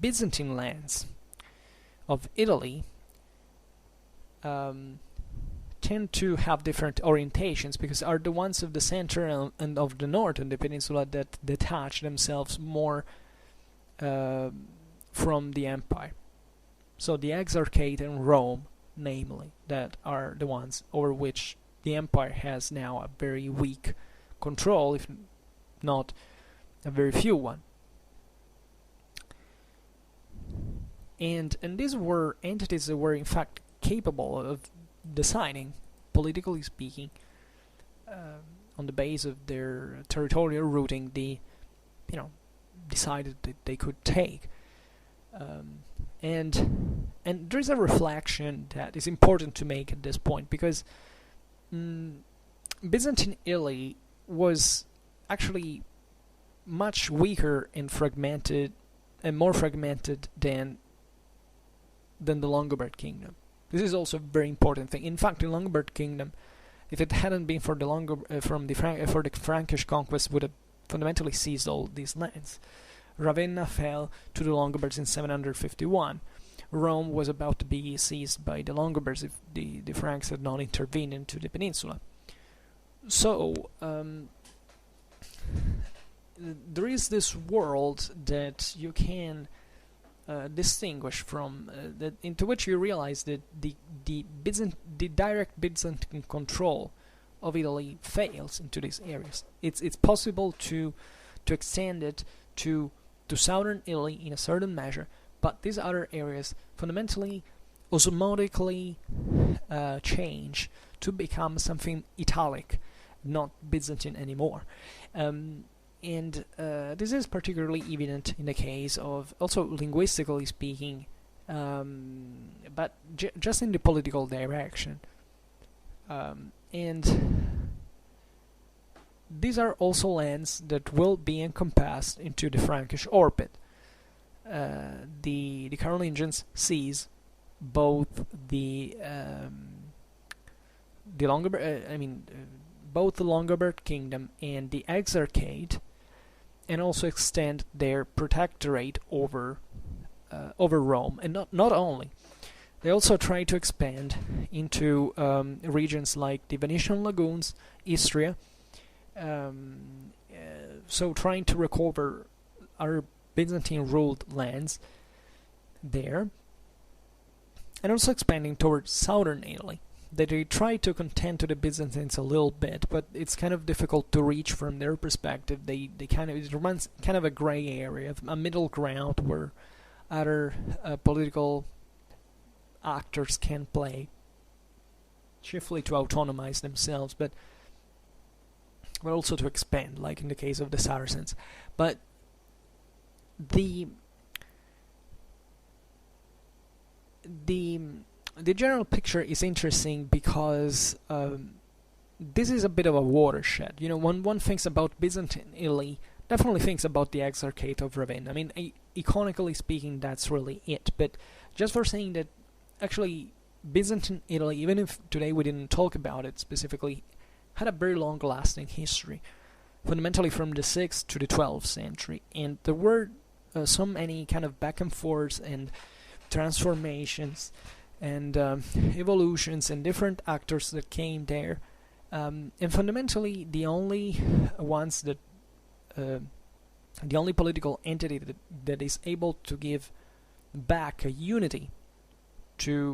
Speaker 1: Byzantine lands of Italy tend to have different orientations, because are the ones of the center and of the north and the peninsula that detach themselves more from the empire. So the Exarchate and Rome, namely, that are the ones over which the empire has now a very weak control, if not a very few one. And these were entities that were in fact capable of deciding, politically speaking, on the base of their territorial routing, decided that they could take. And there is a reflection that is important to make at this point, because Byzantine Italy was actually much weaker and fragmented, and more fragmented than the Lombard kingdom. This is also a very important thing. In fact, the Lombard kingdom, if it hadn't been for the Frankish conquest, would have fundamentally seized all these lands. Ravenna fell to the Longobards in 751. Rome was about to be seized by the Longobards if the Franks had not intervened into the peninsula. So there is this world that you can distinguish from, that into which you realize that the direct Byzantine control of Italy fails into these areas. It's possible to extend it to southern Italy in a certain measure, but these other areas fundamentally, osmotically change to become something Italic, not Byzantine anymore. And this is particularly evident in the case of, also linguistically speaking, but just in the political direction. And these are also lands that will be encompassed into the Frankish orbit. The Carolingians seize both both the Longobard kingdom and the Exarchate, and also extend their protectorate over Rome. And not only, they also try to expand into regions like the Venetian lagoons, Istria, so trying to recover our Byzantine-ruled lands there, and also expanding towards southern Italy. They try to contend to the Byzantines a little bit, but it's kind of difficult to reach from their perspective. It remains kind of a gray area, a middle ground where other political actors can play, chiefly to autonomize themselves, but also to expand, like in the case of the Saracens. But the general picture is interesting because this is a bit of a watershed. When one thinks about Byzantine Italy, definitely thinks about the Exarchate of Ravenna. I mean, iconically speaking, that's really it. But just for saying that, actually, Byzantine Italy, even if today we didn't talk about it specifically, had a very long-lasting history, fundamentally from the 6th to the 12th century. And there were so many kind of back and forths and transformations and evolutions and different actors that came there, and fundamentally the only ones that the only political entity that is able to give back a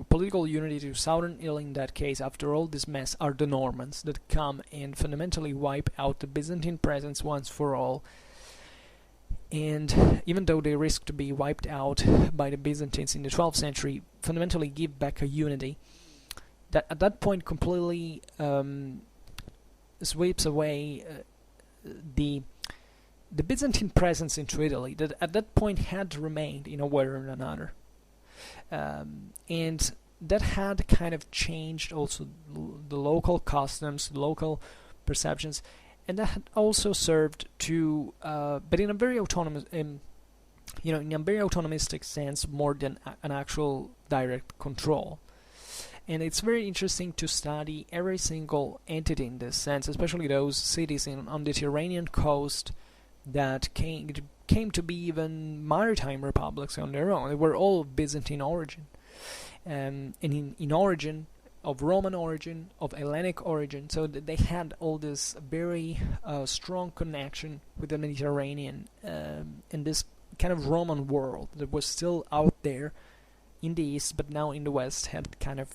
Speaker 1: political unity to southern Italy in that case, after all this mess, are the Normans that come and fundamentally wipe out the Byzantine presence once for all. and even though they risked to be wiped out by the Byzantines in the 12th century, fundamentally give back a unity that at that point completely sweeps away the Byzantine presence into Italy that at that point had remained in a way or another, and that had kind of changed also the local customs, local perceptions, and that had also served to, but in a very autonomous, in a very autonomistic sense, more than an actual direct control. And it's very interesting to study every single entity in this sense, especially those cities on the Tyrrhenian coast that came to be even maritime republics on their own. They were all of Byzantine origin, and in origin, of Roman origin, of Hellenic origin, so that they had all this very strong connection with the Mediterranean and this kind of Roman world that was still out there in the east, but now in the west had kind of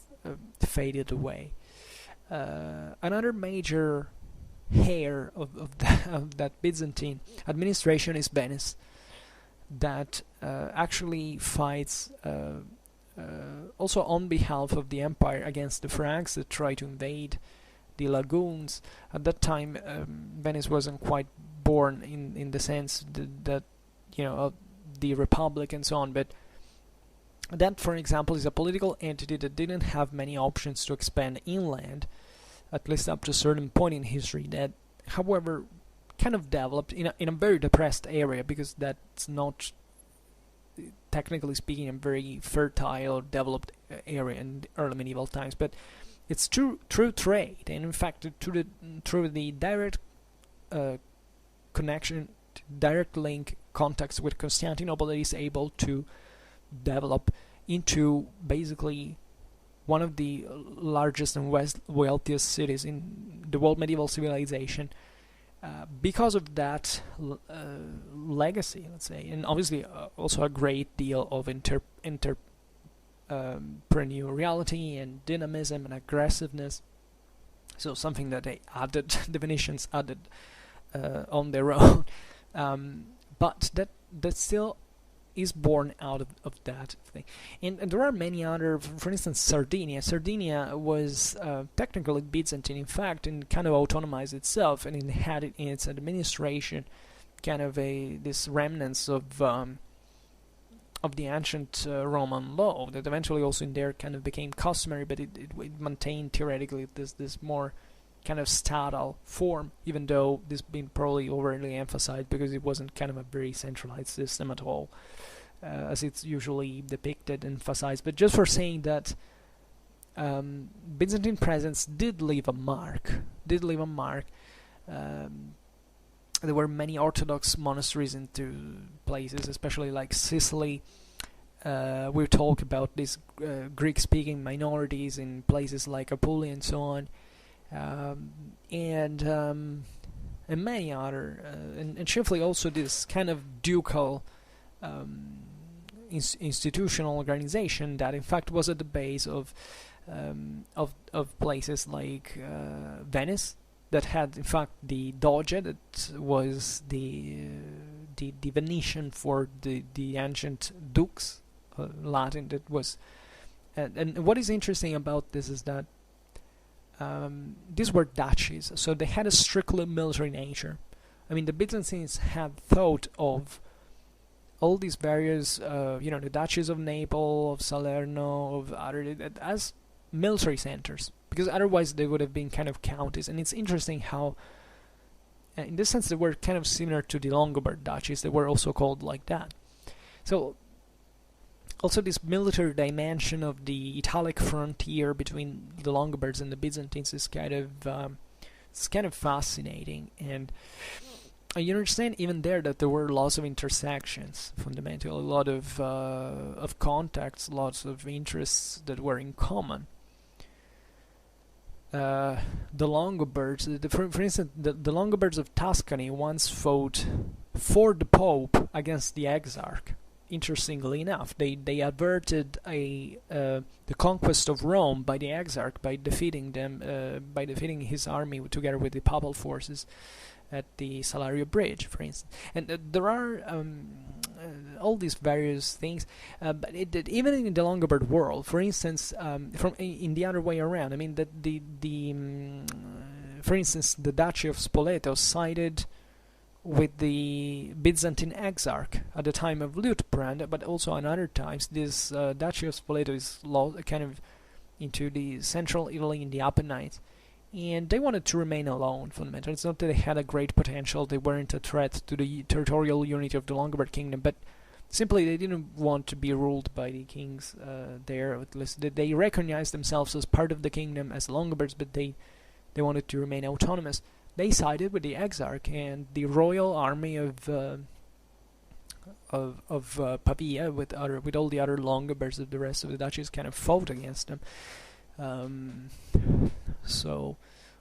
Speaker 1: faded away. Another major hair of that Byzantine administration is Venice, that actually fights also on behalf of the empire against the Franks that try to invade the lagoons. At that time, Venice wasn't quite born in the sense that of the republic and so on, but that, for example, is a political entity that didn't have many options to expand inland, at least up to a certain point in history, that, however, kind of developed in a very depressed area, because that's not, technically speaking, a very fertile, developed area in the early medieval times, but it's true trade, and in fact, through the direct connection, direct link, contacts with Constantinople, it is able to develop into basically one of the largest and wealthiest cities in the world medieval civilization, because of that legacy, let's say, and obviously also a great deal of entrepreneuriality and dynamism and aggressiveness. So something that the Venetians added on their own, but that still is born out of that thing. And there are many other, for instance, Sardinia. Sardinia was technically Byzantine, in fact, and kind of autonomized itself, and it had in its administration kind of this remnants of the ancient Roman law that eventually also in there kind of became customary, but it maintained theoretically this more kind of statal form, even though this been probably overly emphasized because it wasn't kind of a very centralized system at all, as it's usually depicted and emphasized. But just for saying that Byzantine presence did leave a mark. There were many Orthodox monasteries into places, especially like Sicily. We talk about these Greek-speaking minorities in places like Apulia and so on. And many other, and chiefly also this kind of ducal institutional organization that in fact was at the base of places like Venice, that had in fact the Doge, that was the Venetian for the ancient dukes, Latin, that was, and what is interesting about this is that these were duchies, so they had a strictly military nature. I mean, the Byzantines had thought of all these various, the duchies of Naples, of Salerno, of other, as military centers, because otherwise they would have been kind of counties. And it's interesting how, in this sense, they were kind of similar to the Lombard duchies. They were also called like that. So also this military dimension of the Italic frontier between the Lombards and the Byzantines is kind of fascinating, and you understand even there that there were lots of intersections, fundamentally, a lot of contacts, lots of interests that were in common. The Longobards, for instance, the Longobards of Tuscany once fought for the Pope against the Exarch. interestingly enough, they averted the conquest of Rome by the Exarch by defeating his army together with the Papal forces at the Salario Bridge, for instance. And there are all these various things, but even in the Lombard world, for instance, in the other way around. I mean, that for instance, the Duchy of Spoleto sided with the Byzantine Exarch at the time of Liutprand, but also on other times. This Duchy of Spoleto is kind of into the central Italy in the Apennines, and they wanted to remain alone, fundamentally. It's not that they had a great potential, they weren't a threat to the territorial unity of the Lombard kingdom, but simply they didn't want to be ruled by the kings there. At least they recognized themselves as part of the kingdom, as Longobards, but they wanted to remain autonomous. They sided with the Exarch, and the royal army of Pavia, with all the other Longobards of the rest of the duchies, kind of fought against them. So,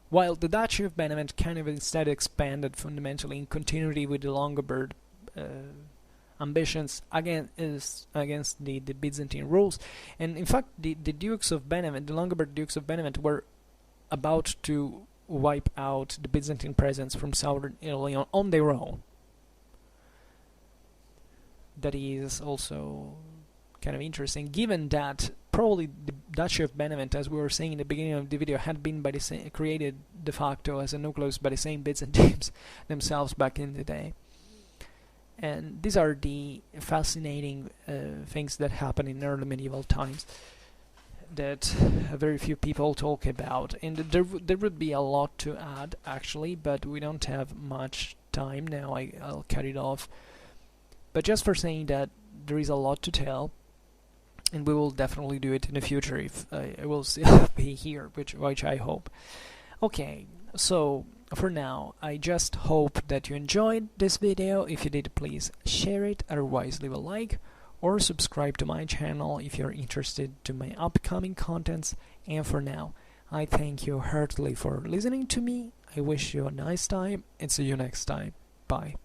Speaker 1: while the Duchy of Benevent kind of instead expanded fundamentally in continuity with the Longobard ambitions against the Byzantine rules, and in fact the Dukes of Benevent, the Longobard Dukes of Benevent, were about to wipe out the Byzantine presence from southern Italy on their own. That is also kind of interesting, given that probably the Duchy of Benevent, as we were saying in the beginning of the video, had been created de facto as a nucleus by the same Byzantines themselves back in the day. And these are the fascinating things that happen in early medieval times that very few people talk about, and there would be a lot to add actually, but we don't have much time now. I'll cut it off, but just for saying that there is a lot to tell, and we will definitely do it in the future if I will still be here, which I hope. Okay, so for now, I just hope that you enjoyed this video. If you did, please share it, otherwise leave a like, or subscribe to my channel if you're interested to my upcoming contents. And for now, I thank you heartily for listening to me. I wish you a nice time, and see you next time. Bye.